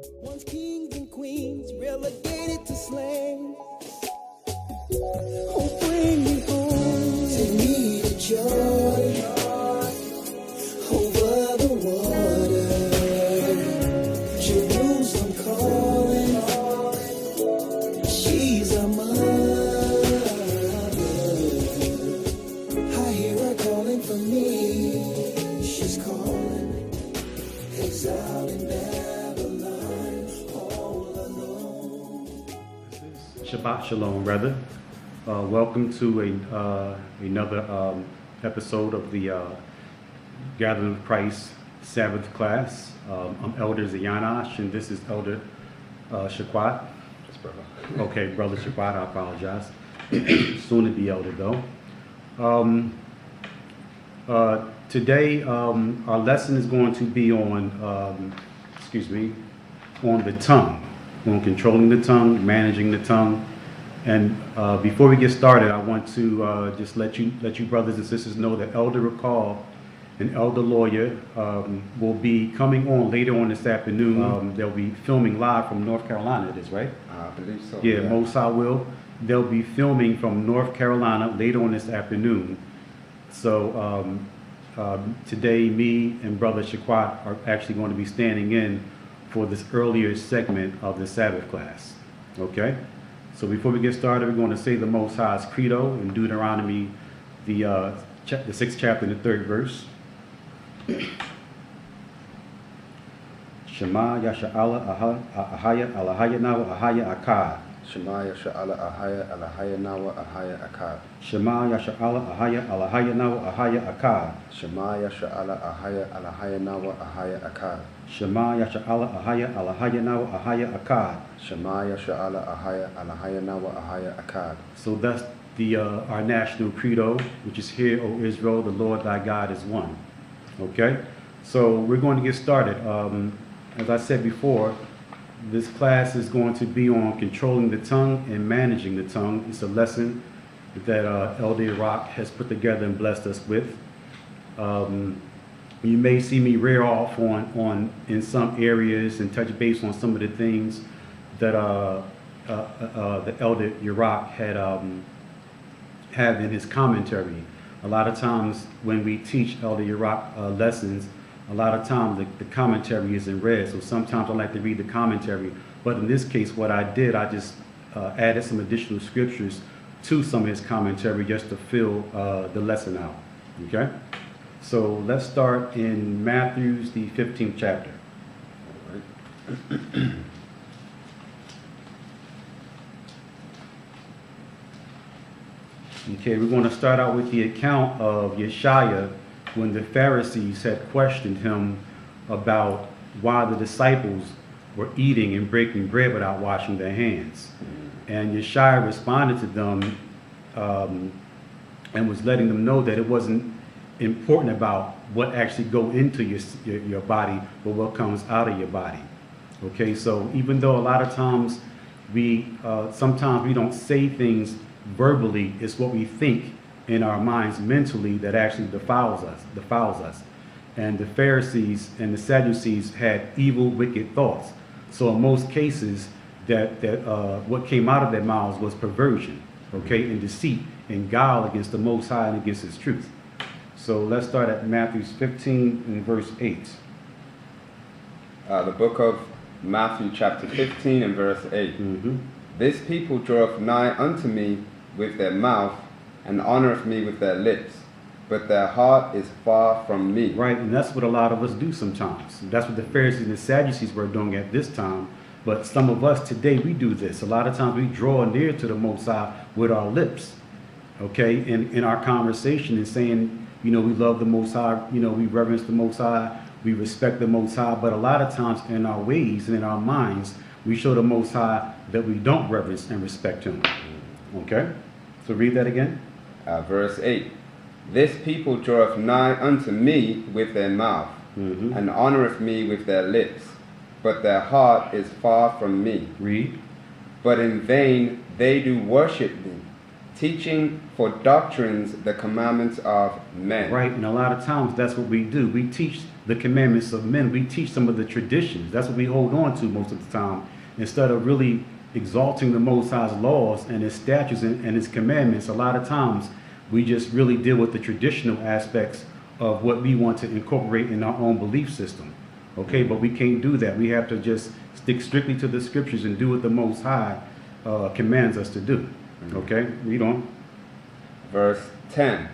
Once kings and queens relegated to slaves. Oh, bring me home. Take me to joy over the water. Jerusalem calling. She's a mother. I hear her calling for me. She's calling. Exiled in Babylon, all alone. Shabbat Shalom, brother. Welcome to another episode of the Gathering of Christ Sabbath class. I'm Elder Zayanash, and this is Elder Shaquat. Yes, brother. Okay, Brother Shaquat, I apologize. Soon to be Elder, though. Today, our lesson is going to be on, on the tongue, on controlling the tongue, managing the tongue. And before we get started, I want to just let you brothers and sisters know that Elder Recall and Elder Lawyer will be coming on later on this afternoon. They'll be filming live from North Carolina, it is, right? I believe so. Yeah, Mosai will. They'll be filming from North Carolina later on this afternoon. So today, me and Brother Shaquat are actually going to be standing in for this earlier segment of the Sabbath class. Okay? So before we get started, we're going to say the Most High's Credo in Deuteronomy, the 6th chapter and the 3rd verse. Shema Yasha'ala Ahaya Alahaya Nawa Ahaya Akkad. Shema Yasha'ala Ahaya Alahaya Nawa Ahaya Akkad. Shema Yasha'ala Ahaya Alahaya Nawa Ahaya Akkad. Shema Yasha'ala Ahaya Alahaya Nawa Ahaya Akkad. Shema Yasha'ala Ahaya Alahaya Nawa Ahaya Akkad. Shema Yasha'ala Ahaya Alahaya Nawa Ahaya Akkad. So that's our national credo, which is, Hear, O Israel, the Lord thy God is one. Okay? So we're going to get started. As I said before, this class is going to be on controlling the tongue and managing the tongue. It's a lesson that Elder Rock has put together and blessed us with. You may see me rear off on in some areas and touch base on some of the things that the Elder Iraq had in his commentary. A lot of times when we teach Elder Iraq lessons, a lot of times the commentary is in red, so sometimes I like to read the commentary. But in this case, what I did, I just added some additional scriptures to some of his commentary just to fill the lesson out. Okay? So let's start in Matthew's, the 15th chapter. Okay, we're going to start out with the account of Yeshaya when the Pharisees had questioned him about why the disciples were eating and breaking bread without washing their hands. And Yeshaya responded to them and was letting them know that it wasn't important about what actually go into your body, but what comes out of your body. Okay, so even though a lot of times sometimes we don't say things verbally, it's what we think in our minds mentally that actually defiles us. And the Pharisees and the Sadducees had evil, wicked thoughts. So in most cases, that what came out of their mouths was perversion, okay, and deceit and guile against the Most High and against His truth. So let's start at Matthew 15 and verse 8. The book of Matthew chapter 15 and verse 8. This people draweth nigh unto me with their mouth, and honoreth me with their lips, but their heart is far from me. Right, and that's what a lot of us do sometimes. That's what the Pharisees and the Sadducees were doing at this time. But some of us today, we do this. A lot of times we draw near to the Most High with our lips, okay, in our conversation and saying, we love the Most High, we reverence the Most High, we respect the Most High. But a lot of times in our ways and in our minds, we show the Most High that we don't reverence and respect Him. Okay? So read that again. Verse 8. This people draweth nigh unto me with their mouth, and honoreth me with their lips, but their heart is far from me. Read. But in vain they do worship me, teaching for doctrines the commandments of men. Right, and a lot of times that's what we do. We teach the commandments of men. We teach some of the traditions. That's what we hold on to most of the time, instead of really exalting the Most High's laws and his statutes and his commandments. A lot of times we just really deal with the traditional aspects of what we want to incorporate in our own belief system. Okay, but we can't do that. We have to just stick strictly to the scriptures and do what the Most High commands us to do. Okay, read on. Verse 10.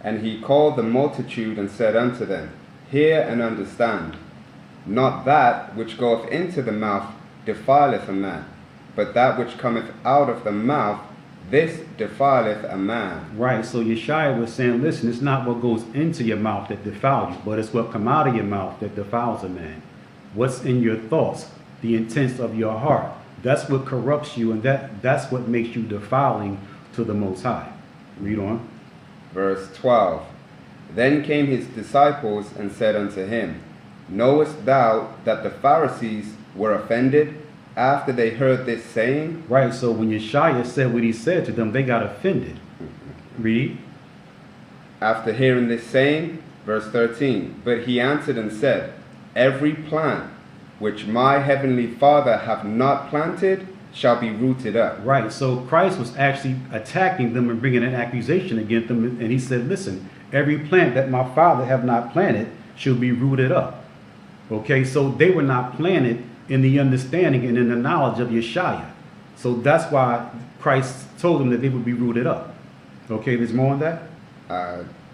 And he called the multitude and said unto them, Hear and understand. Not that which goeth into the mouth defileth a man, but that which cometh out of the mouth, this defileth a man. Right, so Yeshua was saying, listen, it's not what goes into your mouth that defiles you, but it's what come out of your mouth that defiles a man. What's in your thoughts, the intents of your heart, that's what corrupts you, and that's what makes you defiling to the Most High. Read on. Verse 12. Then came his disciples and said unto him, Knowest thou that the Pharisees were offended after they heard this saying? Right, so when Yeshua said what he said to them, they got offended. Read. After hearing this saying, verse 13, But he answered and said, Every plant which my heavenly Father hath not planted shall be rooted up. Right, so Christ was actually attacking them and bringing an accusation against them, and he said, listen, every plant that my Father have not planted shall be rooted up. Okay, so they were not planted in the understanding and in the knowledge of Yeshua. So that's why Christ told them that they would be rooted up. Okay, there's more on that?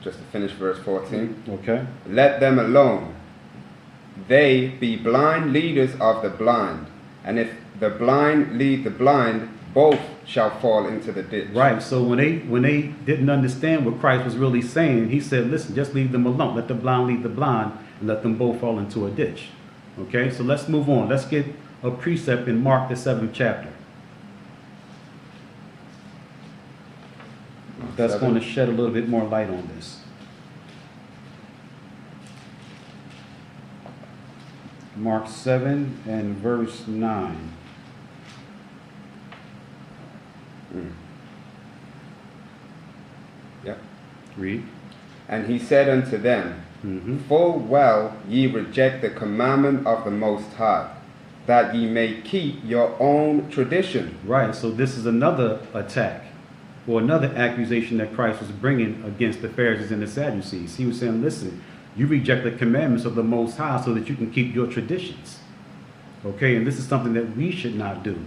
Just to finish verse 14. Okay. Let them alone. They be blind leaders of the blind. And if the blind lead the blind, both shall fall into the ditch. Right, so when they didn't understand what Christ was really saying, he said, listen, just leave them alone. Let the blind lead the blind, and let them both fall into a ditch. Okay, so let's move on. Let's get a precept in Mark, the 7th chapter. That's going to shed a little bit more light on this. Mark 7 and verse 9. Yep. Read. And he said unto them, Full well ye reject the commandment of the Most High, that ye may keep your own tradition. Right, so this is another attack, or another accusation that Christ was bringing against the Pharisees and the Sadducees. He was saying, listen, you reject the commandments of the Most High so that you can keep your traditions. Okay, and this is something that we should not do.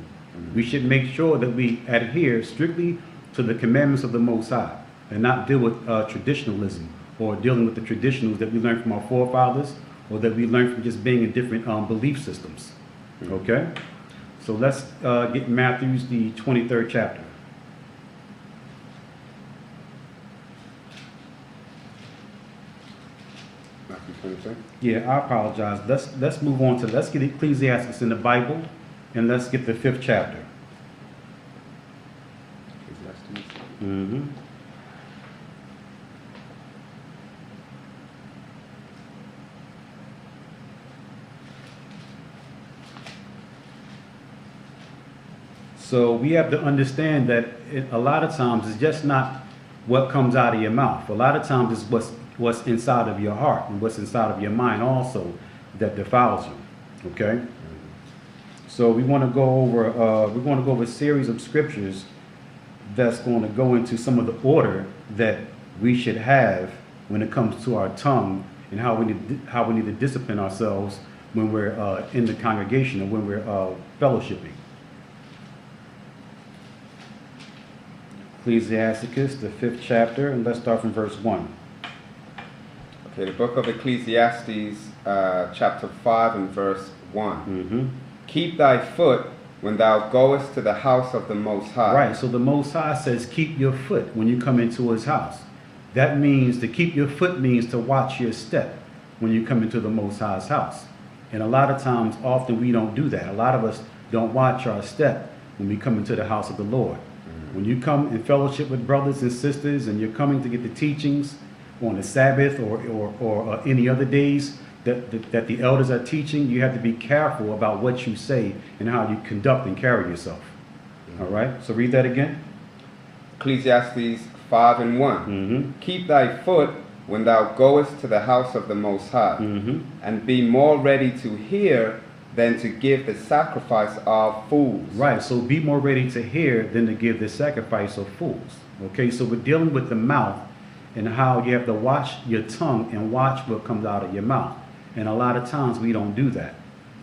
We should make sure that we adhere strictly to the commandments of the Most High and not deal with traditionalism or dealing with the traditionals that we learned from our forefathers or that we learned from just being in different belief systems. Okay, so let's get Matthew's, the 23rd chapter. Matthew 23. Yeah, I apologize. Let's move on to, let's get Ecclesiastes in the Bible, and let's get the 5th chapter. Ecclesiastes. So we have to understand that a lot of times it's just not what comes out of your mouth. A lot of times it's what's inside of your heart and what's inside of your mind also that defiles you. Okay. So we want to go over a series of scriptures that's going to go into some of the order that we should have when it comes to our tongue and how we need to discipline ourselves when we're in the congregation or when we're fellowshipping. Ecclesiasticus, the 5th chapter, and let's start from verse 1. Okay, the book of Ecclesiastes, chapter 5 and verse 1. Keep thy foot when thou goest to the house of the Most High. Right, so the Most High says keep your foot when you come into his house. That means to keep your foot means to watch your step when you come into the Most High's house. And a lot of times, often we don't do that. A lot of us don't watch our step when we come into the house of the Lord. When you come in fellowship with brothers and sisters and you're coming to get the teachings on the Sabbath or any other days that the elders are teaching, you have to be careful about what you say and how you conduct and carry yourself. All right, so read that again. Ecclesiastes 5 and 1. Mm-hmm. Keep thy foot when thou goest to the house of the Most High, Mm-hmm. and be more ready to hear than to give the sacrifice of fools. Right, so be more ready to hear than to give the sacrifice of fools. Okay, so we're dealing with the mouth and how you have to watch your tongue and watch what comes out of your mouth. And a lot of times we don't do that.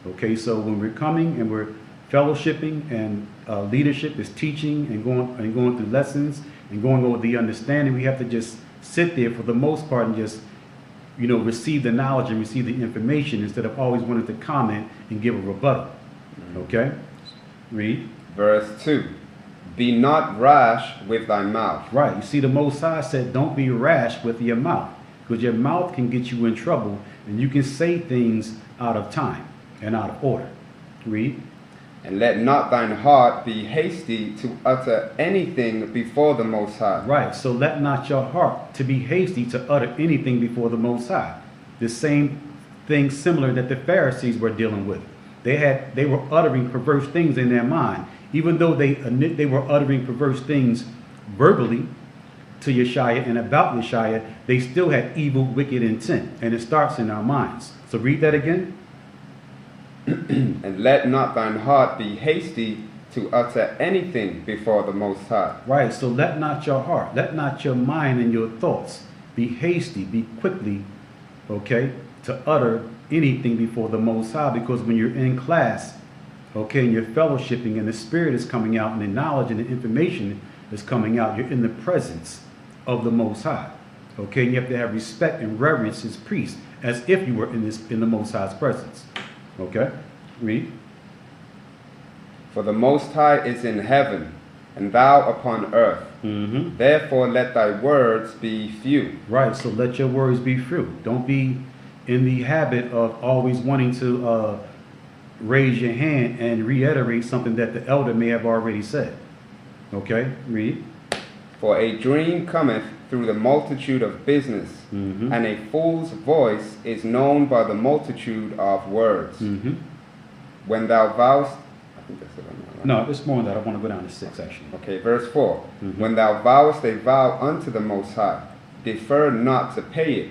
Okay, so when we're coming and we're fellowshipping and leadership is teaching and going through lessons and going over the understanding, we have to just sit there for the most part and just, you know, receive the knowledge and receive the information instead of always wanting to comment and give a rebuttal. Okay? Read. Verse 2. Be not rash with thy mouth. Right. You see, the Most High said, don't be rash with your mouth, because your mouth can get you in trouble and you can say things out of time and out of order. Read. And let not thine heart be hasty to utter anything before the Most High. Right. So let not your heart to be hasty to utter anything before the Most High. The same thing similar that the Pharisees were dealing with. They were uttering perverse things in their mind. Even though they were uttering perverse things verbally to Yeshua and about Yeshua, they still had evil, wicked intent. And it starts in our minds. So read that again. And let not thine heart be hasty to utter anything before the Most High. Right, so let not your heart, let not your mind and your thoughts be hasty, be quickly, okay, to utter anything before the Most High, because when you're in class, okay, and you're fellowshipping and the Spirit is coming out and the knowledge and the information is coming out, you're in the presence of the Most High, okay, and you have to have respect and reverence as priest, as if you were in the Most High's presence, okay, read. For the Most High is in heaven, and thou upon earth. Mm-hmm. Therefore let thy words be few. Right, so let your words be few. Don't be in the habit of always wanting to raise your hand and reiterate something that the elder may have already said. Okay, read. For a dream cometh through the multitude of business, Mm-hmm. and a fool's voice is known by the multitude of words. Mm-hmm. When thou vowest, I think that's it on that, right? No, it's more than that. I want to go down to 6 actually. Okay, verse 4. Mhm. When thou vowest a vow unto the Most High, defer not to pay it,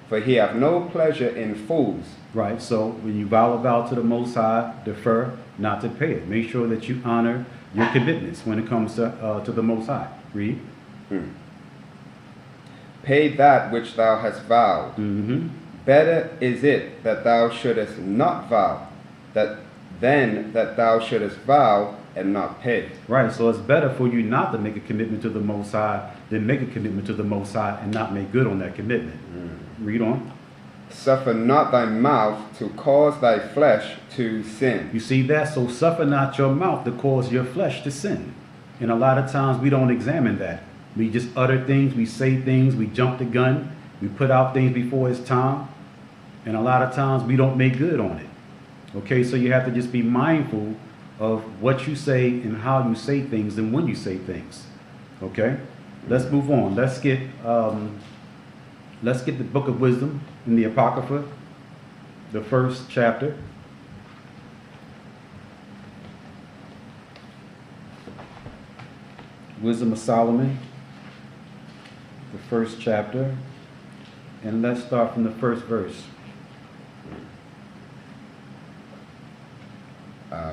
for he hath no pleasure in fools. Right, so when you vow a vow to the Most High, defer not to pay it. Make sure that you honor your commitments when it comes to the Most High. Read. Pay that which thou hast vowed. Mm-hmm. Better is it that thou shouldest not vow, than that thou shouldest vow and not pay. Right, so it's better for you not to make a commitment to the Most High than make a commitment to the Most High and not make good on that commitment. Read on. Suffer not thy mouth to cause thy flesh to sin. You see that? So suffer not your mouth to cause your flesh to sin. And a lot of times we don't examine that. We just utter things, we say things, we jump the gun, we put out things before it's time. And a lot of times we don't make good on it. Okay, so you have to just be mindful of what you say and how you say things and when you say things. Okay, let's move on. Let's get the Book of Wisdom in the Apocrypha, the 1st chapter. Wisdom of Solomon, the 1st chapter, and let's start from the 1st verse.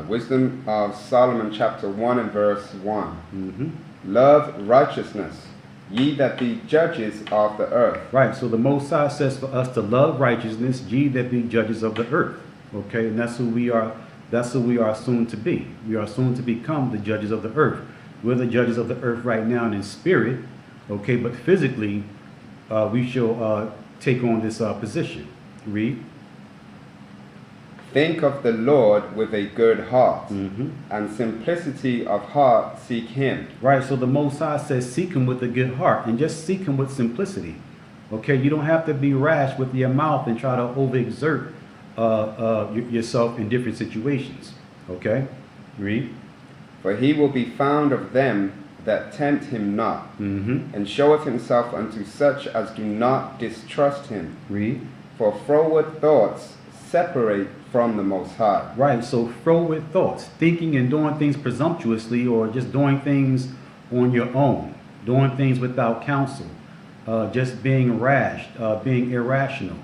Wisdom of Solomon chapter 1 and verse 1. Mm-hmm. Love righteousness, ye that be judges of the earth. Right, so the Most High says for us to love righteousness, ye that be judges of the earth. Okay, and that's who we are. That's who we are soon to be. We are soon to become the judges of the earth. We're the judges of the earth right now in spirit. Okay, but physically, we shall take on this position. Read. Think of the Lord with a good heart, Mm-hmm. and simplicity of heart seek him. Right, so the Most High says seek him with a good heart and just seek him with simplicity. Okay, you don't have to be rash with your mouth and try to overexert yourself in different situations. Okay, read. For he will be found of them that tempt him not, Mm-hmm. and showeth himself unto such as do not distrust him. Read. For froward thoughts separate from the Most High. Right, so froward thoughts, thinking and doing things presumptuously or just doing things on your own. doing things without counsel, just being rash, being irrational,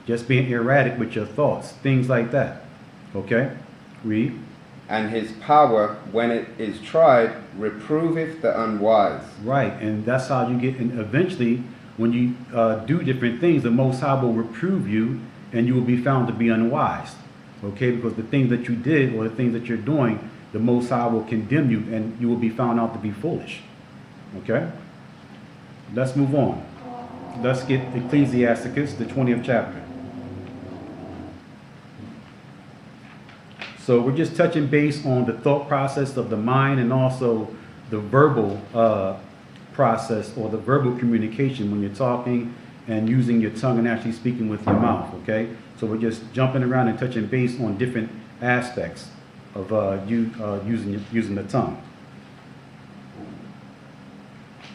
just being erratic with your thoughts, things like that. Okay? Read. And his power, when it is tried, reproveth the unwise. Right, and that's how you get, and eventually, when you do different things, the Most High will reprove you, and you will be found to be unwise. Okay, because the things that you did or the things that you're doing, the Most High will condemn you, and you will be found out to be foolish. Okay, let's move on. Let's get Ecclesiasticus, the 20th chapter. So we're just touching base on the thought process of the mind and also the verbal process or the verbal communication when you're talking and using your tongue and actually speaking with your mouth, okay? So we're just jumping around and touching base on different aspects of using the tongue.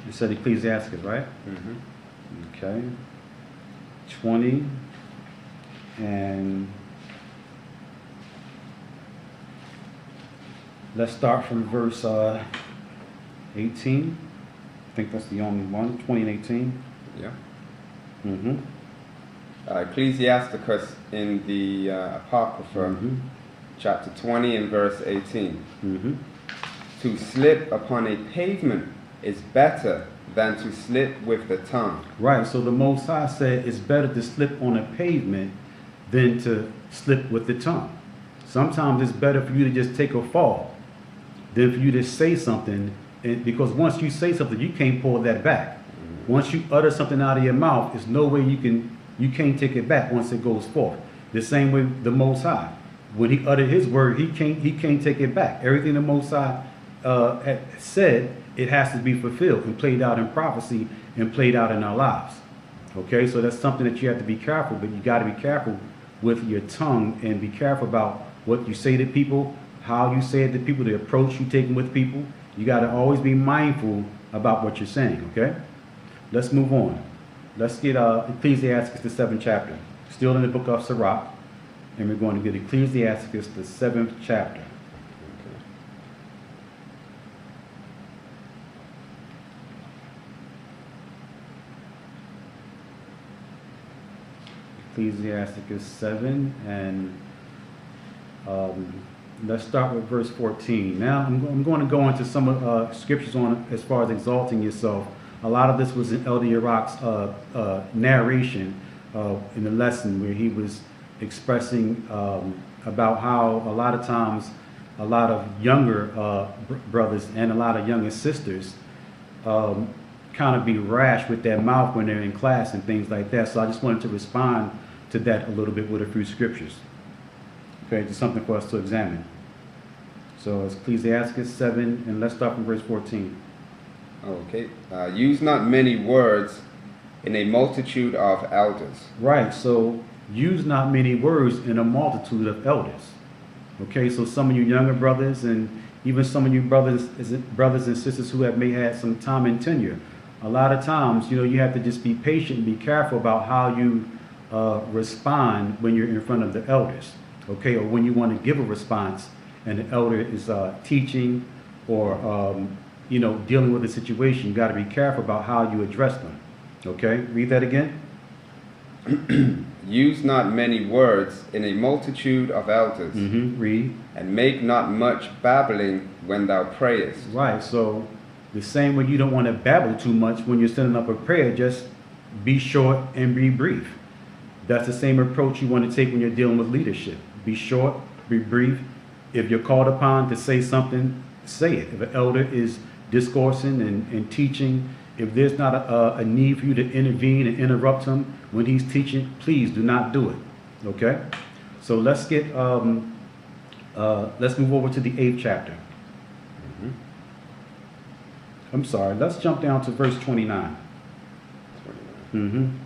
You said Ecclesiasticus, right? Mm-hmm. Okay. 20 and let's start from verse 18. I think that's the only one, 20 and 18. Yeah. Mm-hmm. Ecclesiasticus in the Apocrypha, chapter 20 and verse 18. Mm-hmm. To slip upon a pavement is better than to slip with the tongue. Right, so the Most High said it's better to slip on a pavement than to slip with the tongue. Sometimes it's better for you to just take a fall than for you to say something, because once you say something, you can't pull that back. Once you utter something out of your mouth, there's no way you can't take it back once it goes forth. The same way the Most High, when he uttered his word, he can't take it back. Everything the Most High had said, it has to be fulfilled and played out in prophecy and played out in our lives. Okay, so that's something that you have to be careful, but you got to be careful with your tongue and be careful about what you say to people, how you say it to people, the approach you take with people. You got to always be mindful about what you're saying, okay? Let's move on. Let's get Ecclesiasticus, the 7th chapter. Still in the book of Sirach, and we're going to get Ecclesiasticus, the 7th chapter. Ecclesiasticus 7, and let's start with verse 14. Now I'm going to go into some scriptures on as far as exalting yourself. A lot of this was in Elder Yarok's narration in the lesson, where he was expressing about how a lot of times a lot of younger brothers and a lot of younger sisters kind of be rash with their mouth when they're in class and things like that. So I just wanted to respond to that a little bit with a few scriptures. Okay, just something for us to examine. So it's Ecclesiasticus 7, and let's start from verse 14. Okay. Use not many words in a multitude of elders. Right, so use not many words in a multitude of elders. Okay, so some of you younger brothers and even some of you brothers and sisters who may had some time and tenure, a lot of times, you have to just be patient and be careful about how you respond when you're in front of the elders. Okay, or when you want to give a response and the elder is teaching or dealing with a situation, you got to be careful about how you address them. Okay, read that again. Use not many words in a multitude of elders. Read. And make not much babbling when thou prayest. Right, so the same way you don't want to babble too much when you're setting up a prayer, just be short and be brief. That's the same approach you want to take when you're dealing with leadership. Be short, be brief. If you're called upon to say something, say it. If an elder is discoursing and teaching, if there's not a need for you to intervene and interrupt him when he's teaching, please do not do it. Okay? So let's get let's move over to the 8th chapter. I'm sorry, let's jump down to verse 29. 29.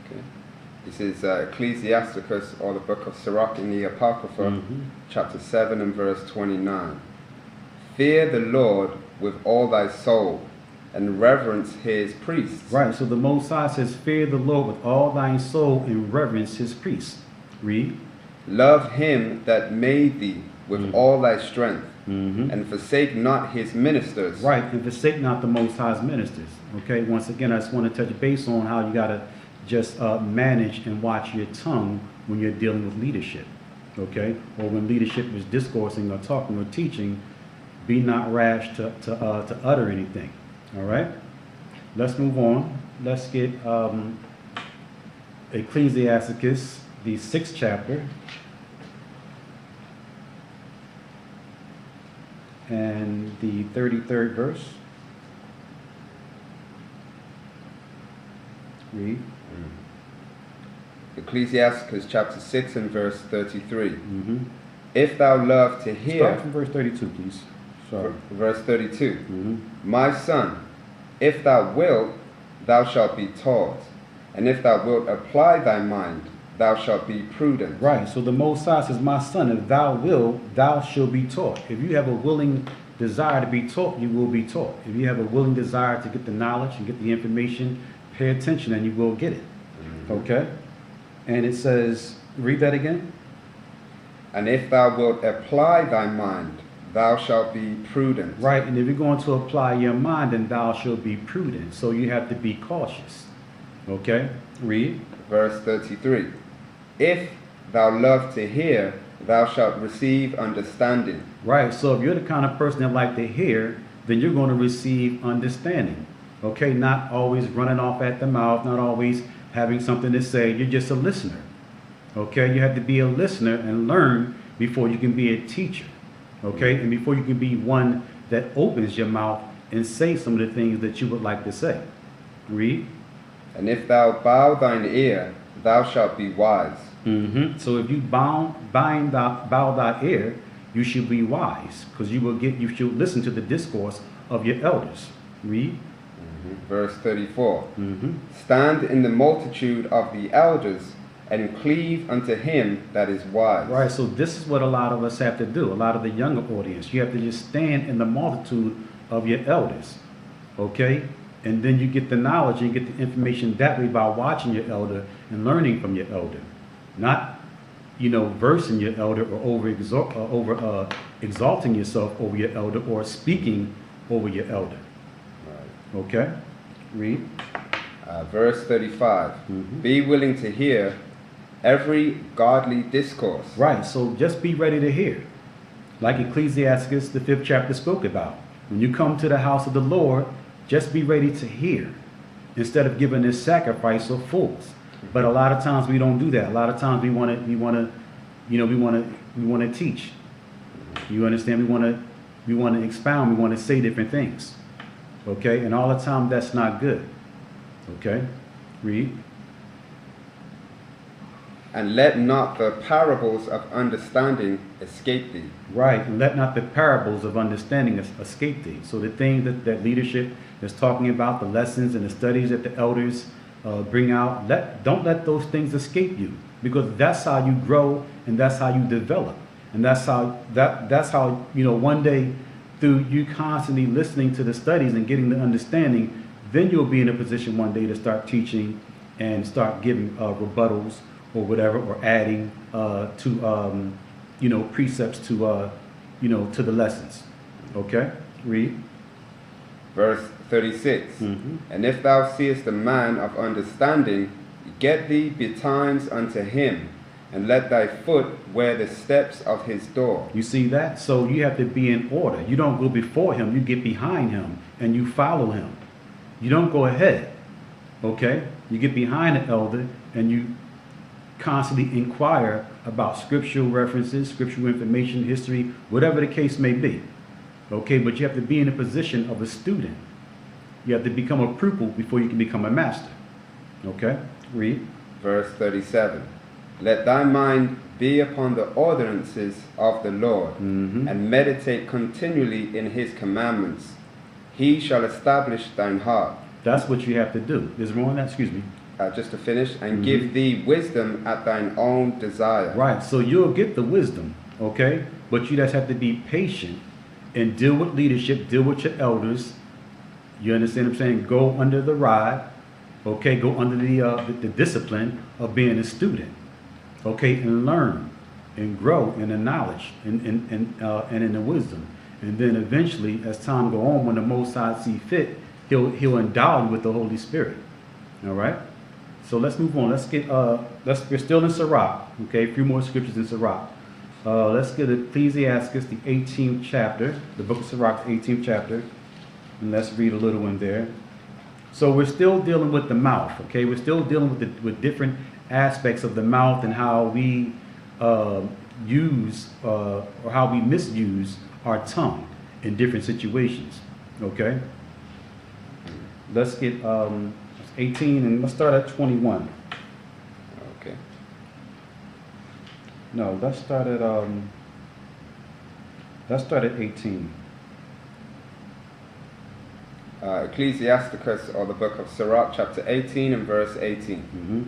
Okay. This is Ecclesiasticus, or the book of Sirach in the Apocrypha, chapter 7 and verse 29. Fear the Lord with all thy soul, and reverence his priests. Right, so the Most High says, fear the Lord with all thine soul and reverence his priests. Read. Love him that made thee with all thy strength, and forsake not his ministers. Right, and forsake not the Most High's ministers. Okay, once again, I just want to touch base on how you got to just manage and watch your tongue when you're dealing with leadership. Okay, or when leadership is discoursing or talking or teaching, be not rash to utter anything. All right, let's move on. Let's get Ecclesiasticus, the 6th chapter, and the 33rd verse. Read. Ecclesiasticus chapter 6 and verse 33. If thou love to hear... Start from verse 32, please. Sorry. Verse 32. My son, if thou wilt, thou shalt be taught, and if thou wilt apply thy mind, thou shalt be prudent. Right, so the Most High says, my son, if thou wilt, thou shalt be taught. If you have a willing desire to be taught, you will be taught. If you have a willing desire to get the knowledge and get the information, pay attention and you will get it. Okay? And it says, read that again. And if thou wilt apply thy mind, thou shalt be prudent. Right, and if you're going to apply your mind, then thou shalt be prudent. So you have to be cautious. Okay? Read. Verse 33. If thou love to hear, thou shalt receive understanding. Right, so if you're the kind of person that like to hear, then you're going to receive understanding. Okay, not always running off at the mouth, not always having something to say. You're just a listener. Okay, you have to be a listener and learn before you can be a teacher. Okay, and before you can be one that opens your mouth and say some of the things that you would like to say. Read. And if thou bow thine ear, thou shalt be wise. So if you bow thy ear, you should be wise, because you should listen to the discourse of your elders. Read. Verse 34. Stand in the multitude of the elders, and cleave unto him that is wise. Right, so this is what a lot of us have to do, a lot of the younger audience. You have to just stand in the multitude of your elders, okay? And then you get the knowledge and get the information that way by watching your elder and learning from your elder. Not, versing your elder or exalting yourself over your elder or speaking over your elder. Right. Okay? Read. Verse 35. Be willing to hear every godly discourse. Right, so just be ready to hear. Like Ecclesiasticus, the 5th chapter, spoke about. When you come to the house of the Lord, just be ready to hear instead of giving this sacrifice of fools. But a lot of times we don't do that. A lot of times we want to teach. You understand? We want to expound. We want to say different things. Okay, and all the time that's not good. Okay, read. And let not the parables of understanding escape thee. Right, and let not the parables of understanding escape thee. So the things that leadership is talking about, the lessons and the studies that the elders bring out, don't let those things escape you, because that's how you grow and that's how you develop. And that's how one day, through you constantly listening to the studies and getting the understanding, then you'll be in a position one day to start teaching and start giving rebuttals or whatever, or adding to precepts to to the lessons. Okay, read. Verse 36. And if thou seest a man of understanding, get thee betimes unto him, and let thy foot wear the steps of his door. You see that? So you have to be in order. You don't go before him, you get behind him and you follow him. You don't go ahead. Okay? You get behind the elder and you constantly inquire about scriptural references, scriptural information, history, whatever the case may be. Okay, but you have to be in a position of a student. You have to become a pupil before you can become a master. Okay, read. Verse 37. Let thy mind be upon the ordinances of the Lord, and meditate continually in his commandments. He shall establish thine heart. That's what you have to do. There's more on that, excuse me. Just to finish, and give thee wisdom at thine own desire. Right, so you'll get the wisdom, okay? But you just have to be patient and deal with leadership, deal with your elders. You understand what I'm saying? Go under the rod, okay? Go under the discipline of being a student, okay? And learn and grow in the knowledge and in the wisdom. And then eventually, as time go on, when the Most High see fit, he'll endow you with the Holy Spirit. All right. So let's move on. We're still in Sirach. Okay, a few more scriptures in Sirach. Let's get Ecclesiastes, the 18th chapter, the book of Sirach, the 18th chapter, and let's read a little in there. So we're still dealing with the mouth. Okay, we're still dealing with different aspects of the mouth and how we use or how we misuse our tongue in different situations. Okay, let's get 18 and let's start at 21. Okay. No, let's start at 18. Ecclesiasticus, or the book of Sirach, chapter 18 and verse 18. Mm-hmm.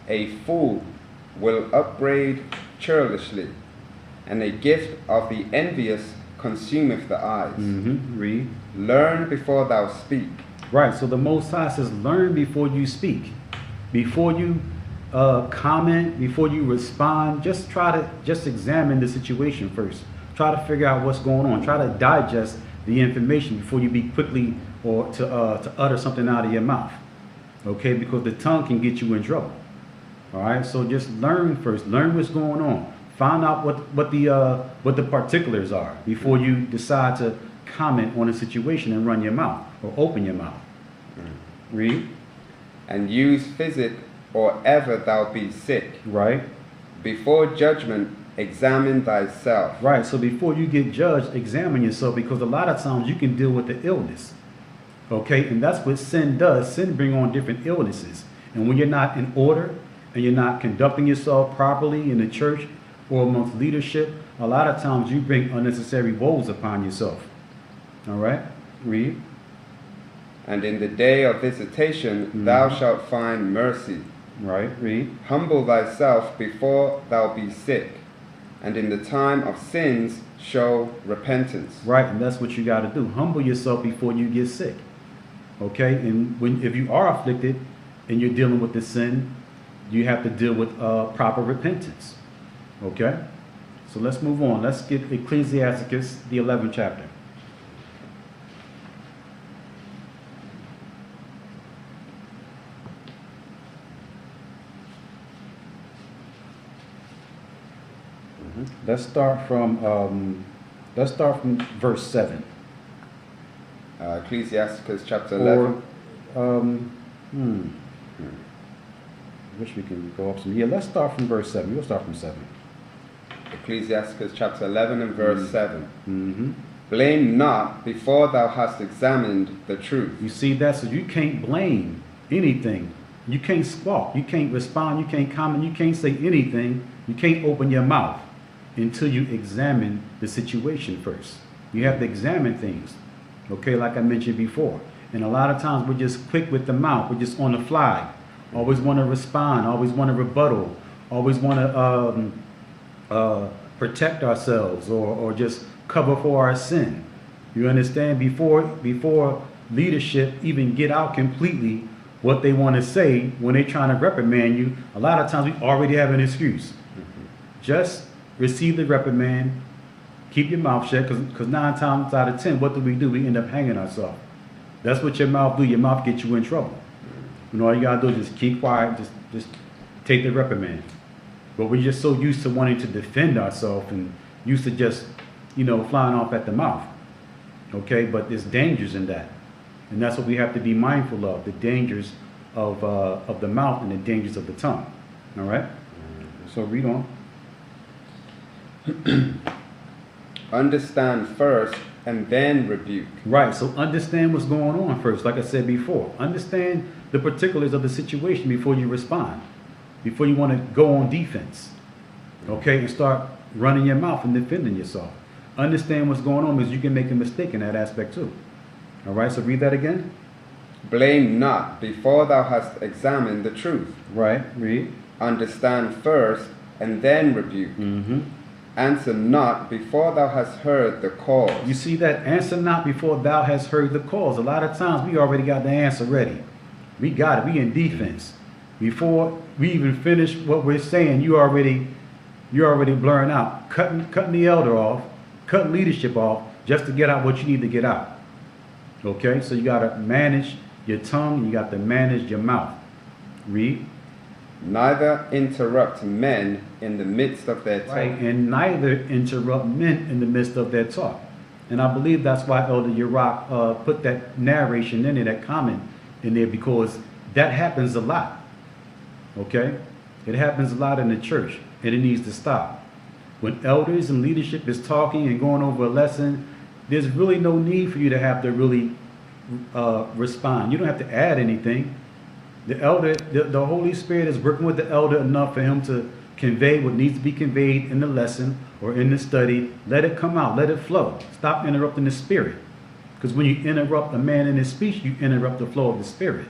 A fool will upbraid churlishly, and a gift of the envious consumeth the eyes. Mm-hmm. Read. Learn before thou speak. Right, so the Most High says, learn before you speak. Before you comment, before you respond, just examine the situation first. Try to figure out what's going on. Try to digest the information before you be quickly or to utter something out of your mouth. Okay, because the tongue can get you in trouble. All right, so just learn first. Learn what's going on. Find out what the particulars are before you decide to comment on a situation and run your mouth or open your mouth. Read. And use physic or ever thou be sick. Right. Before judgment examine thyself. Right, so before you get judged, examine yourself, because a lot of times you can deal with the illness. Okay, and that's what sin does. Sin brings on different illnesses. And when you're not in order and you're not conducting yourself properly in the church or amongst leadership, a lot of times you bring unnecessary woes upon yourself. All right, read. And in the day of visitation thou shalt find mercy. Right, read. Humble thyself before thou be sick, and in the time of sins show repentance. Right, and that's what you got to do. Humble yourself before you get sick. Okay, and if you are afflicted and you're dealing with the sin, you have to deal with proper repentance. Okay, so let's move on. Let's get Ecclesiasticus, the 11th chapter. Let's start from verse 7. Ecclesiasticus chapter 11. Wish we can go up some. Yeah, let's start from verse 7. We'll start from 7. Ecclesiasticus chapter 11 and verse 7. Mm-hmm. Blame not before thou hast examined the truth. You see that? So you can't blame anything. You can't squawk. You can't respond. You can't comment. You can't say anything. You can't open your mouth until you examine the situation first. You have to examine things. Okay, like I mentioned before. And a lot of times we're just quick with the mouth. We're just on the fly. Always want to respond. Always want to rebuttal. Always want to protect ourselves or just cover for our sin. You understand? Before leadership even get out completely what they want to say when they're trying to reprimand you, a lot of times we already have an excuse. Just receive the reprimand, keep your mouth shut, because 9 times out of 10, what do? We end up hanging ourselves. That's what your mouth do. Your mouth gets you in trouble. You know, all you gotta do is just keep quiet, just take the reprimand. But we're just so used to wanting to defend ourselves and used to just, flying off at the mouth. Okay, but there's dangers in that. And that's what we have to be mindful of, the dangers of the mouth and the dangers of the tongue. All right? So read on. Understand first and then rebuke. Right, so understand what's going on first, like I said before. Understand the particulars of the situation before you respond, before you want to go on defense. Okay, and start running your mouth and defending yourself. Understand what's going on, because you can make a mistake in that aspect too. All right, so read that again. Blame not before thou hast examined the truth. Right, read. Understand first and then rebuke. Mm-hmm. Answer not before thou hast heard the cause. You see that? Answer not before thou hast heard the cause. A lot of times we already got the answer ready. We got it. We in defense. Before we even finish what we're saying, you're already blurring out, cutting the elder off, cutting leadership off, just to get out what you need to get out. Okay, so you got to manage your tongue, you got to manage your mouth. Read. Neither interrupt men in the midst of their talk. Right, and neither interrupt men in the midst of their talk. And I believe that's why Elder Yurok put that narration in there, that comment in there, because that happens a lot. Okay? It happens a lot in the church, and it needs to stop. When elders and leadership is talking and going over a lesson, there's really no need for you to have to really respond. You don't have to add anything. The elder, the Holy Spirit is working with the elder enough for him to convey what needs to be conveyed in the lesson or in the study. Let it come out. Let it flow. Stop interrupting the Spirit. Because when you interrupt a man in his speech, you interrupt the flow of the Spirit.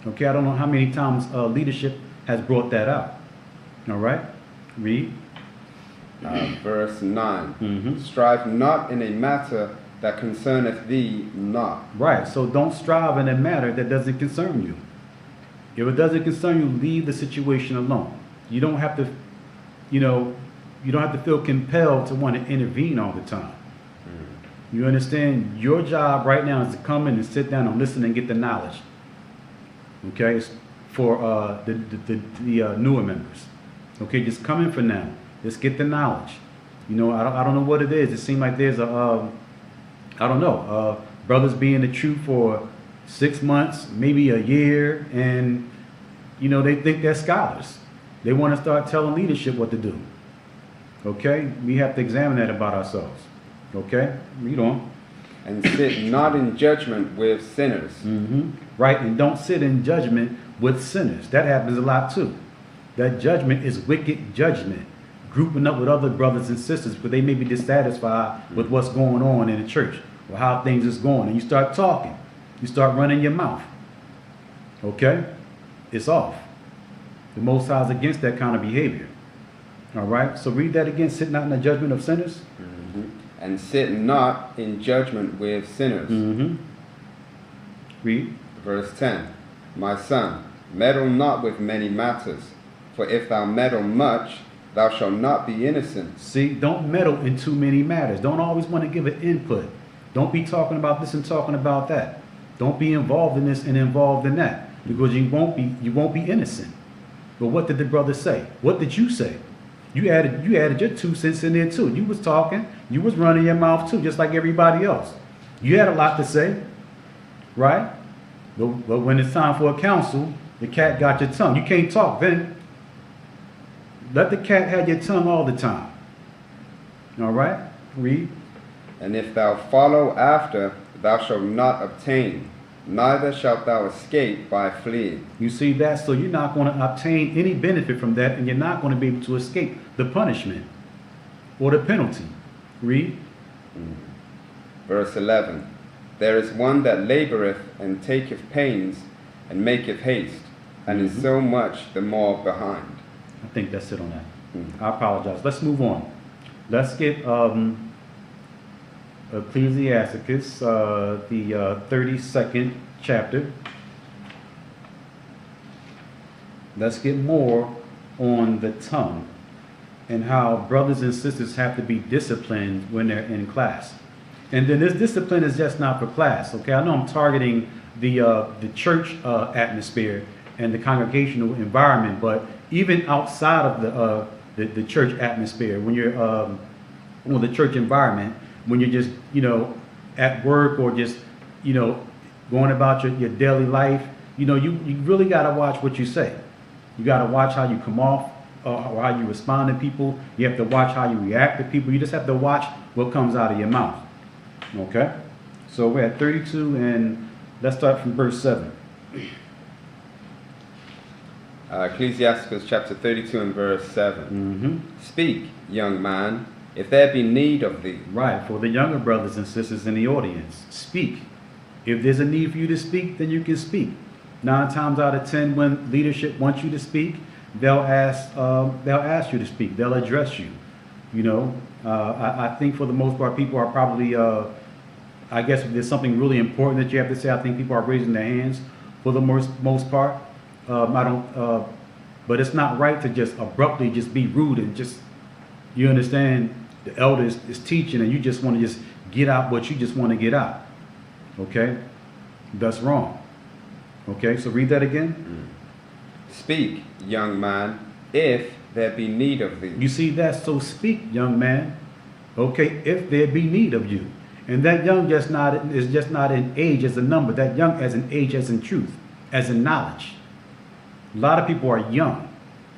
Okay, I don't know how many times leadership has brought that out. All right? Read. Verse 9. Strive not in a matter that concerneth thee not. Right, so don't strive in a matter that doesn't concern you. If it doesn't concern you, leave the situation alone. You don't have to, you don't have to feel compelled to want to intervene all the time. You understand? Your job right now is to come in and sit down and listen and get the knowledge. Okay, it's for the newer members. Okay, just come in for now. Just get the knowledge. I don't know what it is. It seems like there's brothers being the truth for 6 months, maybe a year, and they think they're scholars. They want to start telling leadership what to do. Okay, we have to examine that about ourselves. Okay, read on. And sit not in judgment with sinners. Right, and don't sit in judgment with sinners. That happens a lot too. That judgment is wicked judgment. Grouping up with other brothers and sisters because they may be dissatisfied with what's going on in the church or how things is going. And you start talking. You start running your mouth. Okay? It's off. The Most High is against that kind of behavior. All right? So read that again. Sit not in the judgment of sinners. And sit not in judgment with sinners. Read. Verse 10. My son, meddle not with many matters, for if thou meddle much, thou shalt not be innocent. See, don't meddle in too many matters. Don't always want to give an input. Don't be talking about this and talking about that. Don't be involved in this and involved in that, because you won't be innocent. But what did the brother say? What did you say? You added your 2 cents in there too. You was talking. You was running your mouth too, just like everybody else. You had a lot to say, right? But when it's time for a counsel, the cat got your tongue. You can't talk then. Let the cat have your tongue all the time. All right? Read. And if thou follow after, thou shalt not obtain, neither shalt thou escape by fleeing. You see that? So you're not going to obtain any benefit from that, and you're not going to be able to escape the punishment or the penalty. Read. Verse 11. There is one that laboreth and taketh pains and maketh haste, and is so much the more behind. I think that's it on that. I apologize. Let's move on. Let's get Ecclesiasticus, the 32nd chapter. Let's get more on the tongue and how brothers and sisters have to be disciplined when they're in class. And then this discipline is just not for class. Okay, I know I'm targeting the church atmosphere and the congregational environment, but even outside of the church atmosphere, when you're or the church environment, when you're just at work or just going about your daily life, you really got to watch what you say. You got to watch how you come off or how you respond to people. You have to watch how you react to people. You just have to watch what comes out of your mouth. Okay, so we're at 32, and let's start from verse 7. Ecclesiasticus chapter 32 and verse 7. Speak, young man, if there be need of thee. Right, for the younger brothers and sisters in the audience, speak. If there's a need for you to speak, then you can speak. 9 times out of 10, when leadership wants you to speak, they'll ask you to speak. They'll address you. I think for the most part, people are probably, I guess if there's something really important that you have to say, I think people are raising their hands for the most part. But it's not right to just abruptly just be rude and just, you understand, the elder is teaching and you just want to just get out what you just want to get out. Okay? That's wrong. Okay, so read that again. Speak, young man, if there be need of thee. You see that? So speak, young man. Okay, if there be need of you. And that young is just not in age as a number. That young as in age as in truth, as in knowledge. A lot of people are young,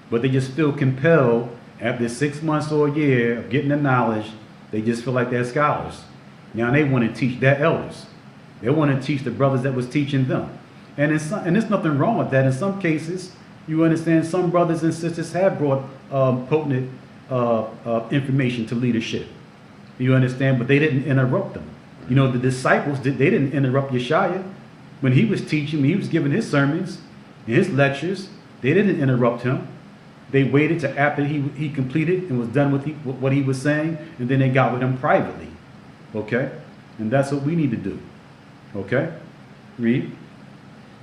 but they just feel compelled after 6 months or a year of getting the knowledge. They just feel like they're scholars. Now they want to teach their elders. They want to teach the brothers that was teaching them. And there's nothing wrong with that. In some cases, you understand, some brothers and sisters have brought potent information to leadership. You understand? But they didn't interrupt them. You know, the disciples, they didn't interrupt Yeshua. When he was teaching, he was giving his sermons and his lectures. They didn't interrupt him. They waited to after he completed and was done with what he was saying, and then they got with him privately. Okay? And that's what we need to do. Okay? Read.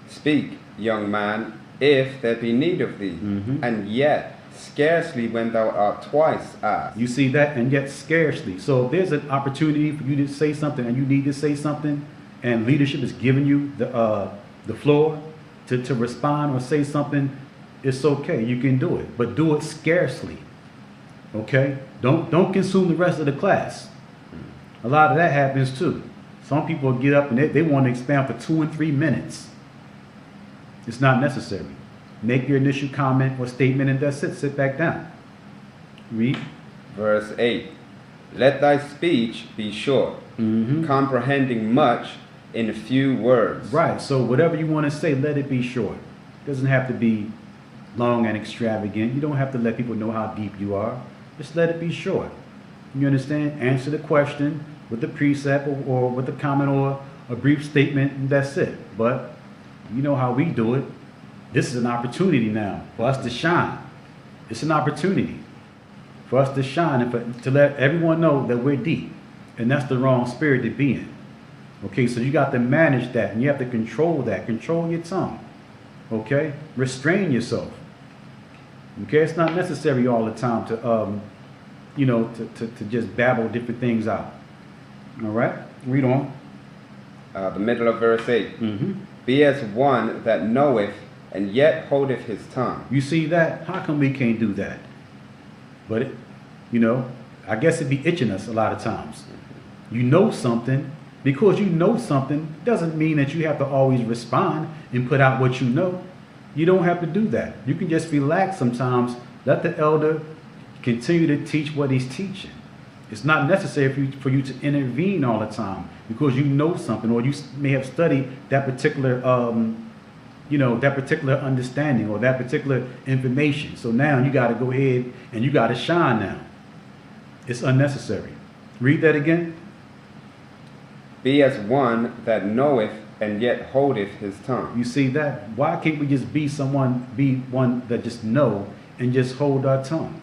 Speak, young man, if there be need of thee, and yet scarcely when thou art twice asked. You see that? And yet scarcely. So if there's an opportunity for you to say something and you need to say something, and leadership is giving you the floor to respond or say something, it's okay. You can do it. But do it scarcely. Okay? Don't consume the rest of the class. A lot of that happens too. Some people get up and they want to expound for 2 and 3 minutes. It's not necessary. Make your initial comment or statement and that's it. Sit back down. Read. Verse 8. Let thy speech be short, comprehending much in few words. Right. So whatever you want to say, let it be short. It doesn't have to be long and extravagant. You don't have to let people know how deep you are. Just let it be short. You understand? Answer the question with the precept or with a comment or a brief statement, and that's it. But you know how we do it. This is an opportunity now for us to shine. It's an opportunity for us to shine and to let everyone know that we're deep. And that's the wrong spirit to be in. Okay, so you got to manage that and you have to control that. Control your tongue. Okay? Restrain yourself. Okay, it's not necessary all the time to to just babble different things out. All right? Read on. The middle of verse 8. Be as one that knoweth and yet holdeth his tongue. You see that? How come we can't do that? But, I guess it'd be itching us a lot of times. You know something. Because you know something doesn't mean that you have to always respond and put out what you know. You don't have to do that. You can just relax sometimes. Let the elder continue to teach what he's teaching. It's not necessary for you to intervene all the time because you know something or you may have studied that particular that particular understanding or that particular information. So now you got to go ahead and you got to shine now. It's unnecessary. Read that again. Be as one that knoweth and yet holdeth his tongue. You see that? Why can't we just be one that just know and just hold our tongue?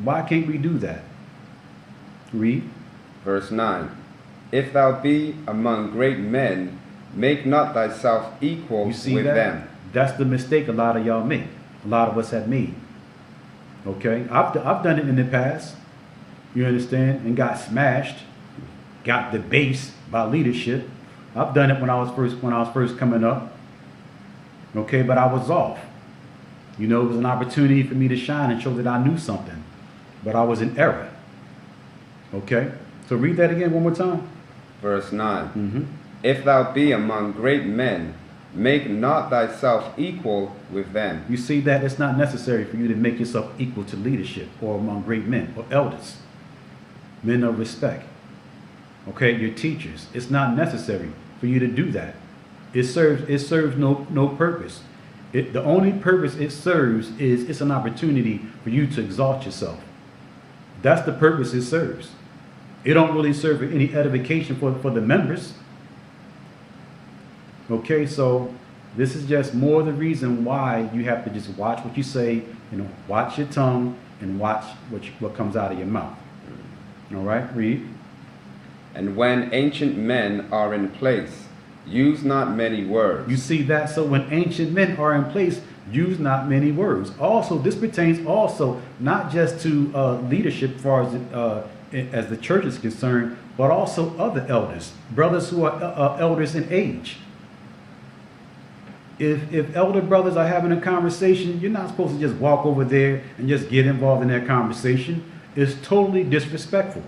Why can't we do that? Read. Verse 9. If thou be among great men, make not thyself equal with them. That's the mistake a lot of y'all make. A lot of us have made. Okay? I've done it in the past. You understand? And got smashed. Got debased by leadership. I've done it when I was first coming up. Okay, but I was off. It was an opportunity for me to shine and show that I knew something. But I was in error. Okay? So read that again one more time. Verse 9. If thou be among great men, make not thyself equal with them. You see that? It's not necessary for you to make yourself equal to leadership or among great men or elders. Men of respect. Okay, your teachers. It's not necessary for you to do that. It serves no purpose. The only purpose it serves is it's an opportunity for you to exalt yourself. That's the purpose it serves. It don't really serve for any edification for the members. Okay, so this is just more the reason why you have to just watch what you say, watch your tongue and watch what comes out of your mouth. All right, read. And when ancient men are in place, use not many words. You see that? So when ancient men are in place, use not many words. Also, this pertains also not just to leadership as far as as the church is concerned, but also other elders, brothers who are elders in age. If elder brothers are having a conversation, you're not supposed to just walk over there and just get involved in that conversation. It's totally disrespectful.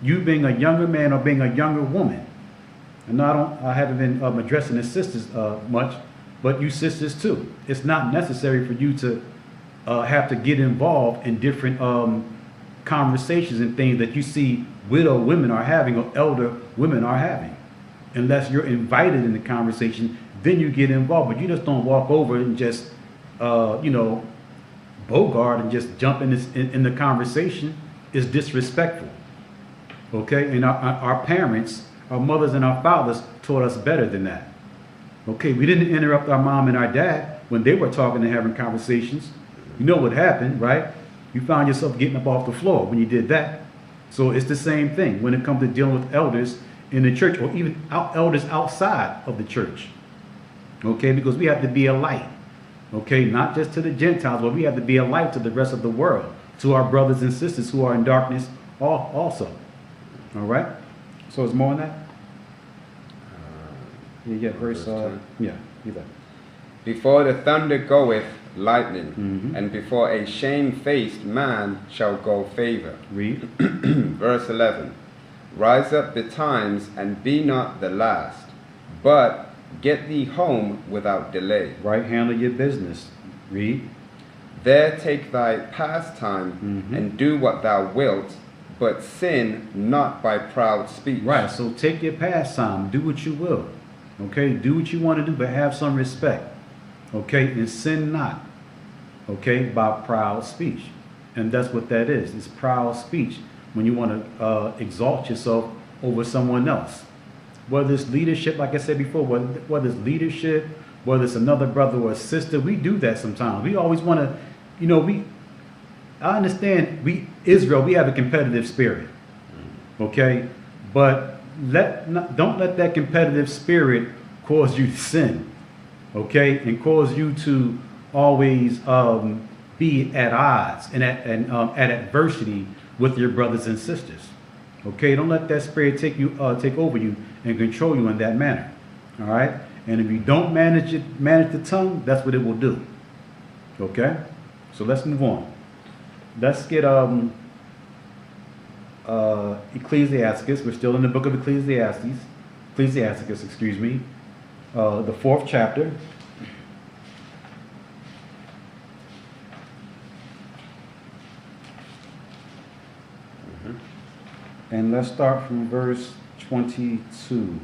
You being a younger man or being a younger woman. And I haven't been addressing the sisters much, but you sisters too. It's not necessary for you to have to get involved in different conversations and things that you see widow women are having or elder women are having. Unless you're invited in the conversation, then you get involved. But you just don't walk over and just, bogart and just jump in the conversation. Is disrespectful. Okay, and our parents, our mothers and our fathers taught us better than that. Okay, we didn't interrupt our mom and our dad when they were talking and having conversations. You know what happened, right? You found yourself getting up off the floor when you did that. So it's the same thing when it comes to dealing with elders in the church or even elders outside of the church. Okay, because we have to be a light. Okay, not just to the Gentiles, but we have to be a light to the rest of the world, to our brothers and sisters who are in darkness also. All right? So it's more on that? Verse 10. Yeah, you bet. Before the thunder goeth lightning, and before a shamefaced man shall go favor. Read. Verse 11. Rise up betimes and be not the last, but get thee home without delay. Right, handle your business. Read. There take thy pastime and do what thou wilt, but sin not by proud speech. Right, so take your pastime, do what you will. Okay, do what you want to do, but have some respect. Okay, and sin not. Okay, by proud speech. And that's what that is. It's proud speech when you want to exalt yourself over someone else. Whether it's leadership, like I said before, whether it's leadership, whether it's another brother or a sister, we do that sometimes. We always want to, I understand Israel, we have a competitive spirit. Okay? But don't let that competitive spirit cause you to sin. Okay? And cause you to always be at odds and at adversity with your brothers and sisters. Okay? Don't let that spirit take over you and control you in that manner. All right? And if you don't manage the tongue, that's what it will do. Okay? So let's move on. Let's get Ecclesiasticus. We're still in the book of Ecclesiasticus, excuse me. The 4th chapter. And let's start from verse 22.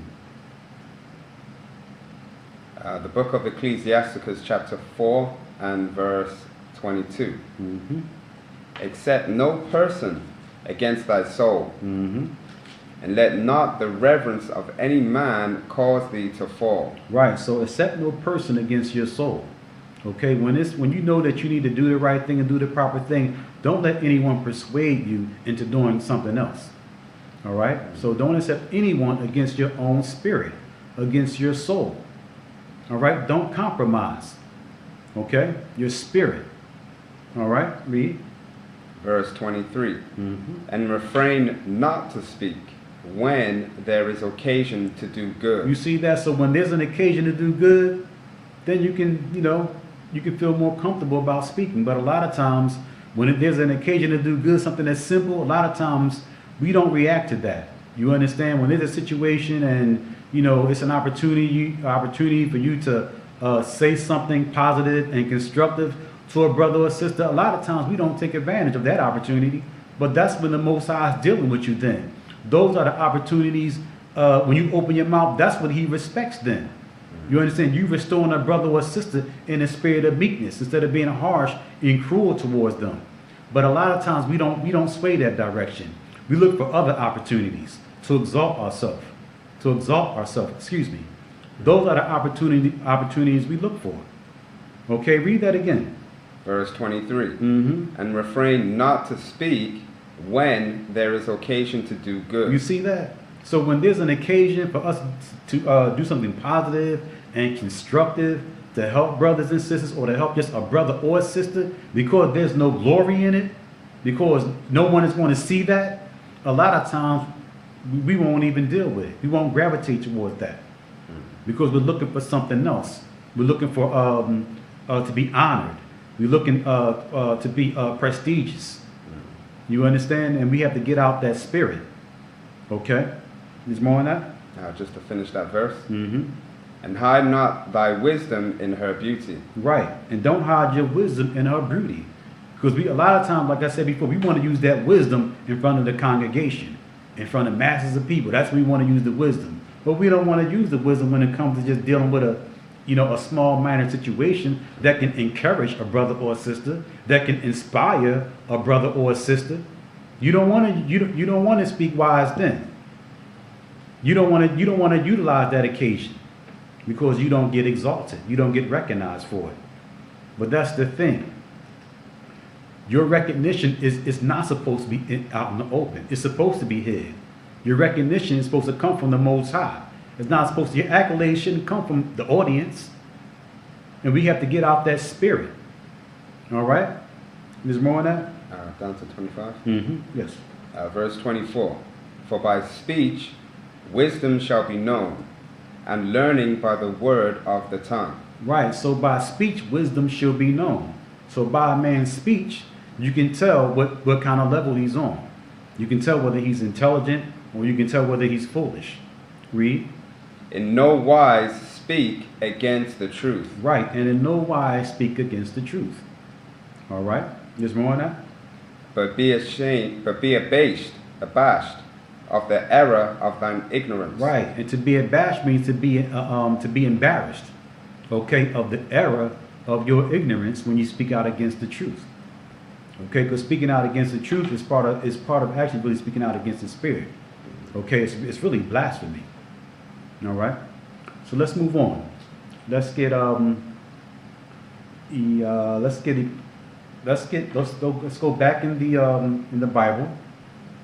The book of Ecclesiasticus, chapter 4 and verse 22. Accept no person against thy soul, and let not the reverence of any man cause thee to fall. Right, so accept no person against your soul. Okay, when you know that you need to do the right thing and do the proper thing, don't let anyone persuade you into doing something else. All right, so don't accept anyone against your own spirit, against your soul. All right, don't compromise. Okay, your spirit. All right, read. Verse 23. And refrain not to speak when there is occasion to do good. You see that? So when there's an occasion to do good, then you can feel more comfortable about speaking. But a lot of times when there's an occasion to do good, something that's simple, a lot of times we don't react to that. You understand? When there's a situation and it's an opportunity for you to say something positive and constructive to a brother or sister, a lot of times we don't take advantage of that opportunity. But that's when the Most High is dealing with you then. Those are the opportunities when you open your mouth, that's what he respects then. You understand? You restoring a brother or sister in a spirit of meekness instead of being harsh and cruel towards them. But a lot of times we don't sway that direction. We look for other opportunities to exalt ourselves. Excuse me. Those are the opportunities we look for. Okay, read that again. Verse 23. And refrain not to speak when there is occasion to do good. You see that? So when there's an occasion for us to do something positive and constructive to help brothers and sisters, or to help just a brother or a sister, because there's no glory in it, because no one is going to see that, a lot of times we won't even deal with it. We won't gravitate towards that because we're looking for something else. We're looking for to be honored. We're looking to be prestigious. You understand? And we have to get out that spirit. Okay? There's more on that? Just to finish that verse. Mm-hmm. And hide not thy wisdom in her beauty. Right. And don't hide your wisdom in her beauty. Because a lot of times, like I said before, we want to use that wisdom in front of the congregation, in front of masses of people. That's when we want to use the wisdom. But we don't want to use the wisdom when it comes to just dealing with a small minor situation that can encourage a brother or a sister, that can inspire a brother or a sister. You don't want to speak wise then. You don't want to utilize that occasion because you don't get exalted. You don't get recognized for it. But that's the thing. Your recognition is not supposed to be out in the open. It's supposed to be hid. Your recognition is supposed to come from the Most High. It's not supposed to, your accolades shouldn't come from the audience. And we have to get out that spirit. All right? There's more on that? Down to 25. Mm-hmm. Yes. Verse 24. For by speech wisdom shall be known, and learning by the word of the tongue. Right. So by speech wisdom shall be known. So by a man's speech, you can tell what kind of level he's on. You can tell whether he's intelligent or you can tell whether he's foolish. Read. In no wise speak against the truth. Right. And in no wise speak against the truth. All right. There's more on that? But be abashed of the error of thine ignorance. Right. And to be abashed means to be embarrassed. Okay. Of the error of your ignorance when you speak out against the truth. Okay, because speaking out against the truth is part of actually really speaking out against the spirit. Okay, it's really blasphemy. All right, so let's move on. Let's go back in the Bible,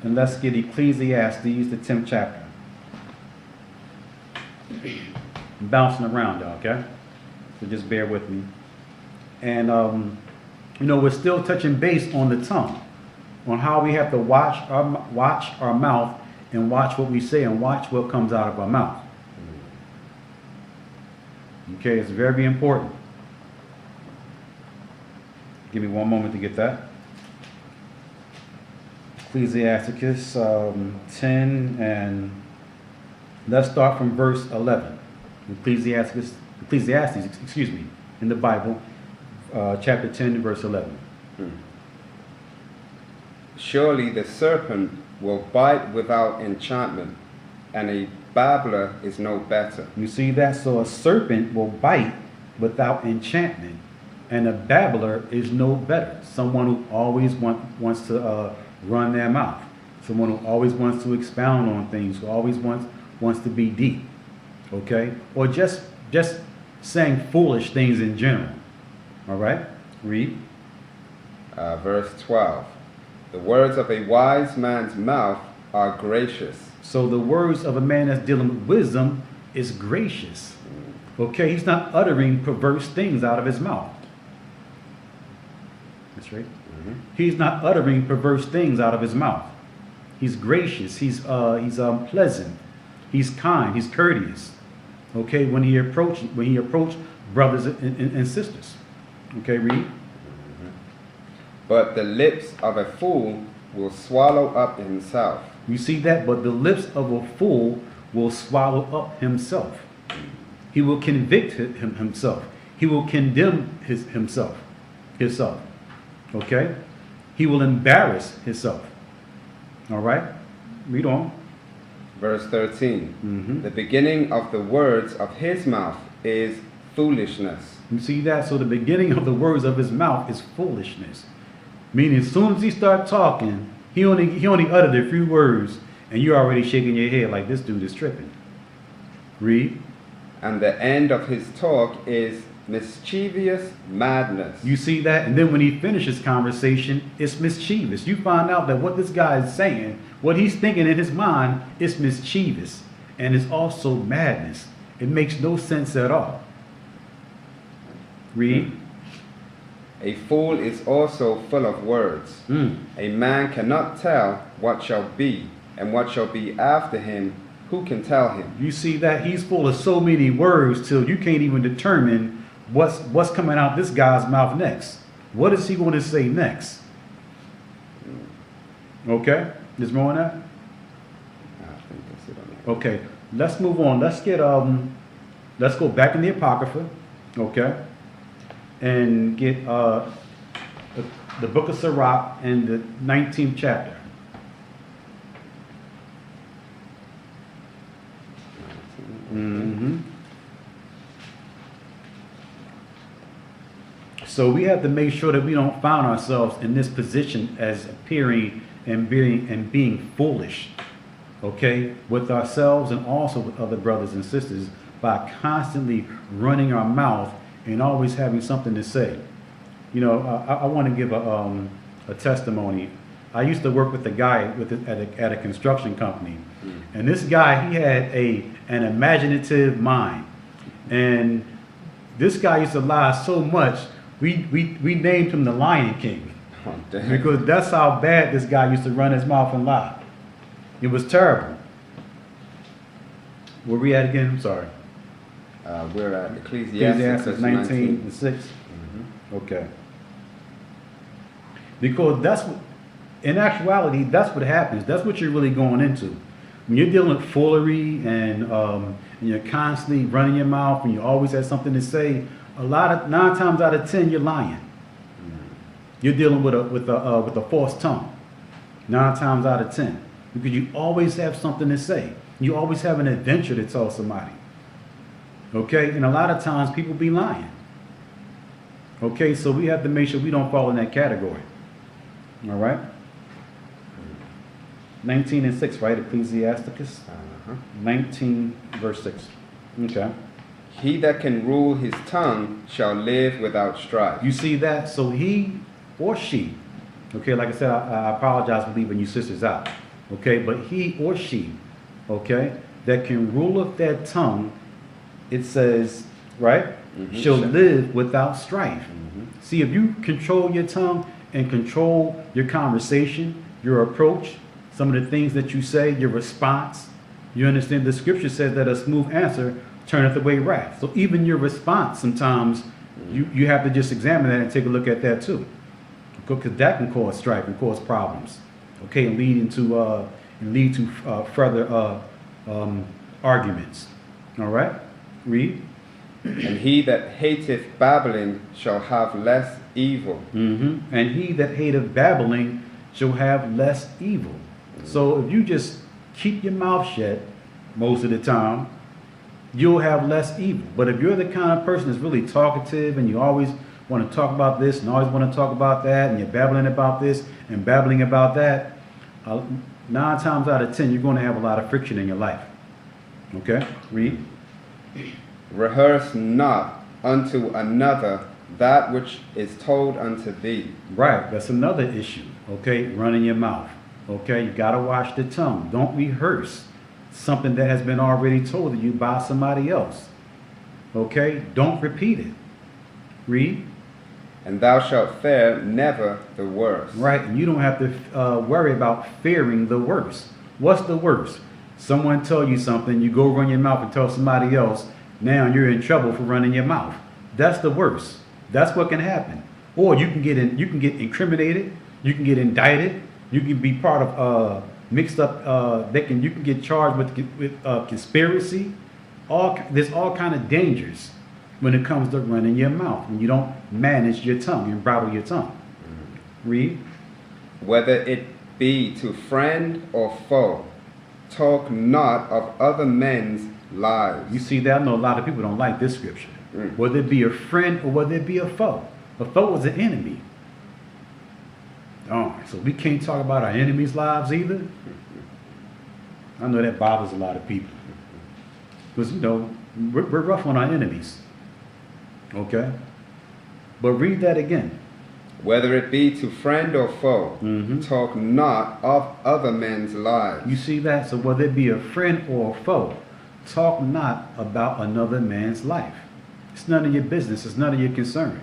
and let's get Ecclesiastes, the 10th chapter. I'm bouncing around, okay? So just bear with me. And we're still touching base on the tongue, on how we have to watch our mouth and watch what we say and watch what comes out of our mouth. Okay, it's very important. Give me one moment to get that. Ecclesiasticus 10, and let's start from verse 11. Ecclesiastes, in the Bible. Chapter 10, verse 11. Surely the serpent will bite without enchantment, and a babbler is no better. You see that? So a serpent will bite without enchantment, and a babbler is no better. Someone who always wants to run their mouth. Someone who always wants to expound on things, who always wants to be deep. Okay? Or just saying foolish things in general. All right, read. Verse 12. The words of a wise man's mouth are gracious. So the words of a man that's dealing with wisdom is gracious. Okay, he's not uttering perverse things out of his mouth. That's right. Mm-hmm. He's not uttering perverse things out of his mouth. He's gracious. He's pleasant. He's kind. He's courteous. Okay, when he approach brothers and sisters. Okay, read. Mm-hmm. But the lips of a fool will swallow up himself. You see that? But the lips of a fool will swallow up himself. He will convict himself. He will condemn himself. Okay? He will embarrass himself. All right? Read on. Verse 13. Mm-hmm. The beginning of the words of his mouth is foolishness. You see that? So the beginning of the words of his mouth is foolishness. Meaning as soon as he starts talking, he only uttered a few words, and you're already shaking your head like this dude is tripping. Read. And the end of his talk is mischievous madness. You see that? And then when he finishes conversation, it's mischievous. You find out that what this guy is saying, what he's thinking in his mind, is mischievous. And it's also madness. It makes no sense at all. Read. A fool is also full of words. A man cannot tell what shall be, and what shall be after him, who can tell him? You see that he's full of so many words till you can't even determine what's coming out this guy's mouth next. What is he going to say next? Okay, there's more on that. I think that's it on that. Okay, let's move on. Let's go back in the Apocrypha, okay, and get the book of Sirach and the 19th chapter. So we have to make sure that we don't find ourselves in this position as appearing and being foolish, okay, with ourselves and also with other brothers and sisters by constantly running our mouth and always having something to say. You know, I want to give a testimony. I used to work with a guy at a construction company, and this guy, he had an imaginative mind, and this guy used to lie so much. We named him the Lion King. Oh, damn. Because that's how bad this guy used to run his mouth and lie. It was terrible. Where we at again? I'm sorry. We're at Ecclesiastes 19 and 6. Okay. Because that's what, in actuality, that's what happens. That's what you're really going into. When you're dealing with foolery and you're constantly running your mouth and you always have something to say, 9 times out of 10 you're lying. You're dealing with a false tongue. 9 times out of 10, because you always have something to say. You always have an adventure to tell somebody. Okay, and a lot of times people be lying. Okay, so we have to make sure we don't fall in that category. All right. 19 and 6, right? Ecclesiasticus 19 verse 6. Okay. He that can rule his tongue shall live without strife. You see that? So he or she, okay, like I said, I apologize for leaving you sisters out, okay, but he or she, okay, that can rule of their tongue, it says, right, shall live without strife. See, if you control your tongue and control your conversation, your approach, some of the things that you say, your response, you understand the scripture says that a smooth answer turneth away wrath. So even your response, sometimes you have to just examine that and take a look at that too, because that can cause strife and cause problems, okay, and lead to further arguments. All right, read. And he that hateth babbling shall have less evil. And he that hateth babbling shall have less evil. So if you just keep your mouth shut most of the time, you'll have less evil. But if you're the kind of person that's really talkative and you always want to talk about this and always want to talk about that, and you're babbling about this and babbling about that, 9 times out of 10 you're going to have a lot of friction in your life. Okay, read. Rehearse not unto another that which is told unto thee. Right, that's another issue. Okay, running your mouth. Okay, you got to watch the tongue. Don't rehearse something that has been already told to you by somebody else. Okay, don't repeat it. Read. And thou shalt fear never the worst. Right, and you don't have to worry about fearing the worst. What's the worst? Someone tell you something, you go run your mouth and tell somebody else, now you're in trouble for running your mouth. That's the worst. That's what can happen. Or you can get incriminated, you can get indicted, you can be part of mixed up. You can get charged with conspiracy. There's all kind of dangers when it comes to running your mouth when you don't manage your tongue and bridle your tongue. Read. Whether it be to friend or foe, talk not of other men's lives. You see that? I know a lot of people don't like this scripture. Whether it be a friend or whether it be a foe. A foe is an enemy. Oh, so we can't talk about our enemies' lives either? I know that bothers a lot of people. Because, you know, we're rough on our enemies. Okay? But read that again. Whether it be to friend or foe, talk not of other men's lives. You see that? So whether it be a friend or a foe, talk not about another man's life. It's none of your business. It's none of your concern.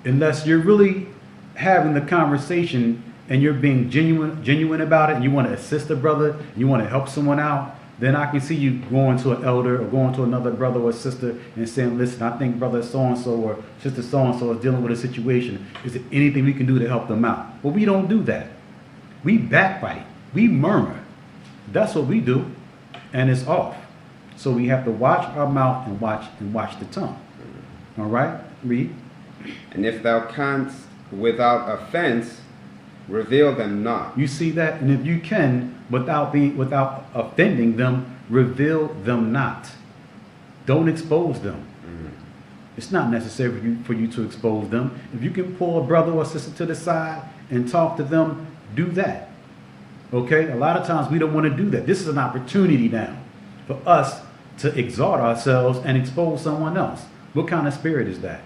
unless you're really having the conversation and you're being genuine about it, and you want to assist a brother, you want to help someone out, then I can see you going to an elder or going to another brother or sister and saying, listen, I think brother so-and-so or sister so-and-so is dealing with a situation. Is there anything we can do to help them out? But we don't do that. We backbite. We murmur. That's what we do. And it's off. So we have to watch our mouth and watch the tongue. All right? Read. And if thou canst without offense, reveal them not. You see that? And if you can, without offending them, reveal them not. Don't expose them. It's not necessary for you to expose them. If you can pull a brother or sister to the side and talk to them, do that. Okay? A lot of times we don't want to do that. This is an opportunity now for us to exalt ourselves and expose someone else. What kind of spirit is that?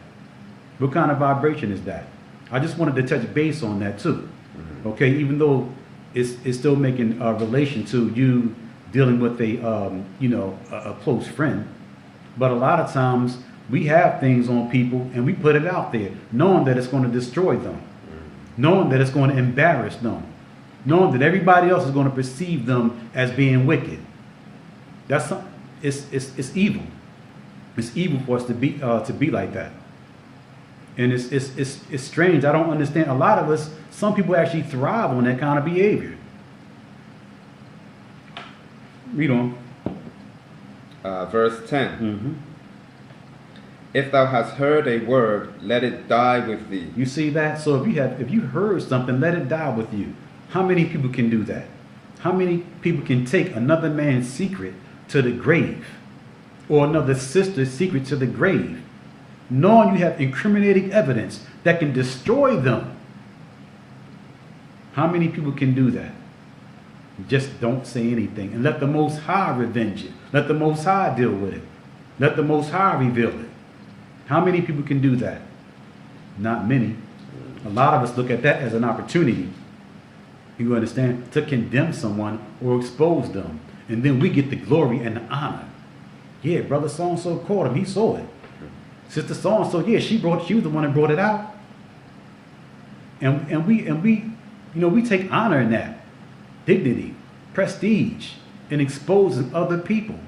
What kind of vibration is that? I just wanted to touch base on that too. Okay, even though it's still making a relation to you dealing with a close friend, but a lot of times we have things on people and we put it out there, knowing that it's going to destroy them, knowing that it's going to embarrass them, knowing that everybody else is going to perceive them as being wicked. It's evil. It's evil for us to be like that. And it's strange. I don't understand. A lot of us, some people actually thrive on that kind of behavior. Read on. Verse 10. If thou hast heard a word, let it die with thee. You see that? So if you heard something, let it die with you. How many people can do that? How many people can take another man's secret to the grave, or another sister's secret to the grave, knowing you have incriminating evidence that can destroy them? How many people can do that? Just don't say anything and let the Most High revenge it. Let the Most High deal with it. Let the Most High reveal it. How many people can do that? Not many. A lot of us look at that as an opportunity, you understand, to condemn someone or expose them. And then we get the glory and the honor. Yeah, brother so-and-so caught him. He saw it. Sister so-and-so, yeah, she was the one that brought it out. And we take honor in that. Dignity, prestige, in exposing other people.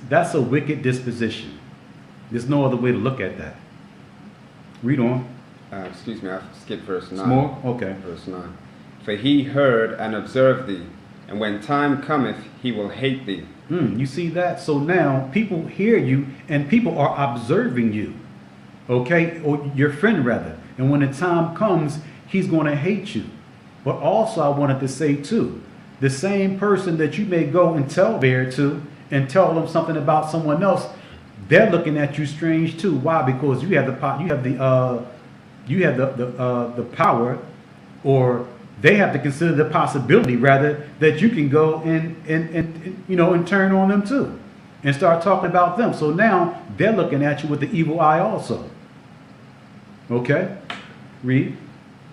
That's a wicked disposition. There's no other way to look at that. Read on. Excuse me, I skipped verse 9. Some more? Okay. Verse 9. For he heard and observed thee, and when time cometh, he will hate thee. You see that? So now people hear you and people are observing you. Okay? Or your friend rather. And when the time comes, he's going to hate you. But also I wanted to say too, the same person that you may go and tell there to and tell them something about someone else, they're looking at you strange too. Why? Because you have the power, or they have to consider the possibility rather that you can go and turn on them too and start talking about them. So now they're looking at you with the evil eye also. Okay? Read.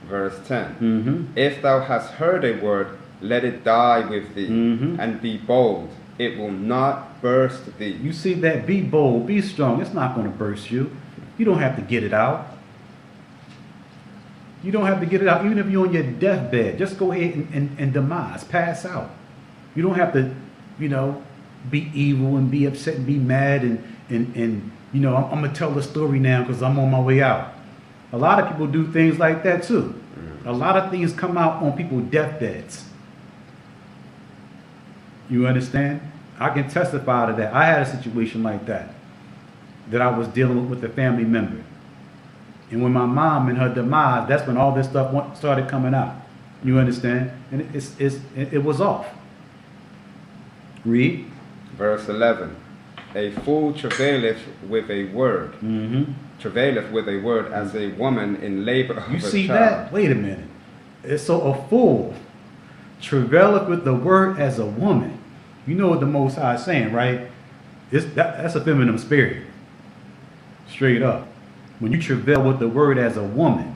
Verse 10. If thou hast heard a word, let it die with thee, and be bold. It will not burst thee. You see that? Be bold, be strong. It's not going to burst you. You don't have to get it out. You don't have to get it out. Even if you're on your deathbed, just go ahead and demise, pass out. You don't have to, be evil and be upset and be mad and I'm going to tell the story now because I'm on my way out. A lot of people do things like that too. A lot of things come out on people's deathbeds. You understand? I can testify to that. I had a situation like that I was dealing with a family member. And when my mom and her demise, that's when all this stuff started coming out. You understand? And it was off. Read. Verse 11. A fool travaileth with a word. Travaileth with a word as a woman in labor of a child. You see that? Wait a minute. So a fool travaileth with the word as a woman. You know what the Most High is saying, right? That's a feminine spirit. Straight up. When you travail with the word as a woman,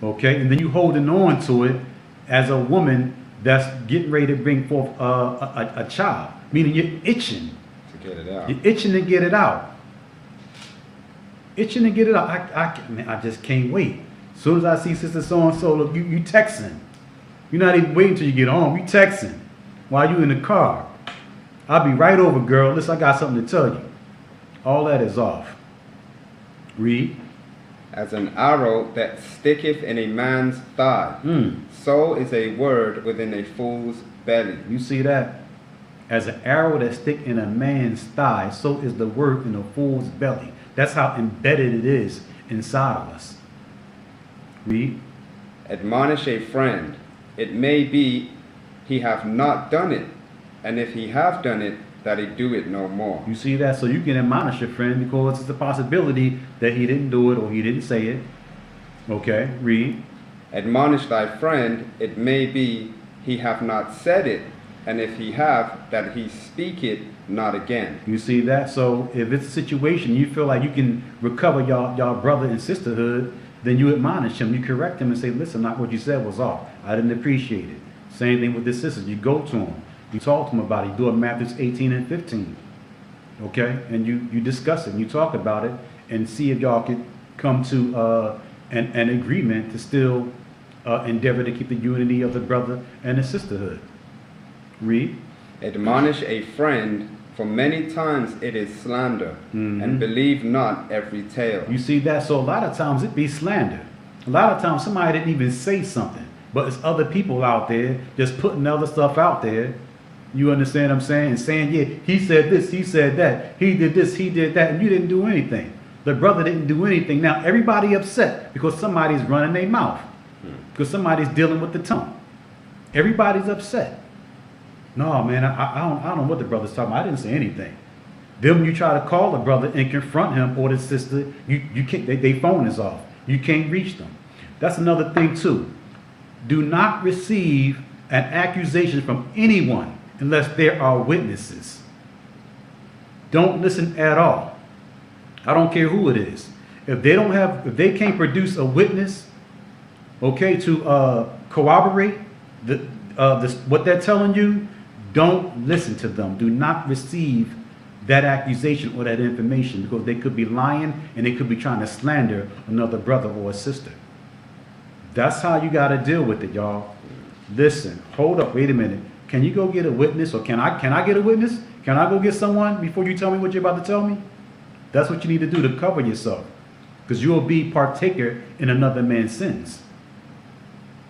okay, and then you holding on to it as a woman that's getting ready to bring forth a child, meaning you're itching to get it out. You're itching to get it out. itching to get it out. Man, I just can't wait. As soon as I see Sister So-and-so, look, you texting. You're not even waiting till you get home. You texting while you in the car. I'll be right over, girl. Listen, I got something to tell you. All that is off. Read. As an arrow that sticketh in a man's thigh, so is a word within a fool's belly. You see that? As an arrow that stick in a man's thigh, so is the word in a fool's belly. That's how embedded it is inside of us. Read. Admonish a friend. It may be he have not done it, and if he have done it, that he do it no more. You see that? So you can admonish your friend because it's a possibility that he didn't do it or he didn't say it. Okay, read. Admonish thy friend. It may be he have not said it, and if he have, that he speak it not again. You see that? So if it's a situation you feel like you can recover y'all brother and sisterhood, then you admonish him, you correct him and say, listen, not what you said was off. I didn't appreciate it. Same thing with this sister. You go to him. You talk to him about it. You do it Matthew 18 and 15. Okay? And you discuss it and you talk about it and see if y'all can come to an agreement to still endeavor to keep the unity of the brother and the sisterhood. Read. Admonish a friend, for many times it is slander, and believe not every tale. You see that? So a lot of times it be slander. A lot of times somebody didn't even say something, but it's other people out there just putting other stuff out there. You understand what I'm saying? And saying, yeah, he said this, he said that, he did this, he did that, and you didn't do anything. The brother didn't do anything. Now everybody upset because somebody's running their mouth, because somebody's dealing with the tongue. Everybody's upset. No, man, I don't know what the brother's talking about. I didn't say anything. Then when you try to call the brother and confront him or the sister, you can't. Their phone is off. You can't reach them. That's another thing too. Do not receive an accusation from anyone unless there are witnesses. Don't listen at all. I don't care who it is. If they can't produce a witness, okay, to corroborate what they're telling you, don't listen to them. Do not receive that accusation or that information because they could be lying and they could be trying to slander another brother or a sister. That's how you got to deal with it, y'all. Listen, hold up, wait a minute. Can you go get a witness, or can I get a witness? Can I go get someone before you tell me what you're about to tell me? That's what you need to do to cover yourself, because you will be partaker in another man's sins.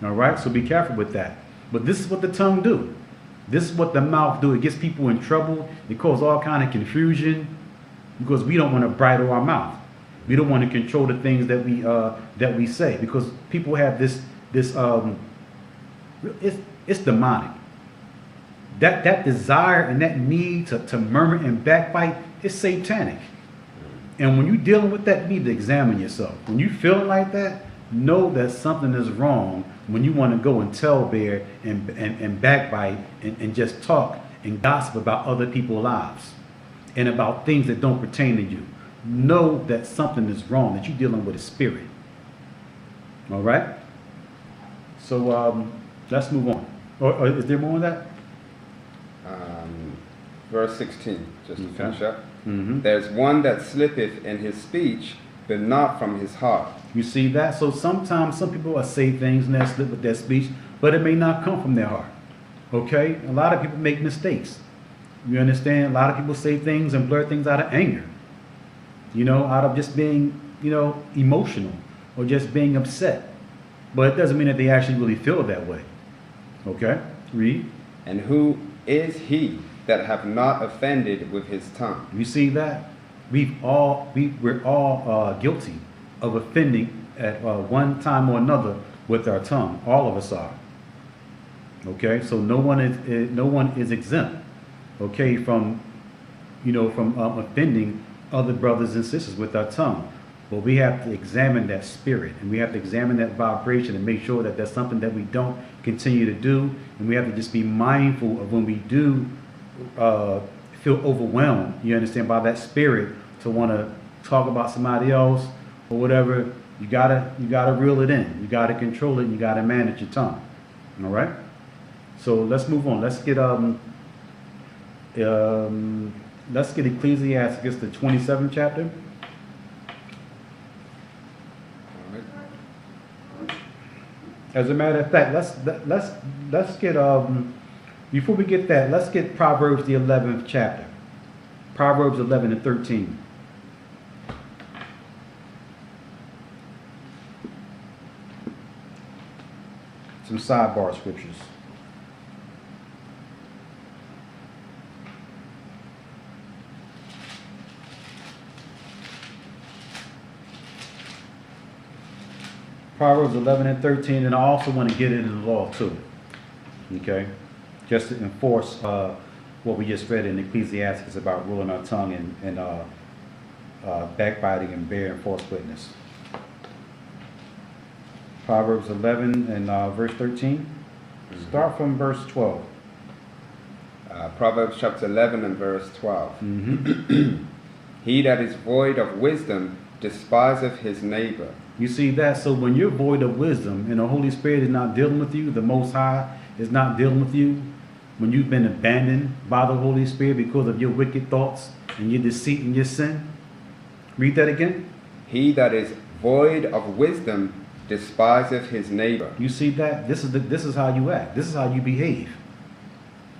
All right, so be careful with that. But this is what the tongue do. This is what the mouth do. It gets people in trouble. It causes all kind of confusion because we don't want to bridle our mouth. We don't want to control the things that we say, because people have this it's demonic. That desire and that need to murmur and backbite is satanic. And when you're dealing with that, you need to examine yourself. When you feel like that, know that something is wrong when you want to go and tell bear and backbite and just talk and gossip about other people's lives and about things that don't pertain to you. Know that something is wrong, that you're dealing with a spirit. All right? So let's move on. Or is there more on that? Verse 16, just to finish up. Mm-hmm. There's one that slippeth in his speech, but not from his heart. You see that? So sometimes some people will say things and they slip with their speech, but it may not come from their heart. Okay? A lot of people make mistakes. You understand? A lot of people say things and blurt things out of anger. You know, out of just being, emotional or just being upset. But it doesn't mean that they actually really feel that way. Okay? Read. And who is he that have not offended with his tongue? You see that? We're all guilty of offending at one time or another with our tongue. All of us are. Okay? So no one is exempt. Okay? From offending other brothers and sisters with our tongue. But we have to examine that spirit, and we have to examine that vibration and make sure that that's something that we don't continue to do. And we have to just be mindful of when we do feel overwhelmed, you understand, by that spirit to want to talk about somebody else or whatever. You gotta reel it in. You gotta control it. And you gotta manage your tongue. All right. So let's move on. Let's get Ecclesiastes, the 27th chapter. As a matter of fact, let's get before we get that, let's get Proverbs the 11th chapter. Proverbs 11 and 13. Some sidebar scriptures. Proverbs 11 and 13, and I also want to get into the law too. Okay? Just to enforce what we just read in Ecclesiastes about ruling our tongue and backbiting and bearing false witness. Proverbs 11 and verse 13. Start from verse 12. Proverbs chapter 11 and verse 12. Mm-hmm. He that is void of wisdom despiseth his neighbor. You see that? So when you're void of wisdom and the Holy Spirit is not dealing with you, the Most High is not dealing with you, when you've been abandoned by the Holy Spirit because of your wicked thoughts and your deceit and your sin. Read that again. He that is void of wisdom despiseth his neighbor. You see that? This is how you act. This is how you behave.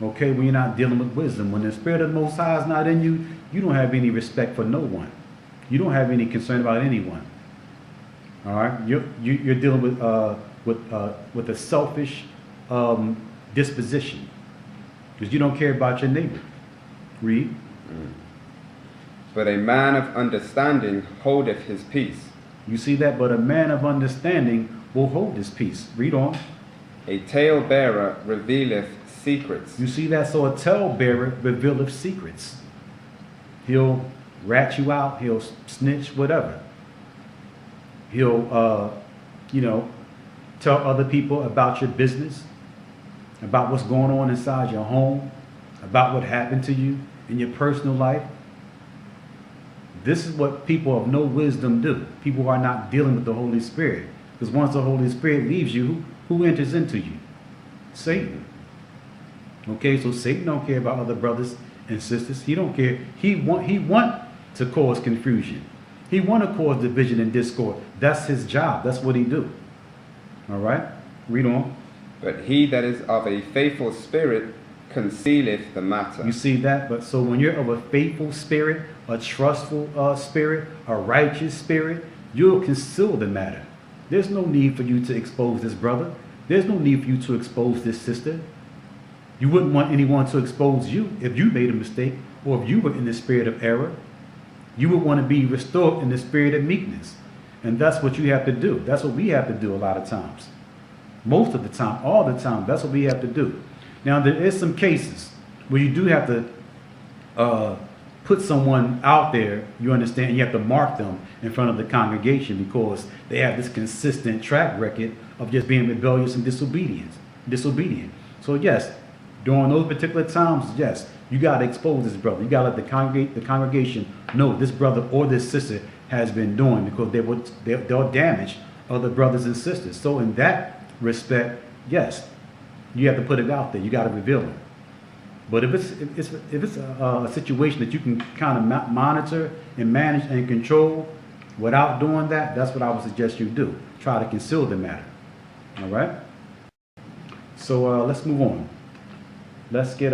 Okay, when you're not dealing with wisdom. When the Spirit of the Most High is not in you, you don't have any respect for no one. You don't have any concern about anyone. All right, you're dealing with a selfish disposition because you don't care about your neighbor. Read. But a man of understanding holdeth his peace. You see that? But a man of understanding will hold his peace. Read on. A talebearer revealeth secrets. You see that? So a talebearer revealeth secrets. He'll rat you out. He'll snitch, whatever. He'll, tell other people about your business, about what's going on inside your home, about what happened to you in your personal life. This is what people of no wisdom do. People who are not dealing with the Holy Spirit. Because once the Holy Spirit leaves you, who enters into you? Satan. Okay, so Satan don't care about other brothers and sisters. He don't care. He want to cause confusion. He want to cause division and discord. That's his job. That's what he do. All right? Read on. But he that is of a faithful spirit concealeth the matter. You see that? But so when you're of a faithful spirit, a trustful spirit, a righteous spirit, you'll conceal the matter. There's no need for you to expose this brother. There's no need for you to expose this sister. You wouldn't want anyone to expose you if you made a mistake or if you were in the spirit of error. You would want to be restored in the spirit of meekness. And that's what you have to do. That's what we have to do a lot of times. Most of the time, all the time, that's what we have to do. Now, there is some cases where you do have to put someone out there, you understand, you have to mark them in front of the congregation because they have this consistent track record of just being rebellious and disobedient. So yes, during those particular times, yes, you got to expose this brother. You got to let the congregation know this brother or this sister has been doing because they'll damage other brothers and sisters. So in that respect, yes, you have to put it out there. You got to reveal it. But if it's a situation that you can kind of monitor and manage and control without doing that, that's what I would suggest you do. Try to conceal the matter. All right? So let's move on. Let's get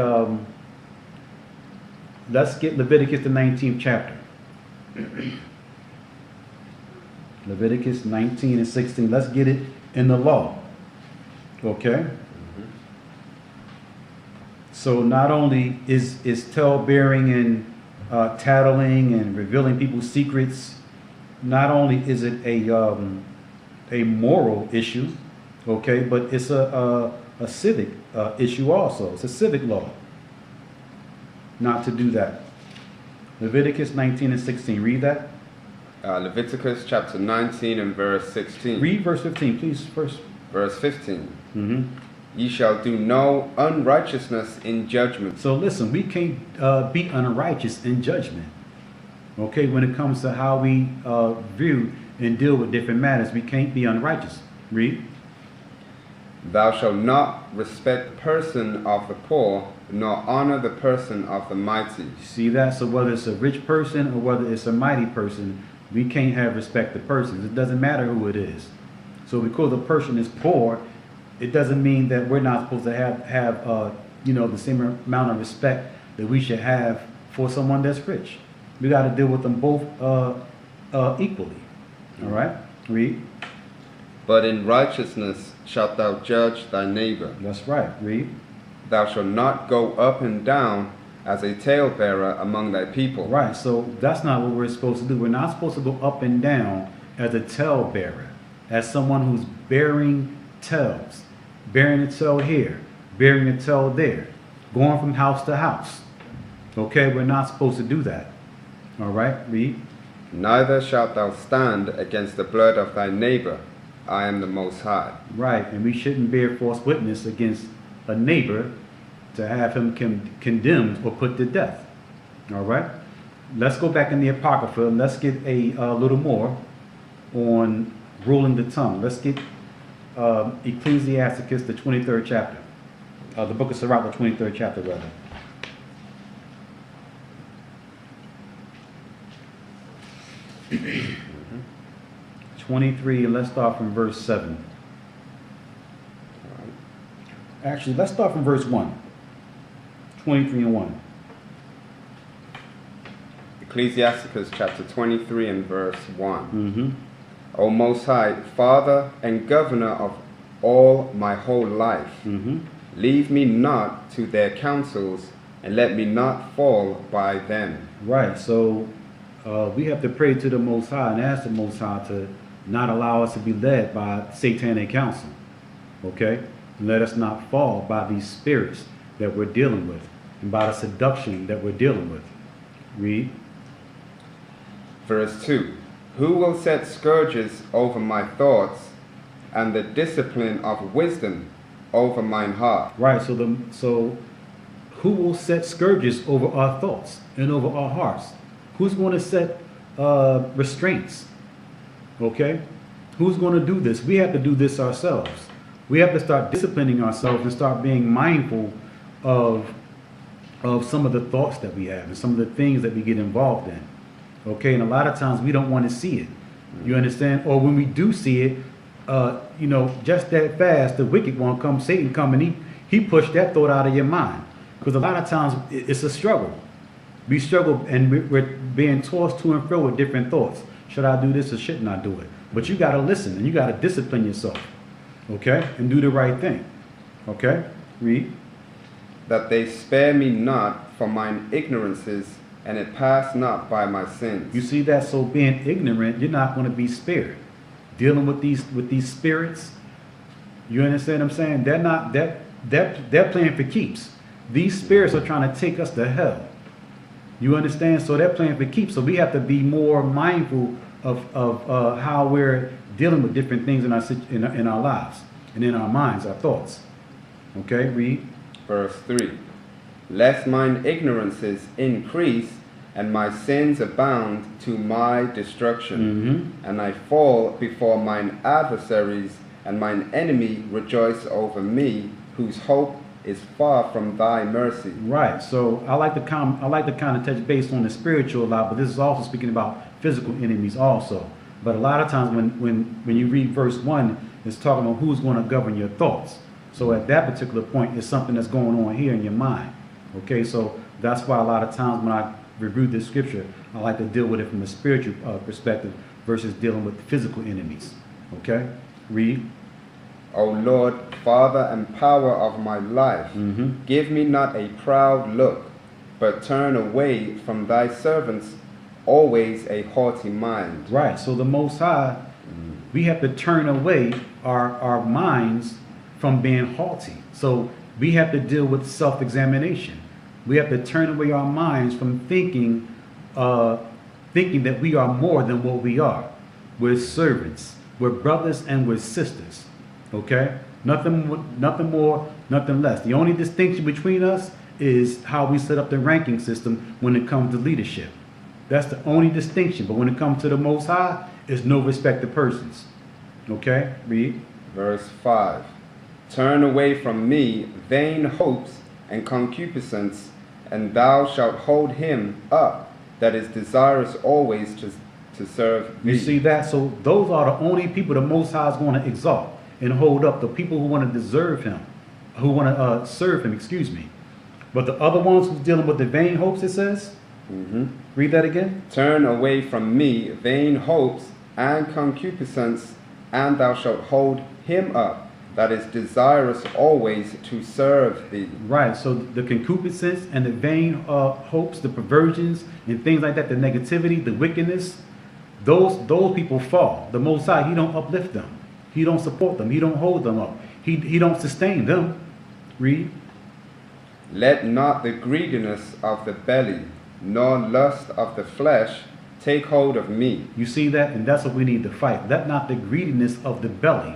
Leviticus the 19th chapter. Leviticus 19 and 16. Let's get it in the law. Okay? So not only is talebearing and tattling and revealing people's secrets, not only is it a moral issue, okay, but it's a civic issue also. It's a civic law not to do that. Leviticus 19 and 16. Read that. Leviticus chapter 19 and verse 16. Read verse 15, please, first. Verse 15. Mm-hmm. Ye shall do no unrighteousness in judgment. So listen, we can't be unrighteous in judgment. Okay, when it comes to how we view and deal with different matters, we can't be unrighteous. Read. Thou shalt not respect the person of the poor, nor honor the person of the mighty. See that? So whether it's a rich person or whether it's a mighty person, we can't have respect to persons. It doesn't matter who it is. So because a person is poor it doesn't mean that we're not supposed to have the same amount of respect that we should have for someone that's rich. We got to deal with them both equally. All right, read. But in righteousness shalt thou judge thy neighbor. That's right. Read. Thou shalt not go up and down as a talebearer among thy people. Right. So that's not what we're supposed to do. We're not supposed to go up and down as a talebearer, as someone who's bearing tales, bearing a tale here, bearing a tale there, going from house to house. Okay, we're not supposed to do that. All right, read. Neither shalt thou stand against the blood of thy neighbor. I am the Most High. Right, and we shouldn't bear false witness against a neighbor to have him condemned or put to death. All right, let's go back in the Apocrypha and let's get a little more on ruling the tongue. Let's get Ecclesiasticus, the 23rd chapter. The book of Sirach, the 23rd chapter, rather. 23, and let's start from verse 7. Actually, let's start from verse 1. 23 and 1. Ecclesiasticus chapter 23 and verse 1. Mm-hmm. O Most High, Father and Governor of all my whole life, leave me not to their counsels, and let me not fall by them. Right, so we have to pray to the Most High and ask the Most High to not allow us to be led by satanic counsel. Okay? Let us not fall by these spirits that we're dealing with and by the seduction that we're dealing with. Read. Verse 2. Who will set scourges over my thoughts, and the discipline of wisdom over mine heart? Right, so who will set scourges over our thoughts and over our hearts? Who's going to set restraints? Okay? Who's going to do this? We have to do this ourselves. We have to start disciplining ourselves and start being mindful of some of the thoughts that we have and some of the things that we get involved in. Okay? And a lot of times we don't want to see it. You understand? Or when we do see it, just that fast, the wicked one comes, Satan come, and he pushed that thought out of your mind. Because a lot of times it's a struggle. We struggle and we're being tossed to and fro with different thoughts. Should I do this or shouldn't I do it? But you got to listen and you got to discipline yourself. Okay? And do the right thing. Okay? Read. That they spare me not for mine ignorances, and it pass not by my sins. You see that? So being ignorant, you're not going to be spared. Dealing with these spirits, you understand what I'm saying? They're playing for keeps. These spirits are trying to take us to hell. You understand? So they're playing for keeps. So we have to be more mindful of how we're dealing with different things in our lives and in our minds, our thoughts. Okay, read. Verse 3. Lest mine ignorances increase, and my sins abound to my destruction. And I fall before mine adversaries, and mine enemy rejoice over me, whose hope is far from thy mercy. Right. So I like to kind of touch base on the spiritual a lot, but this is also speaking about physical enemies also. But a lot of times when you read verse 1, it's talking about who's going to govern your thoughts. So at that particular point, it's something that's going on here in your mind. Okay, so that's why a lot of times when I review this scripture, I like to deal with it from a spiritual perspective versus dealing with physical enemies. Okay, read. O Lord, Father and power of my life, give me not a proud look, but turn away from thy servants always a haughty mind. Right, so the Most High, we have to turn away our minds from being haughty. So we have to deal with self-examination. We have to turn away our minds from thinking that we are more than what we are. We're servants. We're brothers and we're sisters. Okay? Nothing more, nothing less. The only distinction between us is how we set up the ranking system when it comes to leadership. That's the only distinction. But when it comes to the Most High, it's no respect to persons. Okay? Read. Verse 5. Turn away from me vain hopes and concupiscence, and thou shalt hold him up that is desirous always to serve thee. You see that? So those are the only people the Most High is going to exalt. and hold up the people who want to deserve him, who want to serve him, excuse me. But the other ones who's dealing with the vain hopes, it says, read that again. Turn away from me vain hopes and concupiscence, and thou shalt hold him up that is desirous always to serve thee. Right, so the concupiscence and the vain hopes, the perversions and things like that, the negativity, the wickedness, those people fall. The Most High, he don't uplift them. He don't support them. He don't hold them up. He don't sustain them. Read. Let not the greediness of the belly, nor lust of the flesh, take hold of me. You see that? And that's what we need to fight. Let not the greediness of the belly,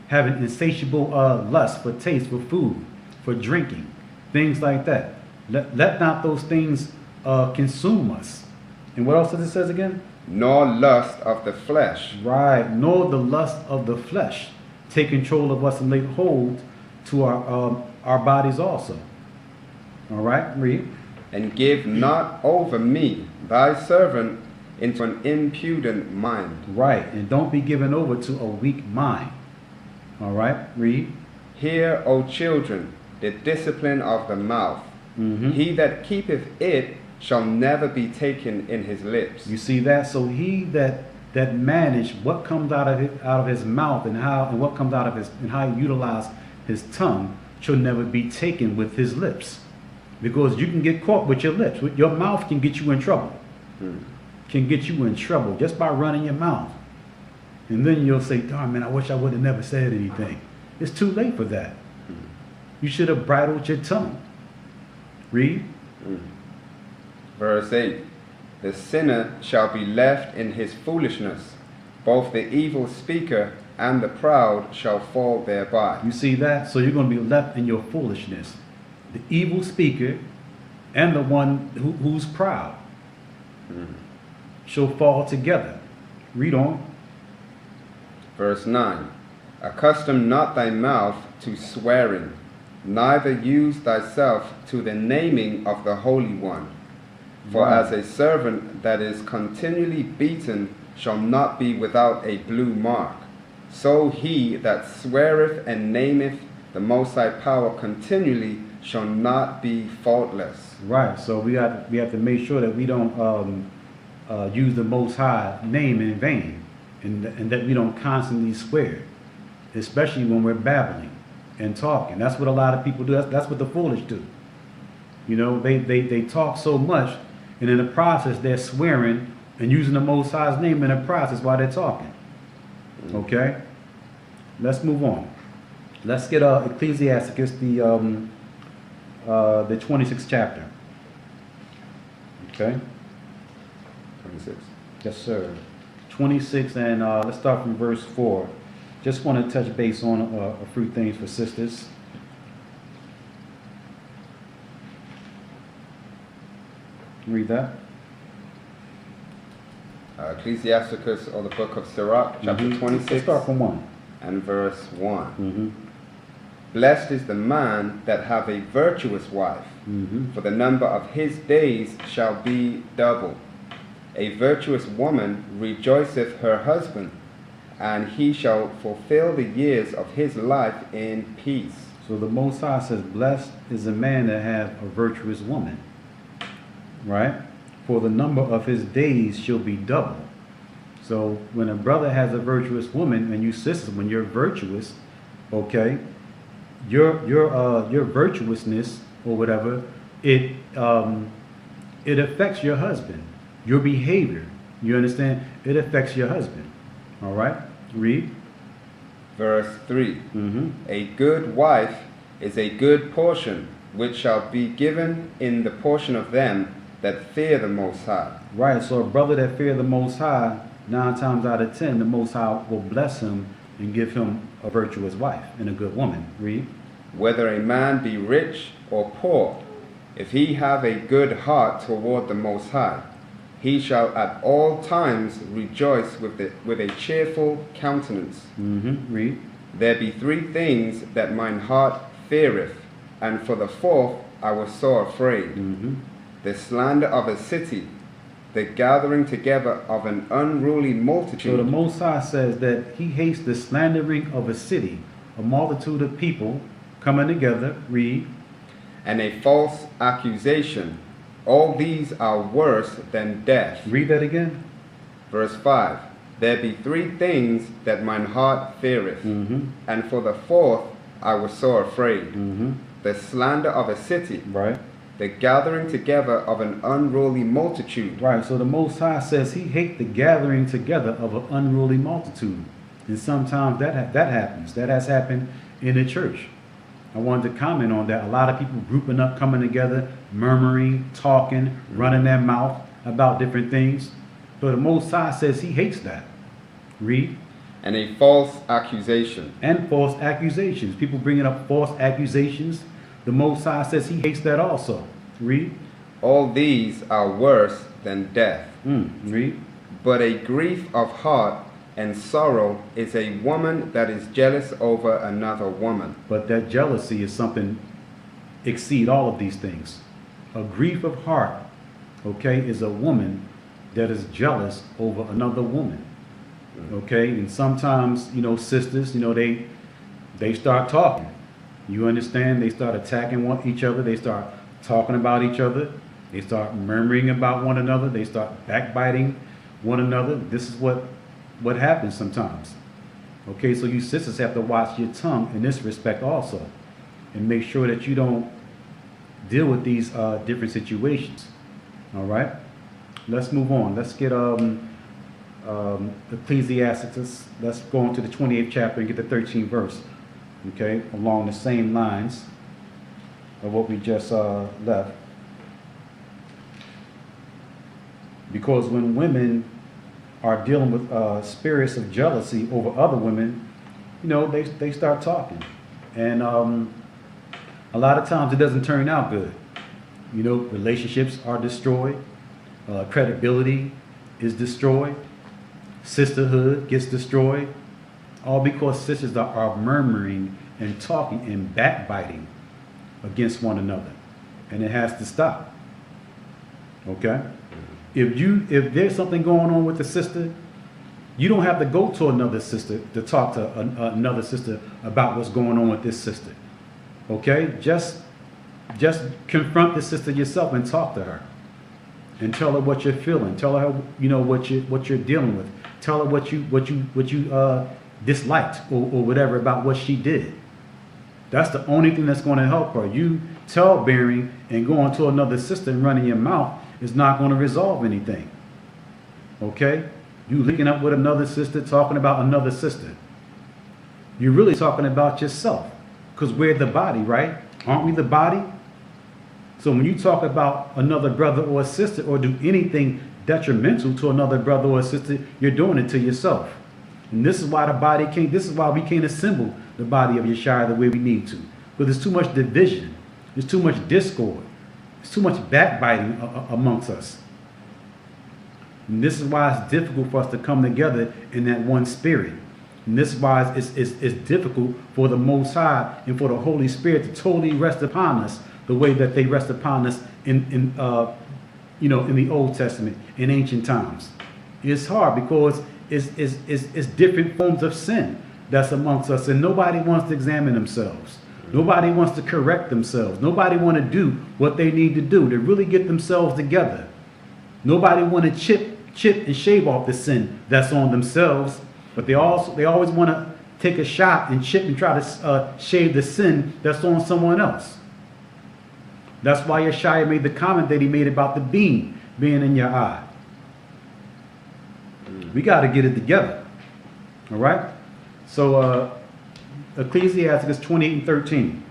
having insatiable lust for taste, for food, for drinking, things like that. Let not those things consume us. And what else does it says again? Nor lust of the flesh. Right, nor the lust of the flesh take control of us and lay hold to our bodies also. All right, read. And give not over me, thy servant, into an impudent mind. Right, and don't be given over to a weak mind. All right, read. Hear, O children, the discipline of the mouth. He that keepeth it shall never be taken in his lips. You see that? So he that manage what comes out of his mouth and what comes out of his and how he utilize his tongue shall never be taken with his lips, because you can get caught with your lips. Your mouth can get you in trouble. Can get you in trouble just by running your mouth. And then you'll say, darn man, I wish I would have never said anything. It's too late for that. You should have bridled your tongue. Read. Verse 8. The sinner shall be left in his foolishness. Both the evil speaker and the proud shall fall thereby. You see that? So you're going to be left in your foolishness. The evil speaker and the one who's proud shall fall together. Read on. Verse 9. Accustom not thy mouth to swearing, neither use thyself to the naming of the Holy One. For as a servant that is continually beaten shall not be without a blue mark, so he that sweareth and nameth the Most High power continually shall not be faultless. Right. So we have to make sure that we don't use the Most High name in vain, and that we don't constantly swear, especially when we're babbling and talking. That's what a lot of people do. That's what the foolish do. You know, they talk so much, and in the process they're swearing and using the Most High's name in the process while they're talking. Okay, let's move on. Let's get Ecclesiasticus, the 26th chapter. Okay. 26. Yes, sir. 26, and let's start from verse 4. Just want to touch base on a few things for sisters. Read that. Ecclesiasticus, or the book of Sirach, chapter 26. Let's start from 1. And verse 1. Blessed is the man that hath a virtuous wife, for the number of his days shall be double. A virtuous woman rejoiceth her husband, and he shall fulfill the years of his life in peace. So the Most High says, blessed is a man that hath a virtuous woman. Right? For the number of his days shall be double. So when a brother has a virtuous woman, and you sisters, when you're virtuous, okay, your virtuousness or whatever, it affects your husband, your behavior. You understand? It affects your husband. All right. Read. Verse 3. A good wife is a good portion, which shall be given in the portion of them that fear the Most High. Right. So a brother that fear the Most High, 9 times out of 10, the Most High will bless him and give him a virtuous wife and a good woman. Read. Whether a man be rich or poor, if he have a good heart toward the Most High, he shall at all times rejoice with a cheerful countenance. Read. There be 3 things that mine heart feareth, and for the 4th I was so afraid. The slander of a city, the gathering together of an unruly So the multitude, Most High says that he hates the slandering of a city, a multitude of people coming together, read, and a false accusation. All these are worse than death. read that again. Verse 5. There be three things that mine heart feareth, and for the fourth I was so afraid. The slander of a city, Right. the gathering together of an unruly multitude, Right, so the Most High says he hates the gathering together of an unruly multitude. And sometimes that happens. That has happened in the church. I wanted to comment on that. A lot of people grouping up, coming together, murmuring, talking, running their mouth about different things. But the Most High says he hates that. Read. and a false accusation. And false accusations. People bringing up false accusations. The Most High says he hates that also. Read. All these are worse than death. Read. But a grief of heart and sorrow is a woman that is jealous over another woman. But that jealousy is something exceed all of these things. A grief of heart, okay, is a woman that is jealous over another woman. Okay, and sometimes, sisters, they start talking. You understand? They start attacking each other. They start talking about each other. They start murmuring about one another. They start backbiting one another. This is what happens sometimes. Okay, so you sisters have to watch your tongue in this respect also, and make sure that you don't deal with these different situations. All right, let's move on. Let's get Ecclesiastes. Let's go into the 28th chapter and get the 13th verse. Okay, along the same lines of what we just left. Because when women are dealing with spirits of jealousy over other women, they start talking, and a lot of times it doesn't turn out good. Relationships are destroyed, credibility is destroyed, sisterhood gets destroyed, all because sisters are murmuring and talking and backbiting against one another, and it has to stop. Okay. If there's something going on with the sister, you don't have to go to another sister to talk to another sister about what's going on with this sister. Okay, just confront the sister yourself and talk to her, and tell her what you're feeling. Tell her what you're dealing with. Tell her what you disliked or whatever about what she did. That's the only thing that's going to help her. You tale-bearing and going to another sister and running your mouth is not going to resolve anything. Okay? You linking up with another sister, talking about another sister. You're really talking about yourself. Because we're the body, right? Aren't we the body? So when you talk about another brother or sister, or do anything detrimental to another brother or sister, you're doing it to yourself. And this is why this is why we can't assemble the body of Yeshua the way we need to. Because there's too much division. There's too much discord. There's too much backbiting amongst us. And this is why it's difficult for us to come together in that one spirit. And this is why it's difficult for the Most High and for the Holy Spirit to totally rest upon us the way that they rest upon us in the Old Testament, in ancient times. It's hard because it's different forms of sin that's amongst us, and nobody wants to examine themselves. Nobody wants to correct themselves. Nobody want to do what they need to do to really get themselves together. Nobody want to chip and shave off the sin that's on themselves, but they always want to take a shot and chip and try to shave the sin that's on someone else. That's why Yeshua made the comment that he made about the beam being in your eye. We got to get it together. All right? So, Ecclesiastes 28 and 13.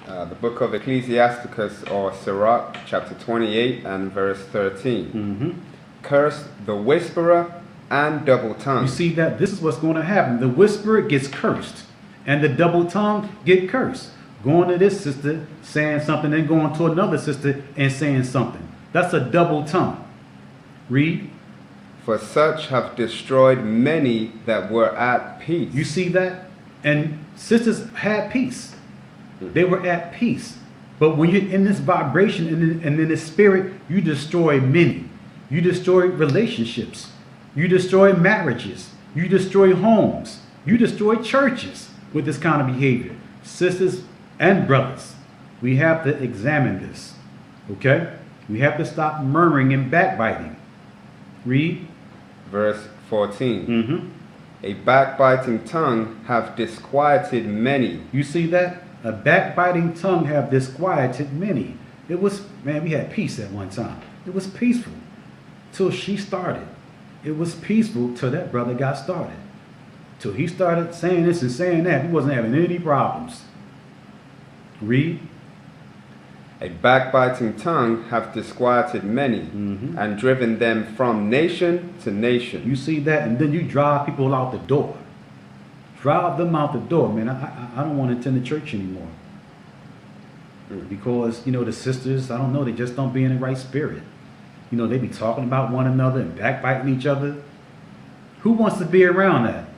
The book of Ecclesiasticus, or Sirach, chapter 28 and verse 13. Curse the whisperer and double tongue. You see that? This is what's going to happen. The whisperer gets cursed, and the double tongue get cursed. Going to this sister, saying something, then going to another sister and saying something. That's a double tongue. Read. For such have destroyed many that were at peace. You see that? And sisters had peace. They were at peace. But when you're in this vibration and in this spirit, you destroy many. You destroy relationships. You destroy marriages. You destroy homes. You destroy churches with this kind of behavior. Sisters and brothers, we have to examine this. Okay? We have to stop murmuring and backbiting. Read. Verse 14. Mm-hmm. A backbiting tongue hath disquieted many. You see that? A backbiting tongue have disquieted many. It was, man, we had peace at one time. It was peaceful till she started. It was peaceful till that brother got started. Till he started saying this and saying that. He wasn't having any problems. Read. A backbiting tongue hath disquieted many, and driven them from nation to nation. You see that? And then you drive people out the door. Drive them out the door, man. I don't want to attend the church anymore. Because, you know, the sisters, I don't know, they just don't be in the right spirit. You know, they be talking about one another and backbiting each other. Who wants to be around that?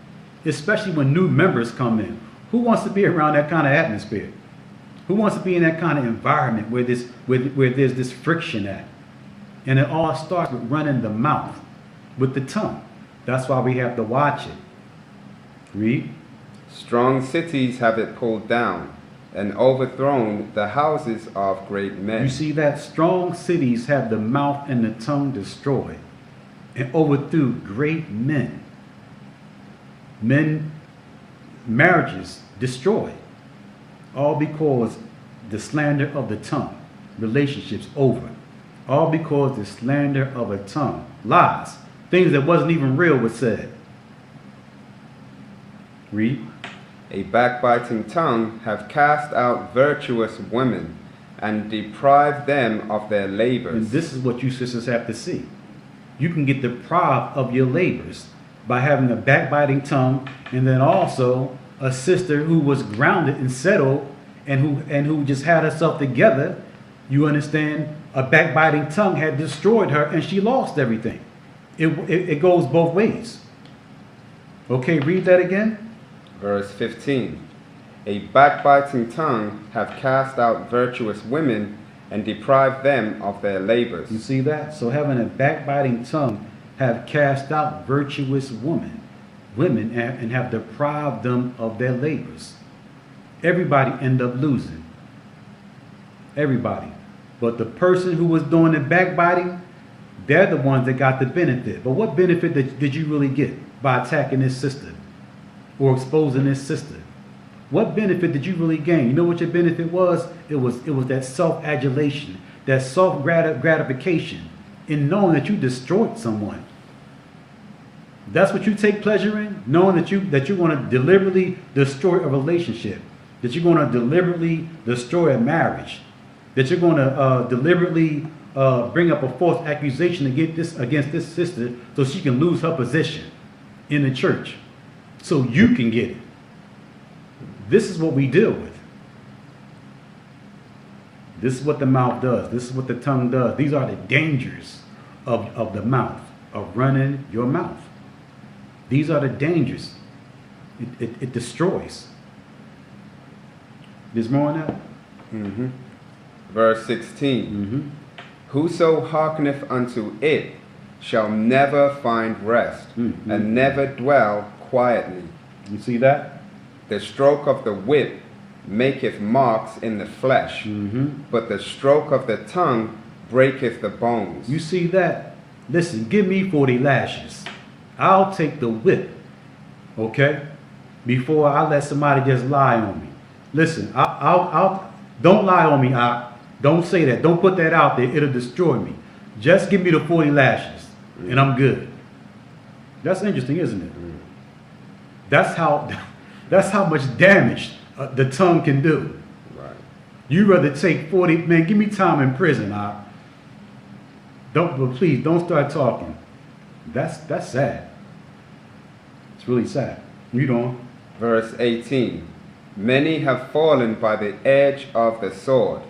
Especially when new members come in. Who wants to be around that kind of atmosphere? Who wants to be in that kind of environment where there's this friction at? And it all starts with running the mouth, with the tongue. That's why we have to watch it. Read. Strong cities have it pulled down, and overthrown the houses of great men. You see that? Strong cities have the mouth and the tongue destroyed, and overthrew great men. Marriages destroyed. All because the slander of the tongue. Relationships over. All because the slander of a tongue. Lies. Things that wasn't even real was said. Read. A backbiting tongue hath cast out virtuous women, and deprived them of their labors. And this is what you sisters have to see. You can get deprived of your labors by having a backbiting tongue, and then also a sister who was grounded and settled and who just had herself together. You understand? A backbiting tongue had destroyed her and she lost everything. It goes both ways. Okay, read that again. Verse 15. A backbiting tongue hath cast out virtuous women, and deprived them of their labors. You see that? So having a backbiting tongue have cast out virtuous women and have deprived them of their labors. Everybody end up losing. Everybody. But the person who was doing the backbiting, they're the ones that got the benefit. But what benefit did you really get by attacking this sister or exposing this sister? What benefit did you really gain? You know what your benefit was? It was that self-adulation, that self-gratification in knowing that you destroyed someone. That's what you take pleasure in, knowing that you're going to deliberately destroy a relationship, that you're going to deliberately destroy a marriage, that you're going to deliberately bring up a false accusation against this sister so she can lose her position in the church, so you can get it. This is what we deal with. This is what the mouth does. This is what the tongue does. These are the dangers of the mouth, of running your mouth. These are the dangers. It destroys. There's more on that? Verse 16. Whoso hearkeneth unto it shall never find rest, and never dwell quietly. You see that? The stroke of the whip maketh marks in the flesh, but the stroke of the tongue breaketh the bones. You see that? Listen, give me 40 lashes. I'll take the whip, okay? Before I let somebody just lie on me. Listen, I'll don't lie on me. Don't say that. Don't put that out there. It'll destroy me. Just give me the 40 lashes, and I'm good. That's interesting, isn't it? That's how much damage the tongue can do. Right. You rather take 40, man, give me time in prison. But please, don't start talking. That's sad. It's really sad. Read on. Verse 18. Many have fallen by the edge of the sword,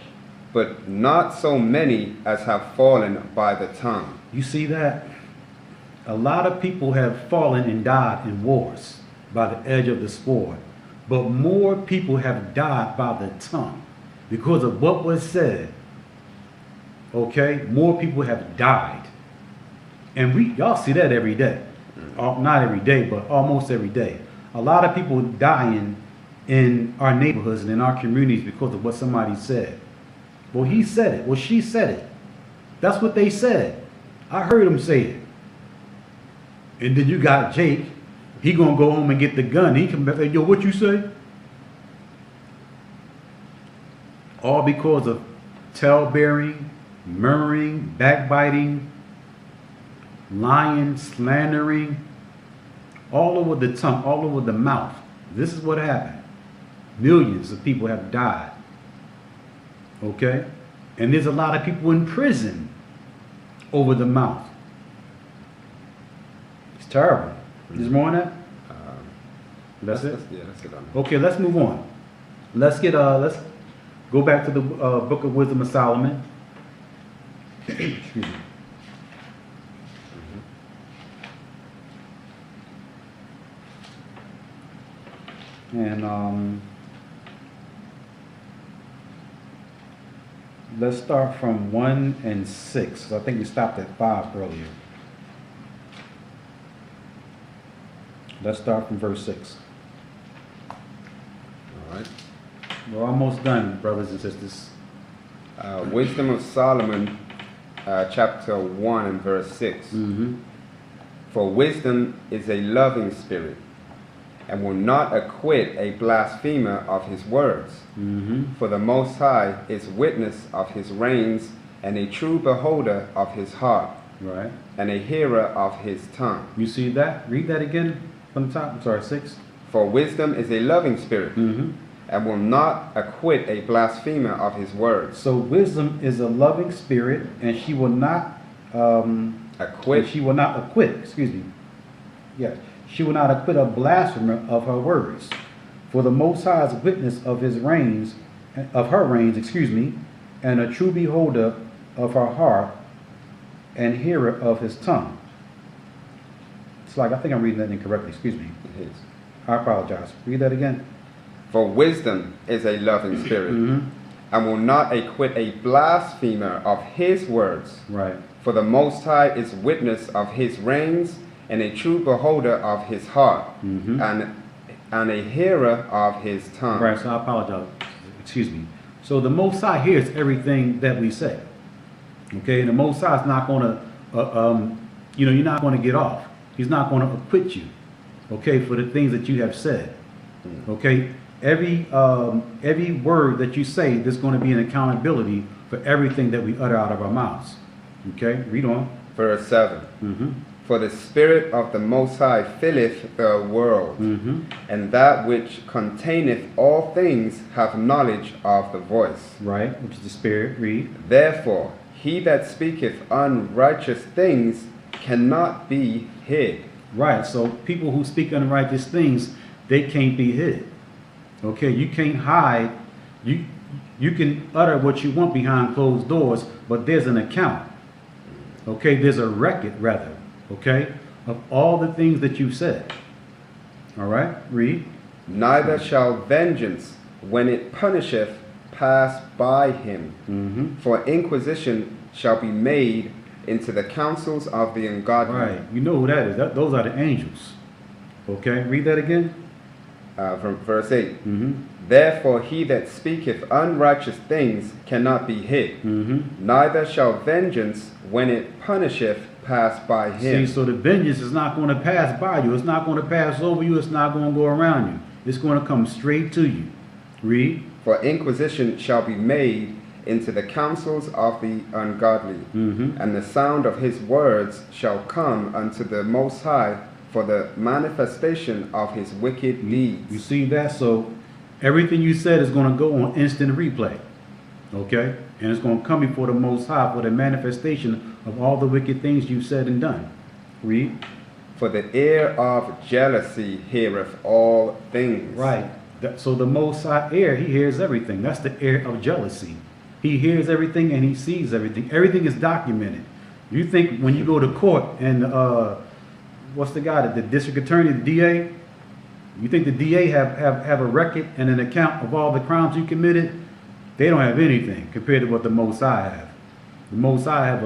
but not so many as have fallen by the tongue. You see that? A lot of people have fallen and died in wars by the edge of the sword. But more people have died by the tongue because of what was said. Okay? More people have died. And y'all see that every day. Not every day, but almost every day. A lot of people dying in our neighborhoods and in our communities because of what somebody said. Well, he said it. Well, she said it. That's what they said. I heard him say it. And then you got Jake. He gonna go home and get the gun. He come back, yo, what you say? All because of tale-bearing, murmuring, backbiting, lying, slandering, all over the tongue, all over the mouth. This is what happened. Millions of people have died. Okay? And there's a lot of people in prison over the mouth. It's terrible. Is more on that? That's it? Yeah, that's it. Okay, let's move on. Let's go back to the Book of Wisdom of Solomon. Excuse me. And let's start from 1 and 6. I think we stopped at 5 earlier. Let's start from verse 6. All right. We're almost done, brothers and sisters. Wisdom of Solomon, chapter 1 and verse 6. For wisdom is a loving spirit, and will not acquit a blasphemer of his words. For the Most High is witness of his reins, and a true beholder of his heart, Right. and a hearer of his tongue. You see that? Read that again from the top. I'm sorry, 6. For wisdom is a loving spirit, and will not acquit a blasphemer of his words. So wisdom is a loving spirit, and she will not Acquit. She will not acquit. Excuse me. Yes, she will not acquit a blasphemer of her words. For the Most High is witness of his reins, of her reins. Excuse me, and a true beholder of her heart, and hearer of his tongue. It's like I think I'm reading that incorrectly. Excuse me. It is. I apologize. Read that again. For wisdom is a loving spirit, and will not acquit a blasphemer of his words. Right. For the Most High is witness of his reins, and a true beholder of his heart, and a hearer of his tongue. Right, so I apologize. Excuse me. So the Most High hears everything that we say. Okay, and the Most High is not going to, you're not going to get off. He's not going to acquit you, okay, for the things that you have said. Okay, every word that you say, there's going to be an accountability for everything that we utter out of our mouths. Okay, read on. Verse 7. For the Spirit of the Most High filleth the world, and that which containeth all things hath knowledge of the voice. Right, which is the Spirit. Read. Therefore, he that speaketh unrighteous things cannot be hid. Right, so people who speak unrighteous things, they can't be hid. Okay, you can't hide. You can utter what you want behind closed doors, but there's an account. Okay, there's a record, rather, okay, of all the things that you said. All right, read. Neither shall vengeance, when it punisheth, pass by him. For inquisition shall be made into the counsels of the ungodly. Right, you know who that is. Those are the angels. Okay, read that again. From verse 8. Therefore he that speaketh unrighteous things cannot be hid. Neither shall vengeance, when it punisheth, pass by him. See, so the vengeance is not going to pass by you. It's not going to pass over you. It's not going to go around you. It's going to come straight to you. Read. For inquisition shall be made into the counsels of the ungodly, and the sound of his words shall come unto the Most High for the manifestation of his wicked deeds. You see that? So everything you said is going to go on instant replay. Okay? And it's going to come before the Most High for the manifestation of all the wicked things you've said and done. Read. For the ear of jealousy heareth all things. Right. So the Most High ear, he hears everything. That's the ear of jealousy. He hears everything and he sees everything. Everything is documented. You think when you go to court and what's the guy, the district attorney, the DA? You think the DA have a record and an account of all the crimes you committed? They don't have anything compared to what the Most High have. The Most High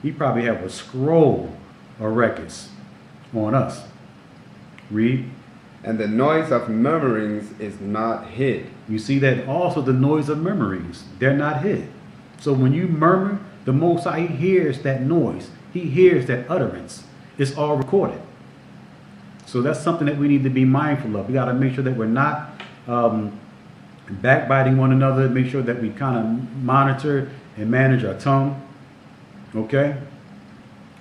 he probably have a scroll records on us. Read. And the noise of murmurings is not hid. You see that also the noise of murmurings, they're not hid. So when you murmur, the Most High, he hears that noise. He hears that utterance. It's all recorded. So that's something that we need to be mindful of. We got to make sure that we're not backbiting one another. Make sure that we kind of monitor and manage our tongue. Okay?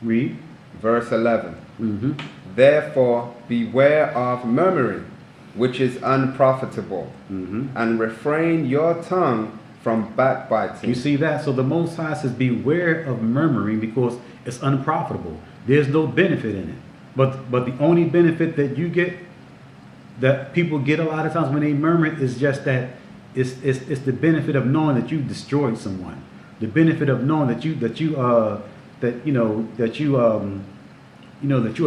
Read. Verse 11. Mm-hmm. Therefore, beware of murmuring, which is unprofitable, and refrain your tongue from backbiting. You see that? So the Most High says, beware of murmuring because it's unprofitable. There's no benefit in it. But the only benefit that you get, that people get a lot of times when they murmur, is just that it's the benefit of knowing that you destroyed someone. The benefit of knowing that you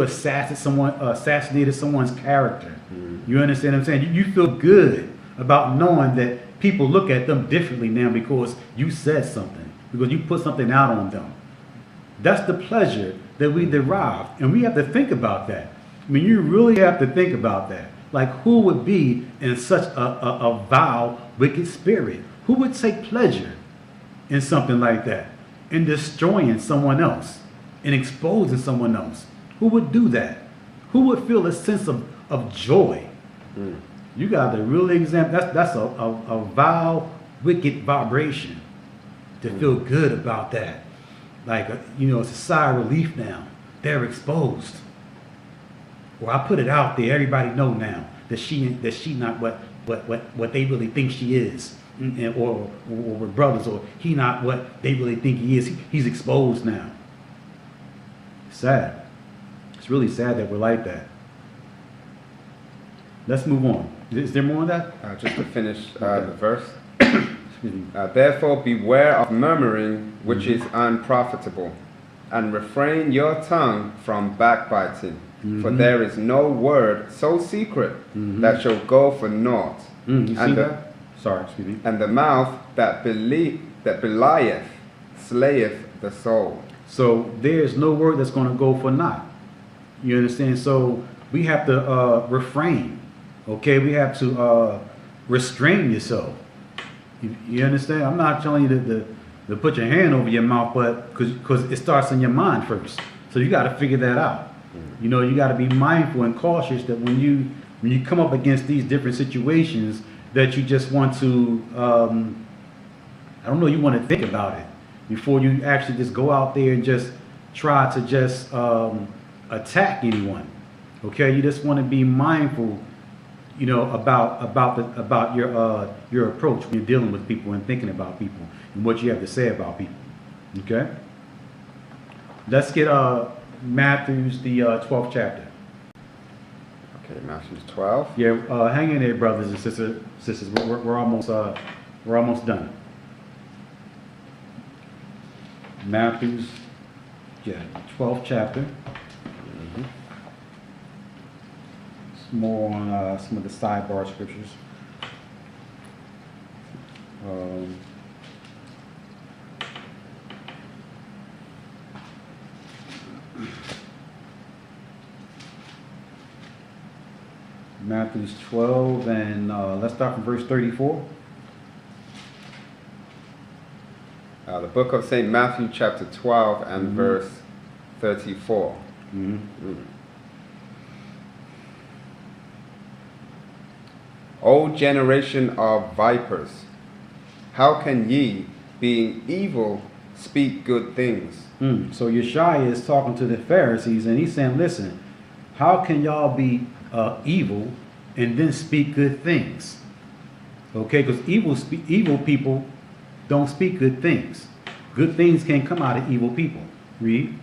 assassinated someone's character. You understand what I'm saying? You feel good about knowing that people look at them differently now because you said something, because you put something out on them. That's the pleasure that we derive, and we have to think about that. I mean, you really have to think about that. Like, who would be in such a vile, wicked spirit? Who would take pleasure in something like that, in destroying someone else, in exposing someone else? Who would do that? Who would feel a sense of joy? You got to really examine. That's a vile, wicked vibration to feel good about that. Like, it's a sigh of relief now. They're exposed. Or I put it out there. Everybody know now that she not what they really think she is, or we're brothers, or he not what they really think he is. He's exposed now. Sad. It's really sad that we're like that. Let's move on. Is there more on that? Just to finish the verse. Therefore beware of murmuring, which is unprofitable, and refrain your tongue from backbiting. For there is no word so secret that shall go for naught. You see that? Sorry, excuse me. And the mouth that belieth slayeth the soul. So there's no word that's going to go for naught. You understand? So we have to refrain. Okay, we have to restrain yourself. You understand? I'm not telling you to put your hand over your mouth, but because it starts in your mind first. So you got to figure that out. You got to be mindful and cautious that when you come up against these different situations, that you just want to, you want to think about it before you actually just go out there and just try to just attack anyone. Okay, you just want to be mindful, about your approach when you're dealing with people and thinking about people and what you have to say about people. Okay, let's get Matthew's the 12th chapter. Okay, Matthew 12. Yeah, hang in there, brothers and sisters. We're almost done. Matthew's 12th chapter. It's more on some of the sidebar scriptures. Matthew's 12, and let's start from verse 34. The book of St. Matthew, chapter 12, and verse 34. O generation of vipers, how can ye, being evil, speak good things? So Yeshua is talking to the Pharisees, and he's saying, listen, how can y'all be evil and then speak good things? Okay, because evil people don't speak good things. Good things can't come out of evil people. Read.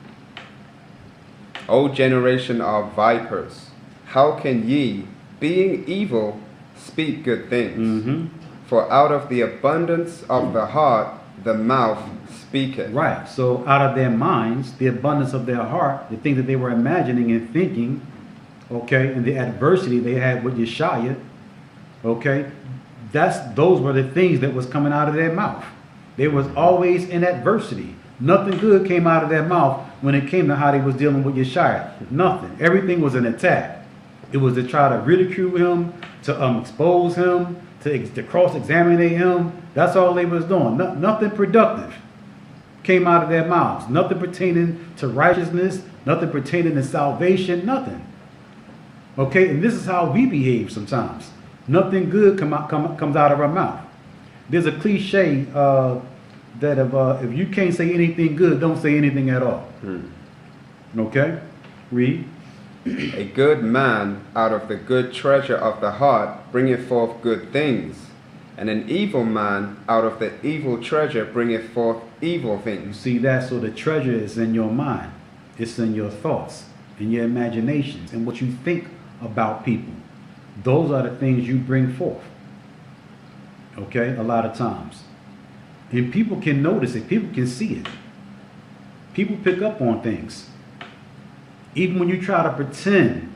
O generation of vipers, how can ye, being evil, speak good things? For out of the abundance of the heart, the mouth speaketh. Right. So out of their minds, the abundance of their heart, the things that they were imagining and thinking, okay, and the adversity they had with Yeshua, okay, those were the things that was coming out of their mouth. They was always in adversity. Nothing good came out of their mouth when it came to how they was dealing with Yeshua? Nothing. Everything was an attack. It was to try to ridicule him, to expose him, to cross-examine him. That's all they was doing. Nothing productive came out of their mouths. Nothing pertaining to righteousness, nothing pertaining to salvation, nothing. Okay, and this is how we behave sometimes. Nothing good comes out of our mouth. There's a cliche that if you can't say anything good, don't say anything at all. Okay, read. A good man out of the good treasure of the heart bringeth forth good things, and an evil man out of the evil treasure bringeth forth evil You things. see that? So the treasure is in your mind. It's in your thoughts, in your imaginations, and what you think about people. Those are the things you bring forth. Okay, a lot of times. And people can notice it. People can see it. People pick up on things. Even when you try to pretend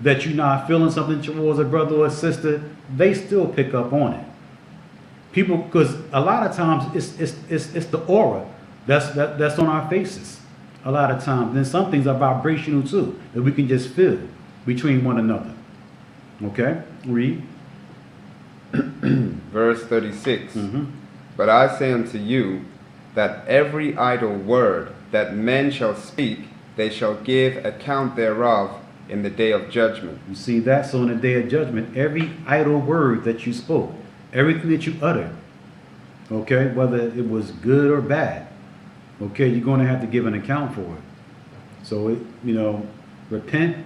that you're not feeling something towards a brother or a sister, they still pick up on it. People, because a lot of times it's the aura that's on our faces. A lot of times, then some things are vibrational too that we can just feel between one another. Okay, read. Verse 36. Mm-hmm. But I say unto you that every idle word that men shall speak, they shall give account thereof in the day of judgment. You see that? So in the day of judgment, every idle word that you spoke, everything that you uttered, okay, whether it was good or bad, okay, you're going to have to give an account for it. So, repent,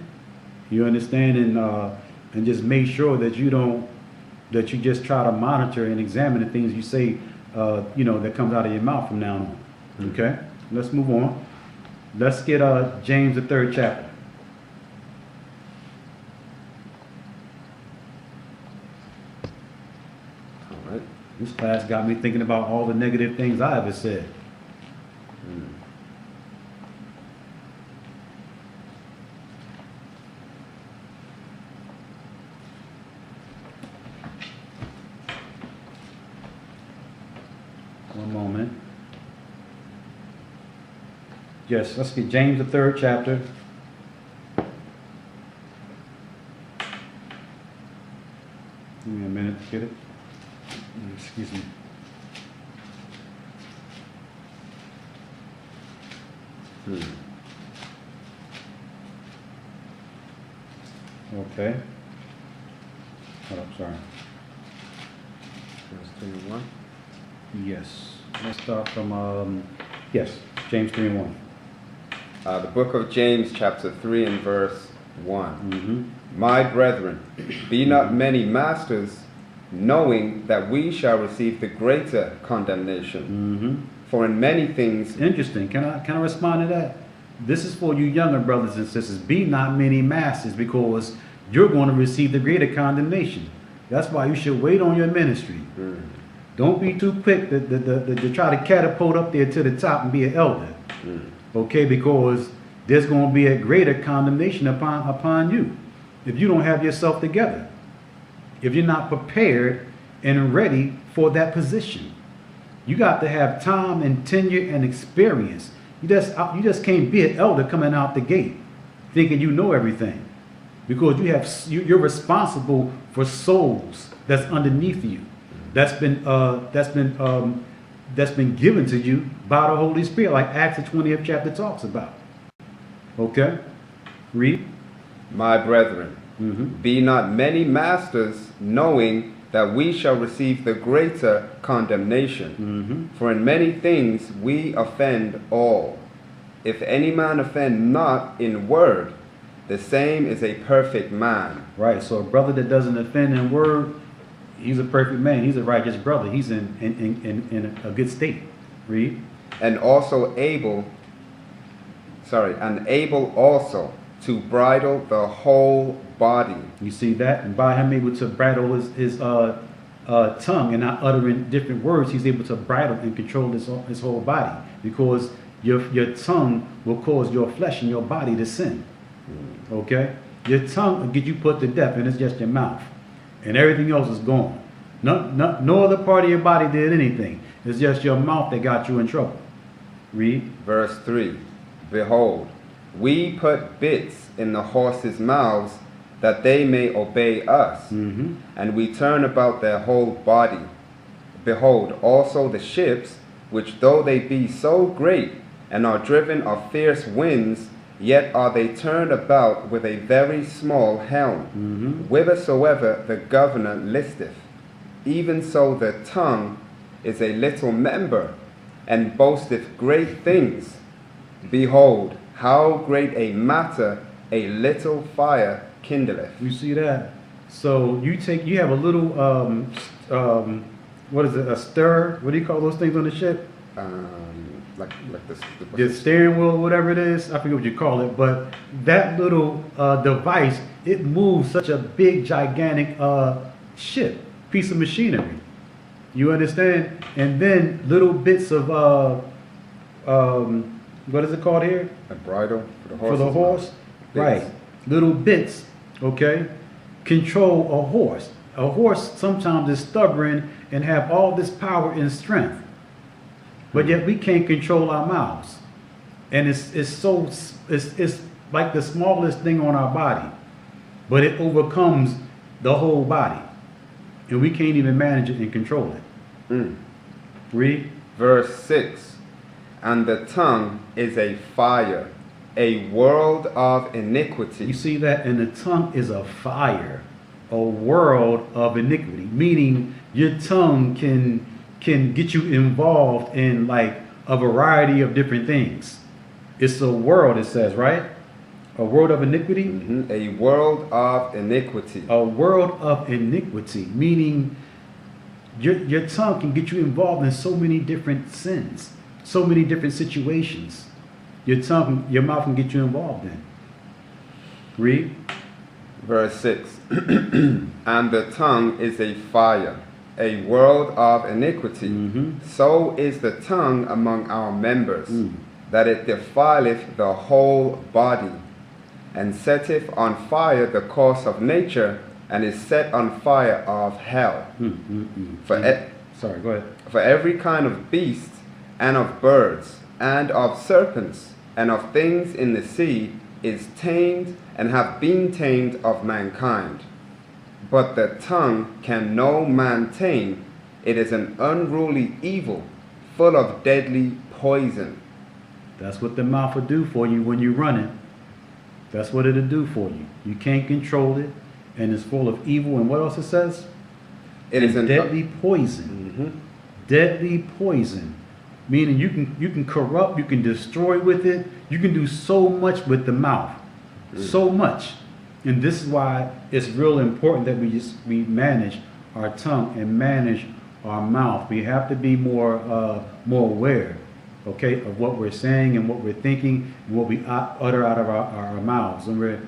you understand, and just make sure that you just try to monitor and examine the things you say, that comes out of your mouth from now on. Okay, let's move on. Let's get James, the 3rd chapter. All right. This class got me thinking about all the negative things I ever said. One moment. Yes, let's get James, the 3rd chapter. Give me a minute to get it. Excuse me. Okay. Hold up, sorry. Verse 21. Yes. Let's start from, James 3:1. The book of James, chapter 3 and verse 1. Mm-hmm. My brethren, be not many masters, knowing that we shall receive the greater condemnation. Mm-hmm. For in many things... Interesting. Can I respond to that? This is for you younger brothers and sisters. Be not many masters, because you're going to receive the greater condemnation. That's why you should wait on your ministry. Don't be too quick to try to catapult up there to the top and be an elder. Okay, because there's going to be a greater condemnation upon you if you don't have yourself together. If you're not prepared and ready for that position. You got to have time and tenure and experience. You just can't be an elder coming out the gate thinking you know everything, because you're responsible for souls that's underneath you, that's been given to you by the Holy Spirit, like Acts the 20th chapter talks about. Okay, read. My brethren, Mm-hmm. be not many masters, knowing that we shall receive the greater condemnation. Mm-hmm. For in many things we offend all. If any man offend not in word, the same is a perfect man. Right. So a brother that doesn't offend in word, he's a perfect man. He's a righteous brother. He's in a good state. Read. And able also to bridle the whole body. You see that? And by him able to bridle his tongue and not uttering different words, he's able to bridle and control his whole body, because your tongue will cause your flesh and your body to sin. Okay? Your tongue will get you put to death, and it's just your mouth. And everything else is gone. No other part of your body did anything. It's just your mouth that got you in trouble. Read. Verse 3. Behold, we put bits in the horses' mouths that they may obey us, and we turn about their whole body. Behold, also the ships, which though they be so great, and are driven of fierce winds, yet are they turned about with a very small helm, whithersoever the governor listeth. Even so the tongue is a little member, and boasteth great things. Behold, how great a matter a little fire kindleth. You see that? So you have a little, what is it, a stir? What do you call those things on the ship? Like this. The steering wheel, whatever it is, I forget what you call it, but that little device, it moves such a big, gigantic ship, piece of machinery. You understand? And then little bits of, what is it called here? A bridle For the horse? Right. Little bits, okay, control a horse. A horse sometimes is stubborn and have all this power and strength. But yet we can't control our mouths. And it's like the smallest thing on our body. But it overcomes the whole body. And we can't even manage it and control it. Read. Verse 6. And the tongue is a fire, a world of iniquity. You see that? And the tongue is a fire, a world of iniquity. Meaning your tongue can get you involved in like a variety of different things. It's a world, it says, right? A world of iniquity? A world of iniquity. A world of iniquity, meaning your tongue can get you involved in so many different sins, so many different situations. Your mouth can get you involved in. Read. Verse 6. And the tongue is a fire, a world of iniquity. So is the tongue among our members, that it defileth the whole body, and setteth on fire the course of nature, and is set on fire of hell. Sorry, go ahead. For every kind of beast, and of birds, and of serpents, and of things in the sea, is tamed, and have been tamed of mankind. But the tongue can no man tame. It is an unruly evil, full of deadly poison. That's what the mouth will do for you when you're running. That's what it'll do for you. You can't control it, and it's full of evil. And what else it says? It is a deadly poison. Deadly poison. Meaning you can corrupt, you can destroy with it. You can do so much with the mouth. So much. And this is why it's real important that we manage our tongue and manage our mouth. We have to be more aware, okay, of what we're saying and what we're thinking and what we utter out of our mouths. When we're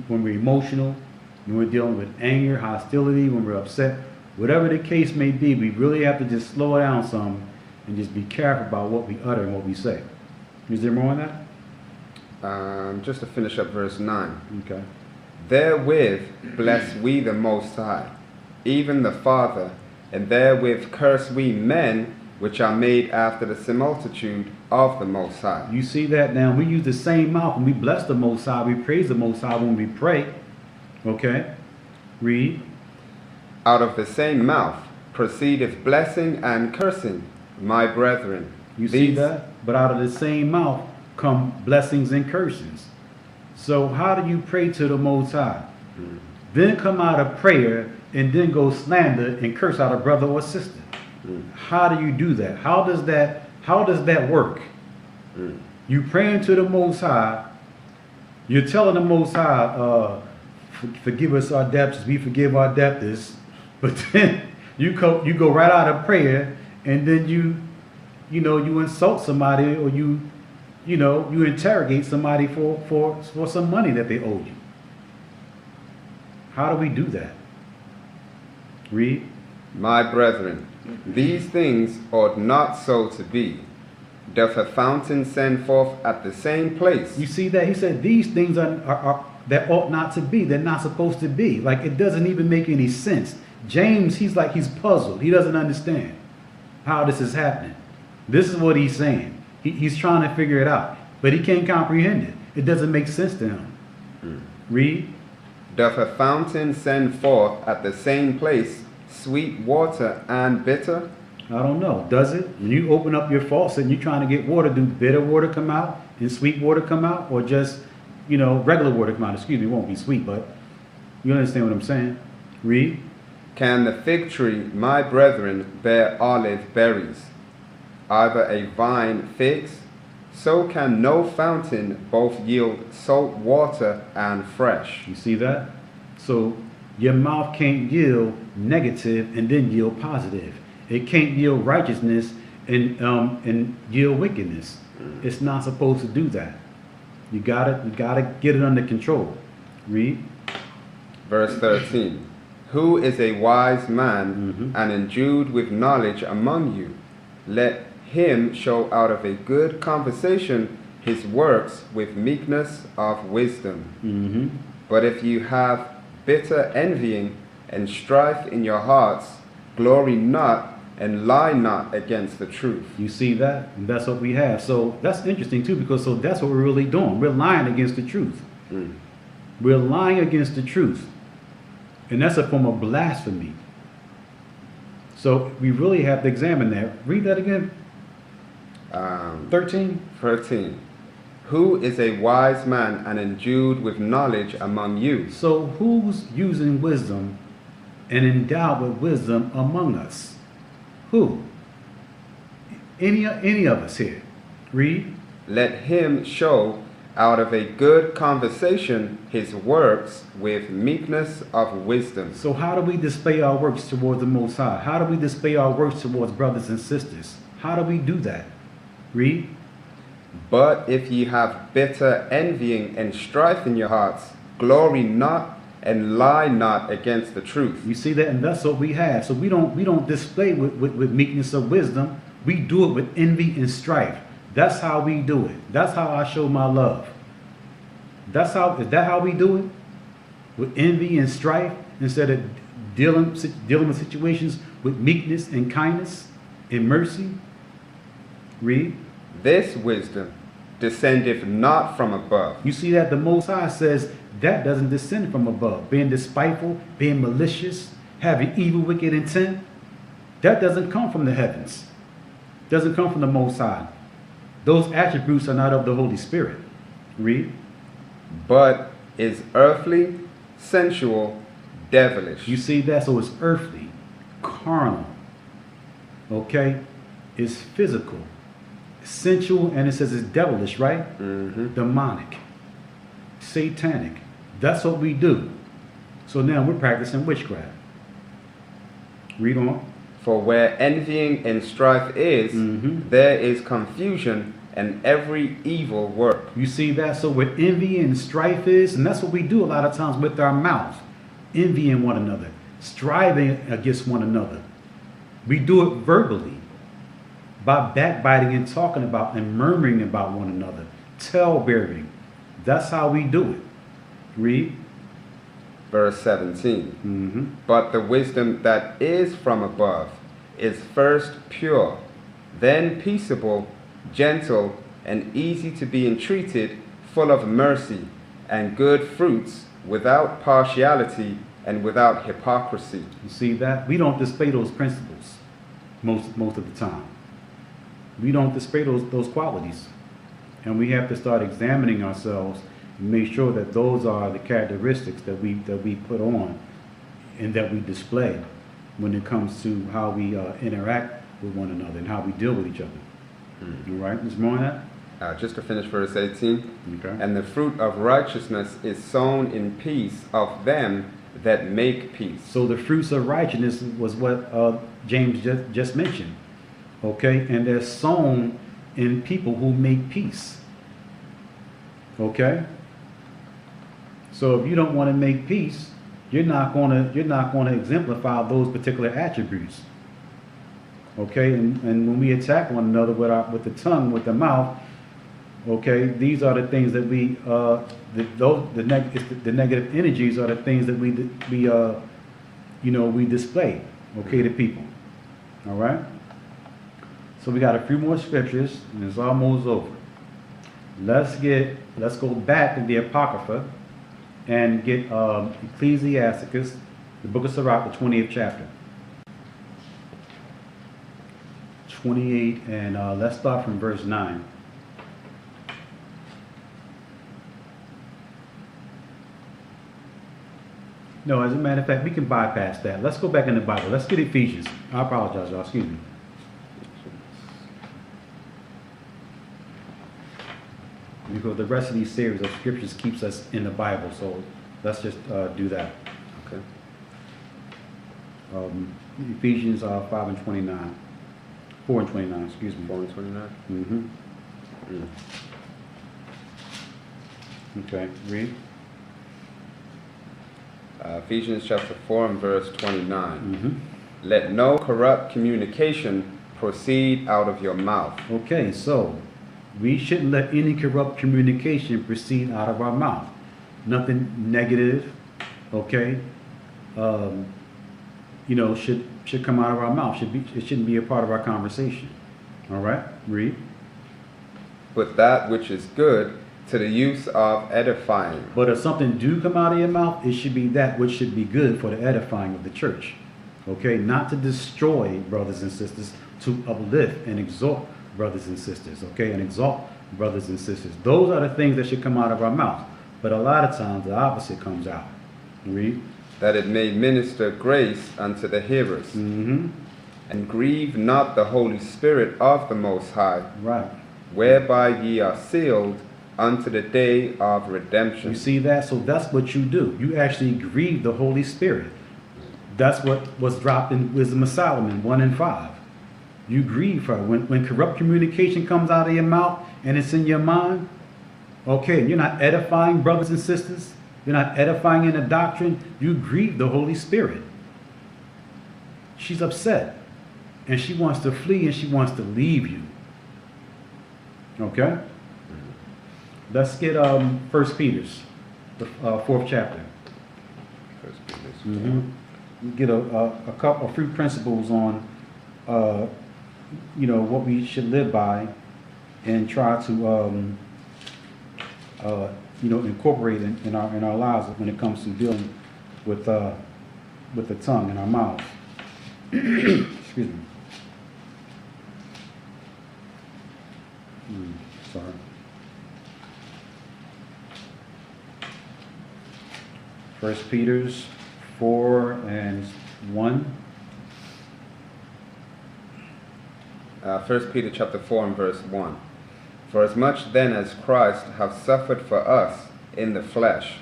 when we're emotional, when we're dealing with anger, hostility, when we're upset, whatever the case may be, we really have to just slow it down some and just be careful about what we utter and what we say. Is there more on that? Just to finish up verse 9. Okay. Therewith bless we the Most High, even the Father, and therewith curse we men which are made after the similitude of the Most High. You see that now? We use the same mouth when we bless the Most High. We praise the Most High when we pray. Okay? Read. Out of the same mouth proceedeth blessing and cursing, my brethren. You see that? But out of the same mouth come blessings and curses. So how do you pray to the Most High? Then come out of prayer and then go slander and curse out a brother or sister. How do you do that? How does that work? You praying to the Most High. You're telling the Most High, forgive us our debts as we forgive our debtors. But then you go right out of prayer and then you insult somebody, or you interrogate somebody for some money that they owe you. How do we do that? Read. My brethren, these things ought not so to be. Doth a fountain send forth at the same place? You see that? He said these things are that ought not to be. They're not supposed to be. Like, it doesn't even make any sense. James, he's puzzled. He doesn't understand how this is happening. This is what he's saying. He's trying to figure it out, but he can't comprehend it. It doesn't make sense to him. Read. Doth a fountain send forth at the same place sweet water and bitter? I don't know. Does it? When you open up your faucet and you're trying to get water, do bitter water come out and sweet water come out, or just, regular water come out? Excuse me, it won't be sweet, but you understand what I'm saying? Read. Can the fig tree, my brethren, bear olive berries, either a vine figs? So can no fountain both yield salt water and fresh. You see that? So your mouth can't yield negative and then yield positive. It can't yield righteousness and yield wickedness. It's not supposed to do that. You gotta get it under control. Read. Verse 13. Who is a wise man and endued with knowledge among you? Let him show out of a good conversation his works with meekness of wisdom. But if you have bitter envying and strife in your hearts, glory not and lie not against the truth. You see that? And that's what we have. So that's interesting too, because that's what we're really doing. We're lying against the truth. We're lying against the truth. And that's a form of blasphemy. So we really have to examine that. Read that again. 13. 13. Who is a wise man and endued with knowledge among you? So who's using wisdom and endowed with wisdom among us? Who? Any of us here. Read. Let him show out of a good conversation his works with meekness of wisdom. So how do we display our works towards the Most High? How do we display our works towards brothers and sisters? How do we do that? Read. But if ye have bitter envying and strife in your hearts, glory not and lie not against the truth. You see that? And that's what we have. So we don't display with meekness of wisdom. We do it with envy and strife. That's how we do it. That's how I show my love. Is that how we do it? With envy and strife, instead of dealing with situations with meekness and kindness and mercy? Read. This wisdom descendeth not from above. You see that? The Most High says that doesn't descend from above. Being despiteful, being malicious, having evil, wicked intent, that doesn't come from the heavens. Doesn't come from the Most High. Those attributes are not of the Holy Spirit. Read. But is earthly, sensual, devilish. You see that? So it's earthly, carnal, okay? It's physical, sensual, and it says it's devilish, right? Demonic, satanic. That's what we do. So now we're practicing witchcraft. Read on. For where envying and strife is, there is confusion and every evil work. You see that? So where envy and strife is, and that's what we do a lot of times with our mouth. Envying one another, striving against one another. We do it verbally by backbiting and talking about and murmuring about one another, tale-bearing. That's how we do it. Read. Verse 17. But the wisdom that is from above is first pure, then peaceable, gentle, and easy to be entreated, full of mercy and good fruits, without partiality and without hypocrisy. You see that? We don't display those principles most of the time. We don't display those qualities. And we have to start examining ourselves and make sure that those are the characteristics that we put on and that we display when it comes to how we interact with one another and how we deal with each other. All right, there's more on that? Just to finish verse 18. Okay. And the fruit of righteousness is sown in peace of them that make peace. So the fruits of righteousness was what James just mentioned. Okay, and they're sown in people who make peace. Okay? So if you don't want to make peace, you're not going to exemplify those particular attributes. Okay, and when we attack one another with the tongue, with the mouth, okay, these are the things that we the negative energies are the things that we display, okay, to people. All right. So we got a few more scriptures, and it's almost over. Let's go back to the Apocrypha and get Ecclesiasticus, the book of Sirach, the 20th chapter. 28, and let's start from verse 9. No, as a matter of fact, we can bypass that. Let's go back in the Bible. Let's get Ephesians. I apologize, y'all. Excuse me. Because the rest of these series of scriptures keeps us in the Bible, so let's just do that. Okay. Ephesians 5 and 29. 4 and 29, excuse me. 4 and 29? Mm-hmm. Okay, read. Ephesians chapter 4 and verse 29. Mm-hmm. Let no corrupt communication proceed out of your mouth. Okay, so we shouldn't let any corrupt communication proceed out of our mouth. Nothing negative, okay, should come out of our mouth. It shouldn't be a part of our conversation. All right, read. But that which is good to the use of edifying. But if something do come out of your mouth, it should be that which should be good for the edifying of the church. Okay, not to destroy brothers and sisters, to uplift and exhort brothers and sisters, okay, and exalt brothers and sisters. Those are the things that should come out of our mouth. But a lot of times the opposite comes out. Read. That it may minister grace unto the hearers. Mm-hmm. And grieve not the Holy Spirit of the Most High, Right. whereby ye are sealed unto the day of redemption. You see that? So that's what you do. You actually grieve the Holy Spirit. That's what was dropped in Wisdom of Solomon 1 and 5. You grieve her. When corrupt communication comes out of your mouth and it's in your mind, okay, you're not edifying brothers and sisters, you're not edifying in the doctrine, you grieve the Holy Spirit. She's upset and she wants to flee and she wants to leave you. Okay? Let's get 1 Peter's, the 4th chapter. First Peter's Mm-hmm. Get a few principles on what we should live by, and try to incorporate in our lives when it comes to dealing with the tongue and our mouth. Excuse me. Sorry. First Peter's 4 and 1. 1 Peter chapter 4 and verse 1. For as much then as Christ hath suffered for us in the flesh,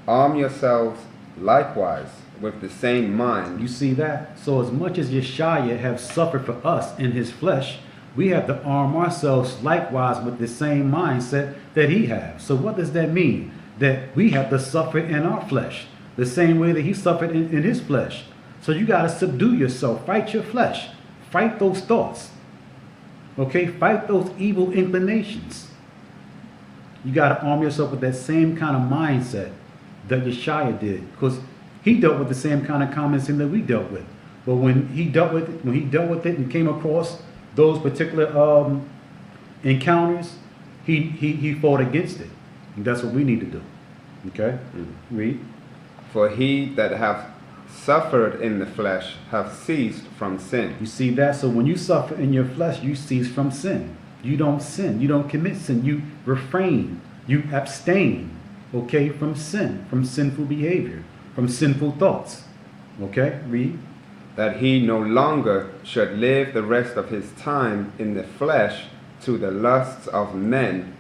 arm yourselves likewise with the same mind. You see that? So as much as Yeshua have suffered for us in his flesh, we have to arm ourselves likewise with the same mindset that he has. So what does that mean? That we have to suffer in our flesh, the same way that he suffered in his flesh. So you got to subdue yourself, fight your flesh, fight those thoughts. Okay, fight those evil inclinations. You got to arm yourself with that same kind of mindset that Yeshua did, because he dealt with the same kind of common sin that we dealt with. But when he dealt with it and came across those particular encounters, he fought against it. And that's what we need to do. Okay, read. For he that hath suffered in the flesh hath ceased from sin. You see that? So when you suffer in your flesh, you cease from sin. You don't sin. You don't commit sin. You refrain. You abstain, okay, from sin, from sinful behavior, from sinful thoughts. Okay, read. That he no longer should live the rest of his time in the flesh to the lusts of men,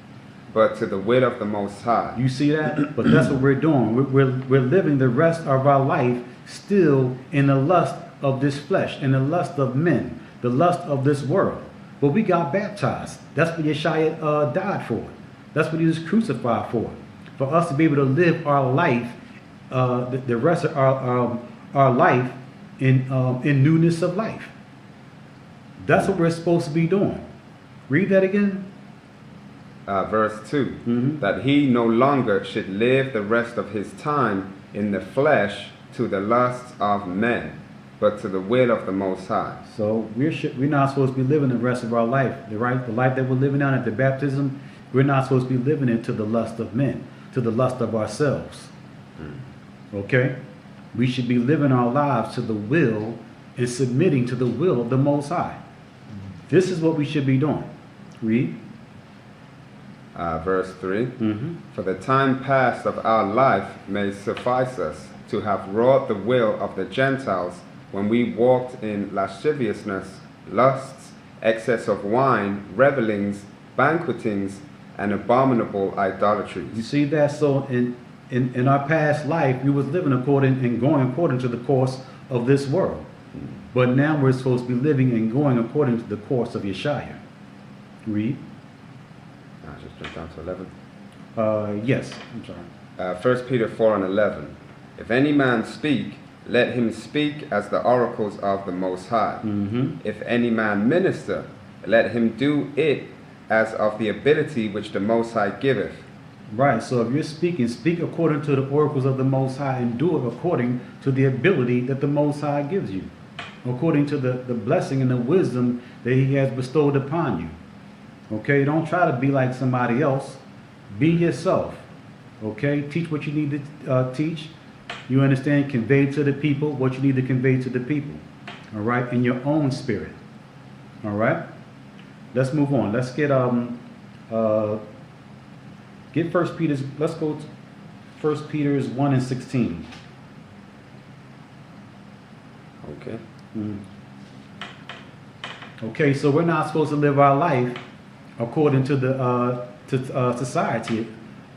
but to the will of the Most High. You see that? But that's what we're doing. We're living the rest of our life still in the lust of this flesh, in the lust of men, the lust of this world. But we got baptized. That's what Yeshua died for. That's what he was crucified for us to be able to live our life, the rest of our life in newness of life. That's what we're supposed to be doing. Read that again. Verse 2, that he no longer should live the rest of his time in the flesh to the lusts of men, but to the will of the Most High. So we're not supposed to be living the rest of our life, the life that we're living out at the baptism. We're not supposed to be living it to the lust of men, to the lust of ourselves. Okay? We should be living our lives to the will and submitting to the will of the Most High. This is what we should be doing. Read. Verse 3. For the time past of our life may suffice us to have wrought the will of the Gentiles when we walked in lasciviousness, lusts, excess of wine, revelings, banquetings, and abominable idolatries. You see that? So in our past life, we was living according and going according to the course of this world. But now we're supposed to be living and going according to the course of Yeshaya. Read. I'll just jump down to 11. Yes, I'm sorry. 1 Peter 4 and 11. If any man speak, let him speak as the oracles of the Most High. If any man minister, let him do it as of the ability which the Most High giveth. Right, so if you're speaking, speak according to the oracles of the Most High and do it according to the ability that the Most High gives you, according to the blessing and the wisdom that He has bestowed upon you. Okay, don't try to be like somebody else. Be yourself. Okay, teach what you need to teach. You understand? Convey to the people what you need to convey to the people. All right, in your own spirit. All right. Let's move on. Let's get 1 Peter's. Let's go to 1 Peter's 1 and 16. Okay. Okay, so we're not supposed to live our life according to the society,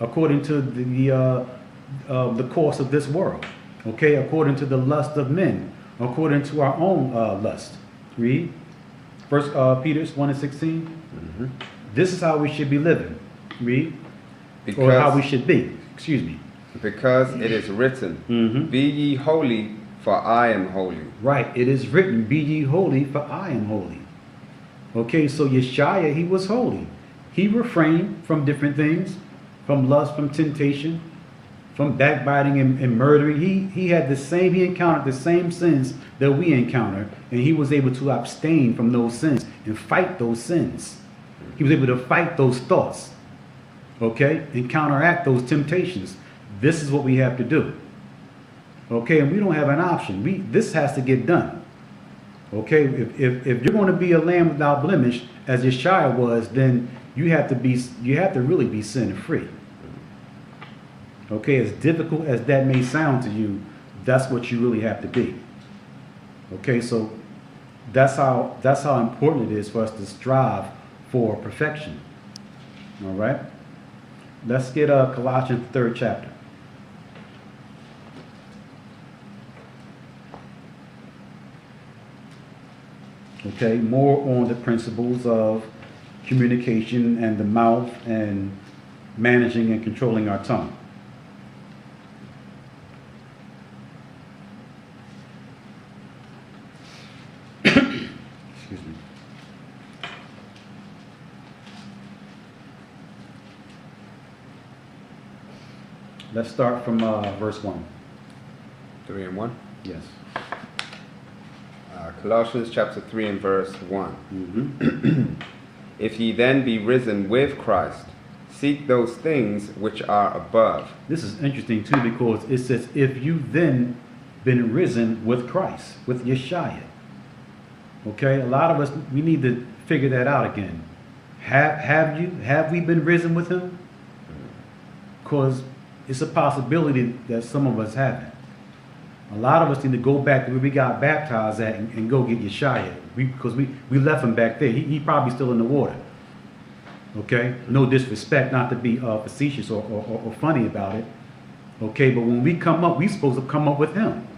according to the course of this world. Okay, according to the lust of men, according to our own lust. Read. 1 Peter's 1 and 16. This is how we should be living. Read. Or how we should be. Excuse me. Because it is written, Be ye holy, for I am holy. Right. It is written, Be ye holy, for I am holy. Okay, so Yeshaya, he was holy. He refrained from different things, from lust, from temptation, from backbiting and murdering. He had the same, he encountered the same sins that we encounter, and he was able to abstain from those sins and fight those sins. He was able to fight those thoughts, okay, and counteract those temptations. This is what we have to do. Okay, and we don't have an option. This has to get done. Okay, if you're going to be a lamb without blemish, as Yeshua was, then you have to really be sin free. Okay, as difficult as that may sound to you, that's what you really have to be. Okay, so that's how important it is for us to strive for perfection. All right, let's get Colossians 3rd chapter. Okay, more on the principles of communication and the mouth and managing and controlling our tongue. Excuse me. Let's start from verse 1. 3 and 1? Yes. Colossians chapter 3 and verse 1. If ye then be risen with Christ, seek those things which are above. This is interesting too, because it says, if you then been risen with Christ, with Yeshua. Okay, a lot of us, we need to figure that out again. Have we been risen with him? Because it's a possibility that some of us haven't. A lot of us need to go back to where we got baptized at and go get Yeshua, because we left him back there. He probably still in the water. Okay, no disrespect, not to be facetious or funny about it. Okay, but when we come up, we're supposed to come up with him,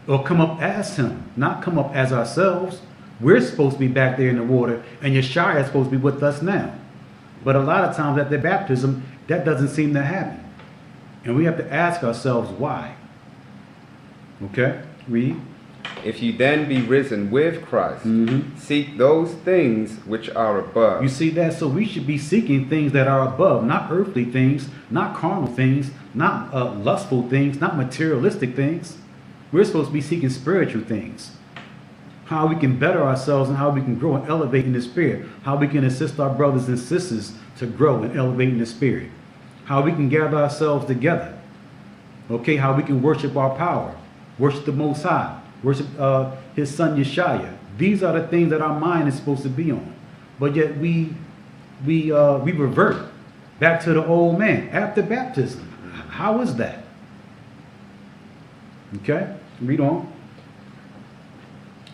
or come up as him, not come up as ourselves. We're supposed to be back there in the water, and Yeshua is supposed to be with us now. But a lot of times at the baptism, that doesn't seem to happen, and we have to ask ourselves why. Okay, read. If you then be risen with Christ, seek those things which are above. You see that? So we should be seeking things that are above, not earthly things, not carnal things, not lustful things, not materialistic things. We're supposed to be seeking spiritual things. how we can better ourselves and how we can grow and elevate in the spirit, how we can assist our brothers and sisters to grow and elevate in the spirit, how we can gather ourselves together, okay, how we can worship our power, worship the Most High, worship his son Yeshua. These are the things that our mind is supposed to be on. But yet we revert back to the old man after baptism. How is that? Okay, read on.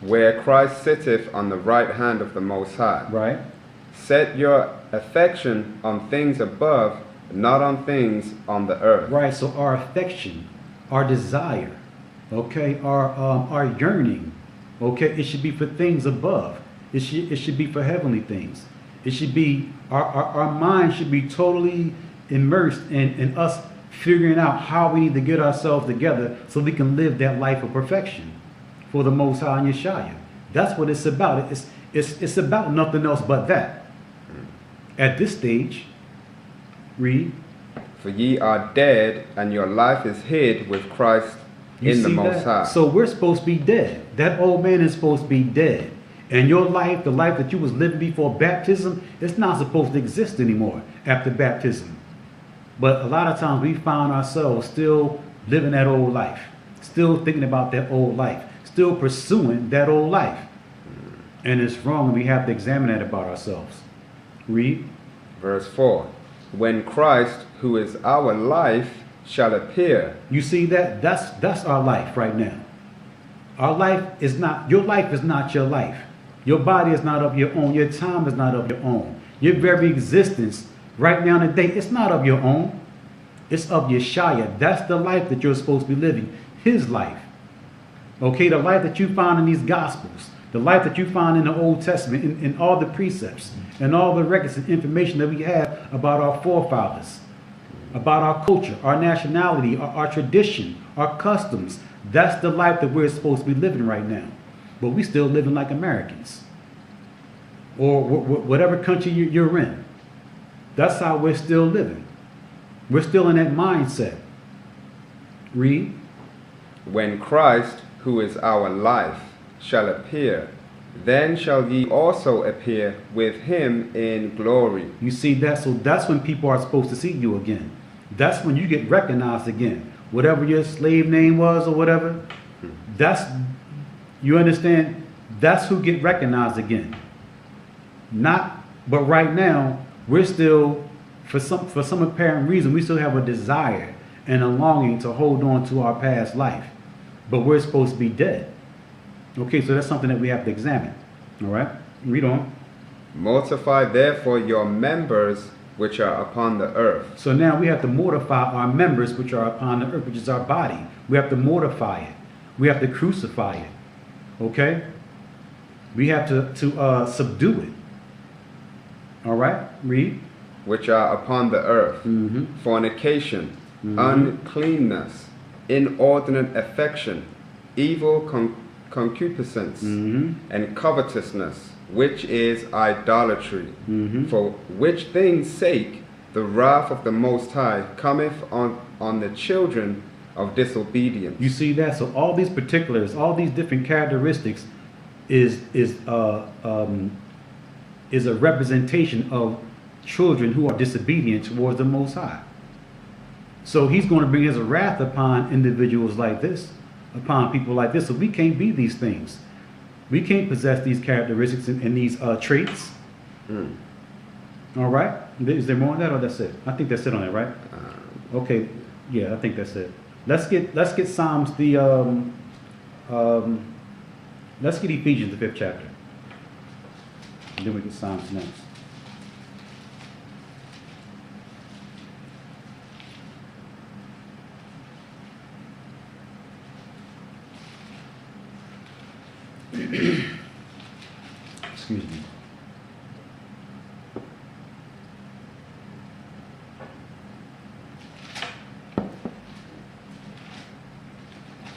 Where Christ sitteth on the right hand of the Most High. Right. Set your affection on things above, not on things on the earth. Right. So our affection, our desire, okay, our yearning, okay, it should be for things above. It should be for heavenly things. It should be our mind should be totally immersed in us figuring out how we need to get ourselves together so we can live that life of perfection for the Most High and Yeshua. That's what it's about. It's about nothing else but that. At this stage, read. For ye are dead, and your life is hid with Christ in the Most High. So we're supposed to be dead. That old man is supposed to be dead. And your life, the life that you was living before baptism, it's not supposed to exist anymore after baptism. But a lot of times we find ourselves still living that old life, still thinking about that old life, still pursuing that old life. And it's wrong, and we have to examine that about ourselves. Read. Verse 4. When Christ, who is our life, shall appear. You see that? That's our life right now. Our life is not, your life is not your life. Your body is not of your own. Your time is not of your own. Your very existence right now today, it's not of your own. It's of Yeshua. That's the life that you're supposed to be living. His life. Okay, the life that you find in these Gospels. The life that you find in the Old Testament, in all the precepts, and all the records and information that we have about our forefathers, about our culture, our nationality, our tradition, our customs. That's the life that we're supposed to be living right now. But we still living like Americans. Or whatever country you're in. That's how we're still living. We're still in that mindset. Read. When Christ, who is our life, shall appear, then shall ye also appear with him in glory. You see that? So that's when people are supposed to see you again. That's when you get recognized again. Whatever your slave name was or whatever, that's, you understand, that's who get recognized again. Not, but right now, we're still, for some apparent reason, we still have a desire and a longing to hold on to our past life. But we're supposed to be dead. Okay, so that's something that we have to examine. All right, read on. Mortify therefore your members which are upon the earth. So now we have to mortify our members which are upon the earth, which is our body. We have to mortify it. We have to crucify it. Okay? We have to subdue it. All right, read. Which are upon the earth. Fornication, uncleanness, inordinate affection, evil concupiscence, and covetousness, which is idolatry. For which things' sake the wrath of the Most High cometh on the children of disobedience. You see that? So all these particulars, all these different characteristics is a representation of children who are disobedient towards the Most High. So he's going to bring his wrath upon individuals like this, upon people like this. So we can't be these things. We can't possess these characteristics and these traits. All right? Is there more on that, or that's it? I think that's it on that, right? Okay. Yeah, I think that's it. Let's get Psalms let's get Ephesians, the 5th chapter. And then we get Psalms next. Excuse me.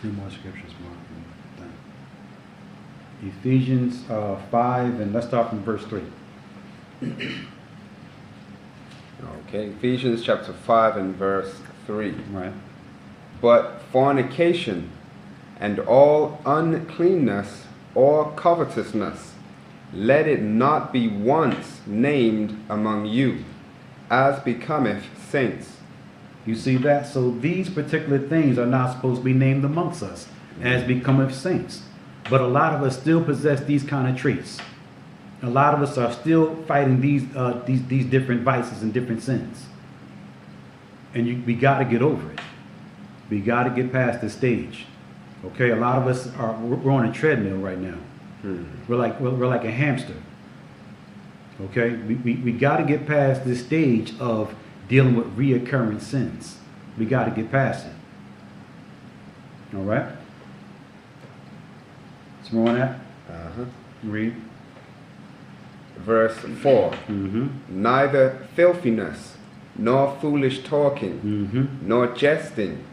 Three more scriptures, Mark. Ephesians 5, and let's start from verse 3. Okay, Ephesians chapter 5 and verse 3. Right. But fornication and all uncleanness or covetousness, let it not be once named among you, as becometh saints. You see that? So these particular things are not supposed to be named amongst us, as becometh saints. But a lot of us still possess these kind of traits. A lot of us are still fighting these different vices and different sins. And we got to get over it. We got to get past this stage. Okay, a lot of us we're on a treadmill right now. We're like a hamster. Okay, we got to get past this stage of dealing with reoccurring sins. We got to get past it. All right. So more on that. Read. Verse 4. Neither filthiness, nor foolish talking, nor jesting,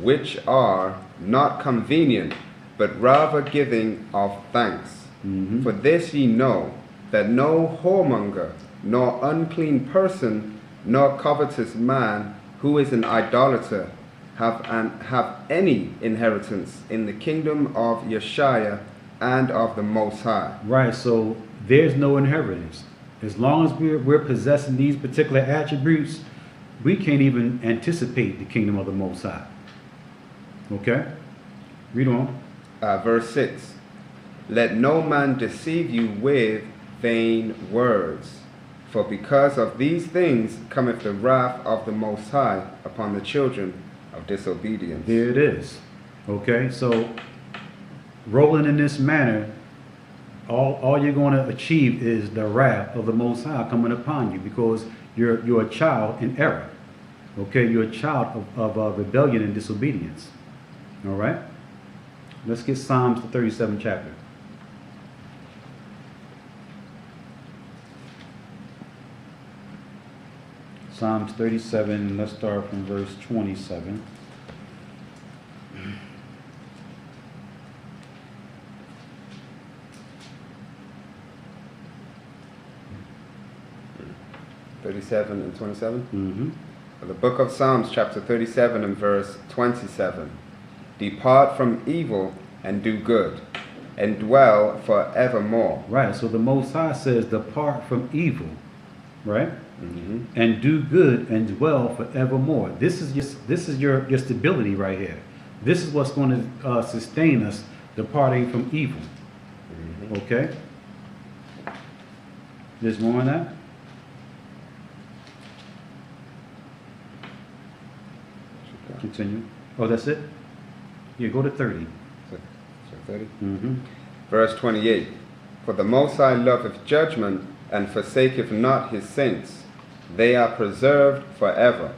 which are not convenient, but rather giving of thanks. For this ye know, that no whoremonger, nor unclean person, nor covetous man, who is an idolater, have any inheritance in the kingdom of Yeshua and of the Most High. Right, so there's no inheritance. As long as we're possessing these particular attributes, we can't even anticipate the kingdom of the Most High. Okay? Read on. Verse 6. Let no man deceive you with vain words, for because of these things cometh the wrath of the Most High upon the children of disobedience. Here it is. Okay, so rolling in this manner, all you're going to achieve is the wrath of the Most High coming upon you, because you're a child in error. Okay, you're a child of rebellion and disobedience. All right, let's get Psalms the 37th chapter. Psalms 37, let's start from verse 27. and 27. The book of Psalms, chapter 37 and verse 27. Depart from evil and do good, and dwell forevermore. Right, so the Most High says, depart from evil, right? And do good and dwell forevermore. This is your stability right here. This is what's going to sustain us, departing from evil. Okay? There's more on that? Continue. Oh, that's it? Yeah, go to 30. So 30? Verse 28. For the Most High loveth judgment, and forsaketh not his saints. They are preserved forever.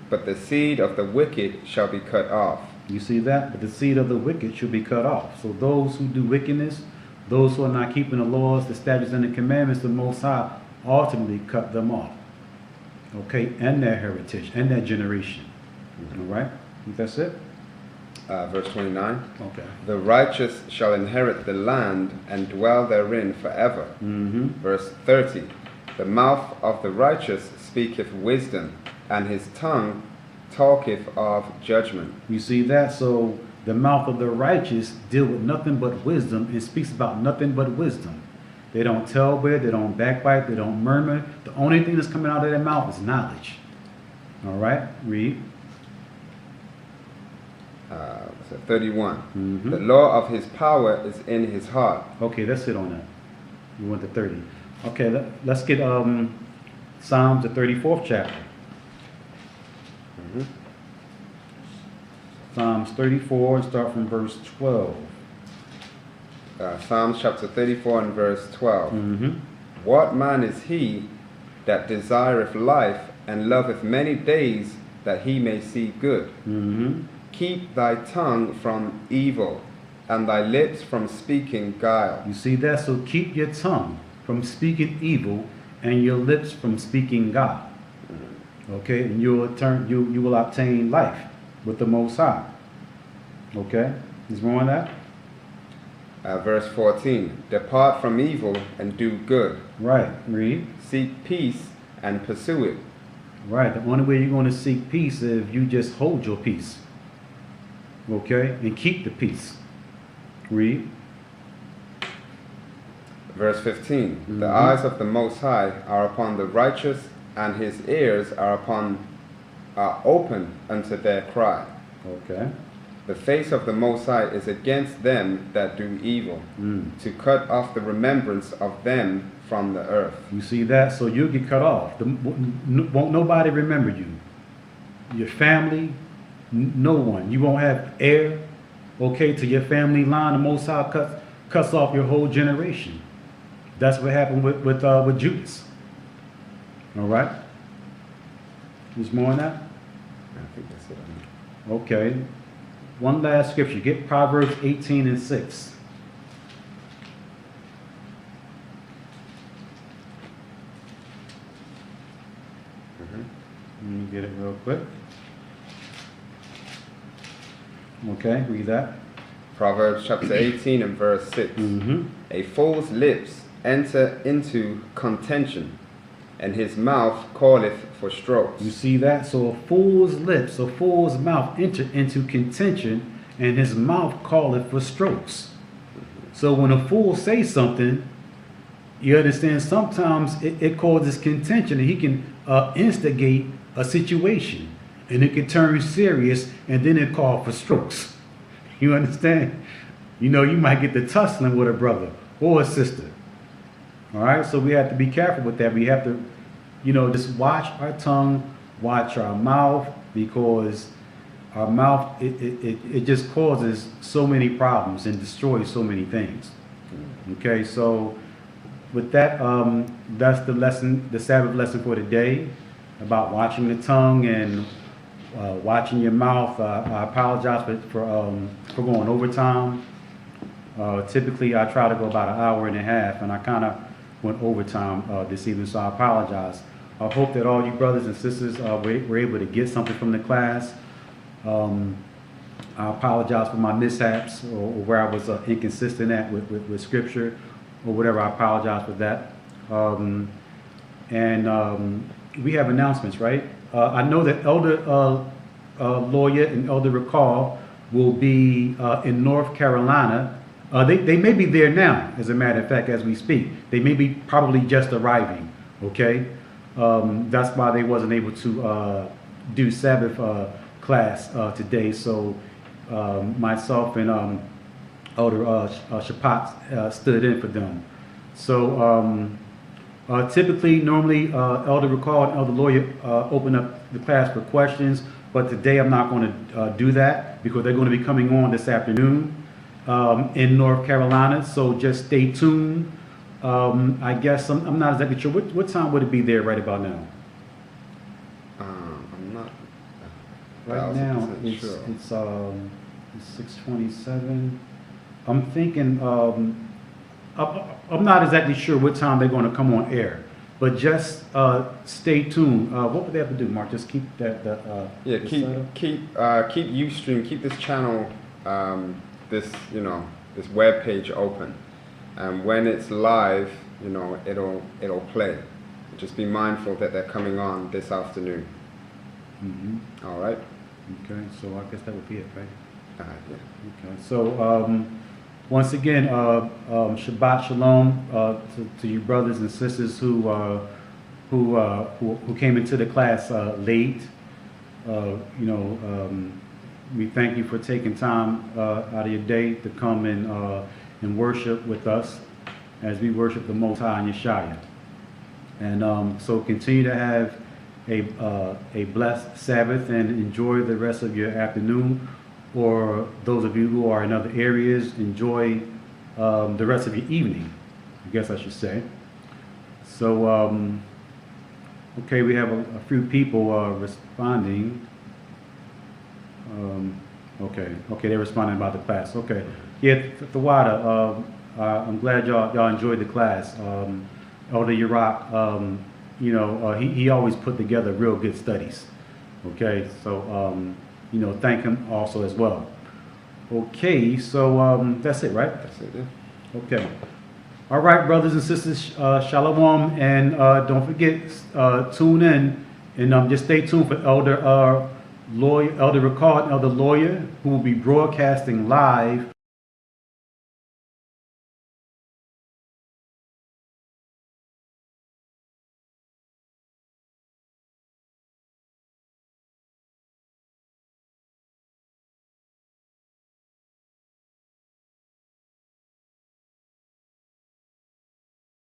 But the seed of the wicked shall be cut off. You see that? But the seed of the wicked shall be cut off. So those who do wickedness, those who are not keeping the laws, the statutes, and the commandments, the Most High ultimately cut them off. Okay? And their heritage, and their generation. All right? I think that's it? Verse 29. Okay. The righteous shall inherit the land and dwell therein forever. Verse 30. The mouth of the righteous speaketh wisdom, and his tongue talketh of judgment. You see that? So the mouth of the righteous deal with nothing but wisdom and speaks about nothing but wisdom. They don't tell bad, they don't backbite, they don't murmur. The only thing that's coming out of their mouth is knowledge. All right? Read. 31. The law of his power is in his heart. Okay, that's it on that. We went to 30. Okay, let's get Psalms the 34th chapter. Psalms 34 and start from verse 12. Psalms chapter 34 and verse 12. What man is he that desireth life and loveth many days, that he may see good? Keep thy tongue from evil, and thy lips from speaking guile. You see that? So keep your tongue from speaking evil, and your lips from speaking God. Okay, and you will obtain life with the Most High. Okay, is more on that? Verse 14. Depart from evil and do good. Right. Read. Seek peace and pursue it. Right. The only way you're going to seek peace is if you just hold your peace. Okay, and keep the peace. Read. Verse 15. The Mhm. eyes of the Most High are upon the righteous, and his ears are open unto their cry. Okay. The face of the Most High is against them that do evil, Mm. to cut off the remembrance of them from the earth. You see that? So you'll get cut off. Won't nobody remember you. Your family, no one. You won't have heir, okay, to your family line. The Most High cuts off your whole generation. That's what happened with Judas. All right? There's more on that? I think that's it. Okay. One last scripture. Get Proverbs 18 and 6. Let me get it real quick. Okay, read that. Proverbs chapter 18 and verse 6. Mm-hmm. A fool's lips enter into contention, and his mouth calleth for strokes. You see that? So a fool's lips, a fool's mouth enter into contention, and his mouth calleth for strokes. So when a fool says something, you understand, sometimes it causes contention, and he can instigate a situation, and it can turn serious, and then it call for strokes. You understand? You know, you might get to tussling with a brother or a sister. All right, so we have to be careful with that. We have to, you know, just watch our tongue, watch our mouth, because our mouth, it just causes so many problems and destroys so many things. Okay, so with that, that's the lesson, the Sabbath lesson for today, about watching the tongue and watching your mouth. I apologize for going overtime. Typically, I try to go about an hour and a half, and I kind of went overtime this evening, so I apologize. I hope that all you brothers and sisters were able to get something from the class. I apologize for my mishaps or where I was inconsistent at with scripture or whatever. I apologize for that. We have announcements, right? I know that Elder Lawyer and Elder Recall will be in North Carolina. They may be there now, as a matter of fact, as we speak. They may be probably just arriving, okay? That's why they wasn't able to do Sabbath class today. So myself and Elder Shapat stood in for them. So typically, normally, Elder Recall and Elder Lawyer open up the class for questions, but today I'm not going to do that because they're going to be coming on this afternoon in North Carolina. So just stay tuned. I guess I'm not exactly sure. What time would it be there right about now? I'm not Right now, it's sure. it's 6:27. I'm thinking I'm not exactly sure what time they're going to come on air, but just stay tuned. What would they have to do, Mark? Just keep that. Yeah, the keep setup? Ustream, keep this channel, this web page open, and when it's live, it'll play. Just be mindful that they're coming on this afternoon. Mm-hmm. All right. Okay, so I guess that would be it, right? Yeah. Okay, so once again, Shabbat Shalom to you brothers and sisters who came into the class late. We thank you for taking time out of your day to come and worship with us as we worship the Most High in Yeshaya. And so continue to have a blessed Sabbath and enjoy the rest of your afternoon. Or those of you who are in other areas, enjoy the rest of your evening, I guess I should say. So, okay, we have a few people responding. Okay, they're responding about the class. Okay, yeah, Thawada, I'm glad y'all enjoyed the class. Elder Yirach, he always put together real good studies. Okay, so thank him also as well. Okay, so that's it, right? That's it. Yeah. Okay. All right, brothers and sisters, shalom, and don't forget, tune in and just stay tuned for Elder Recall, Elder Lawyer, who will be broadcasting live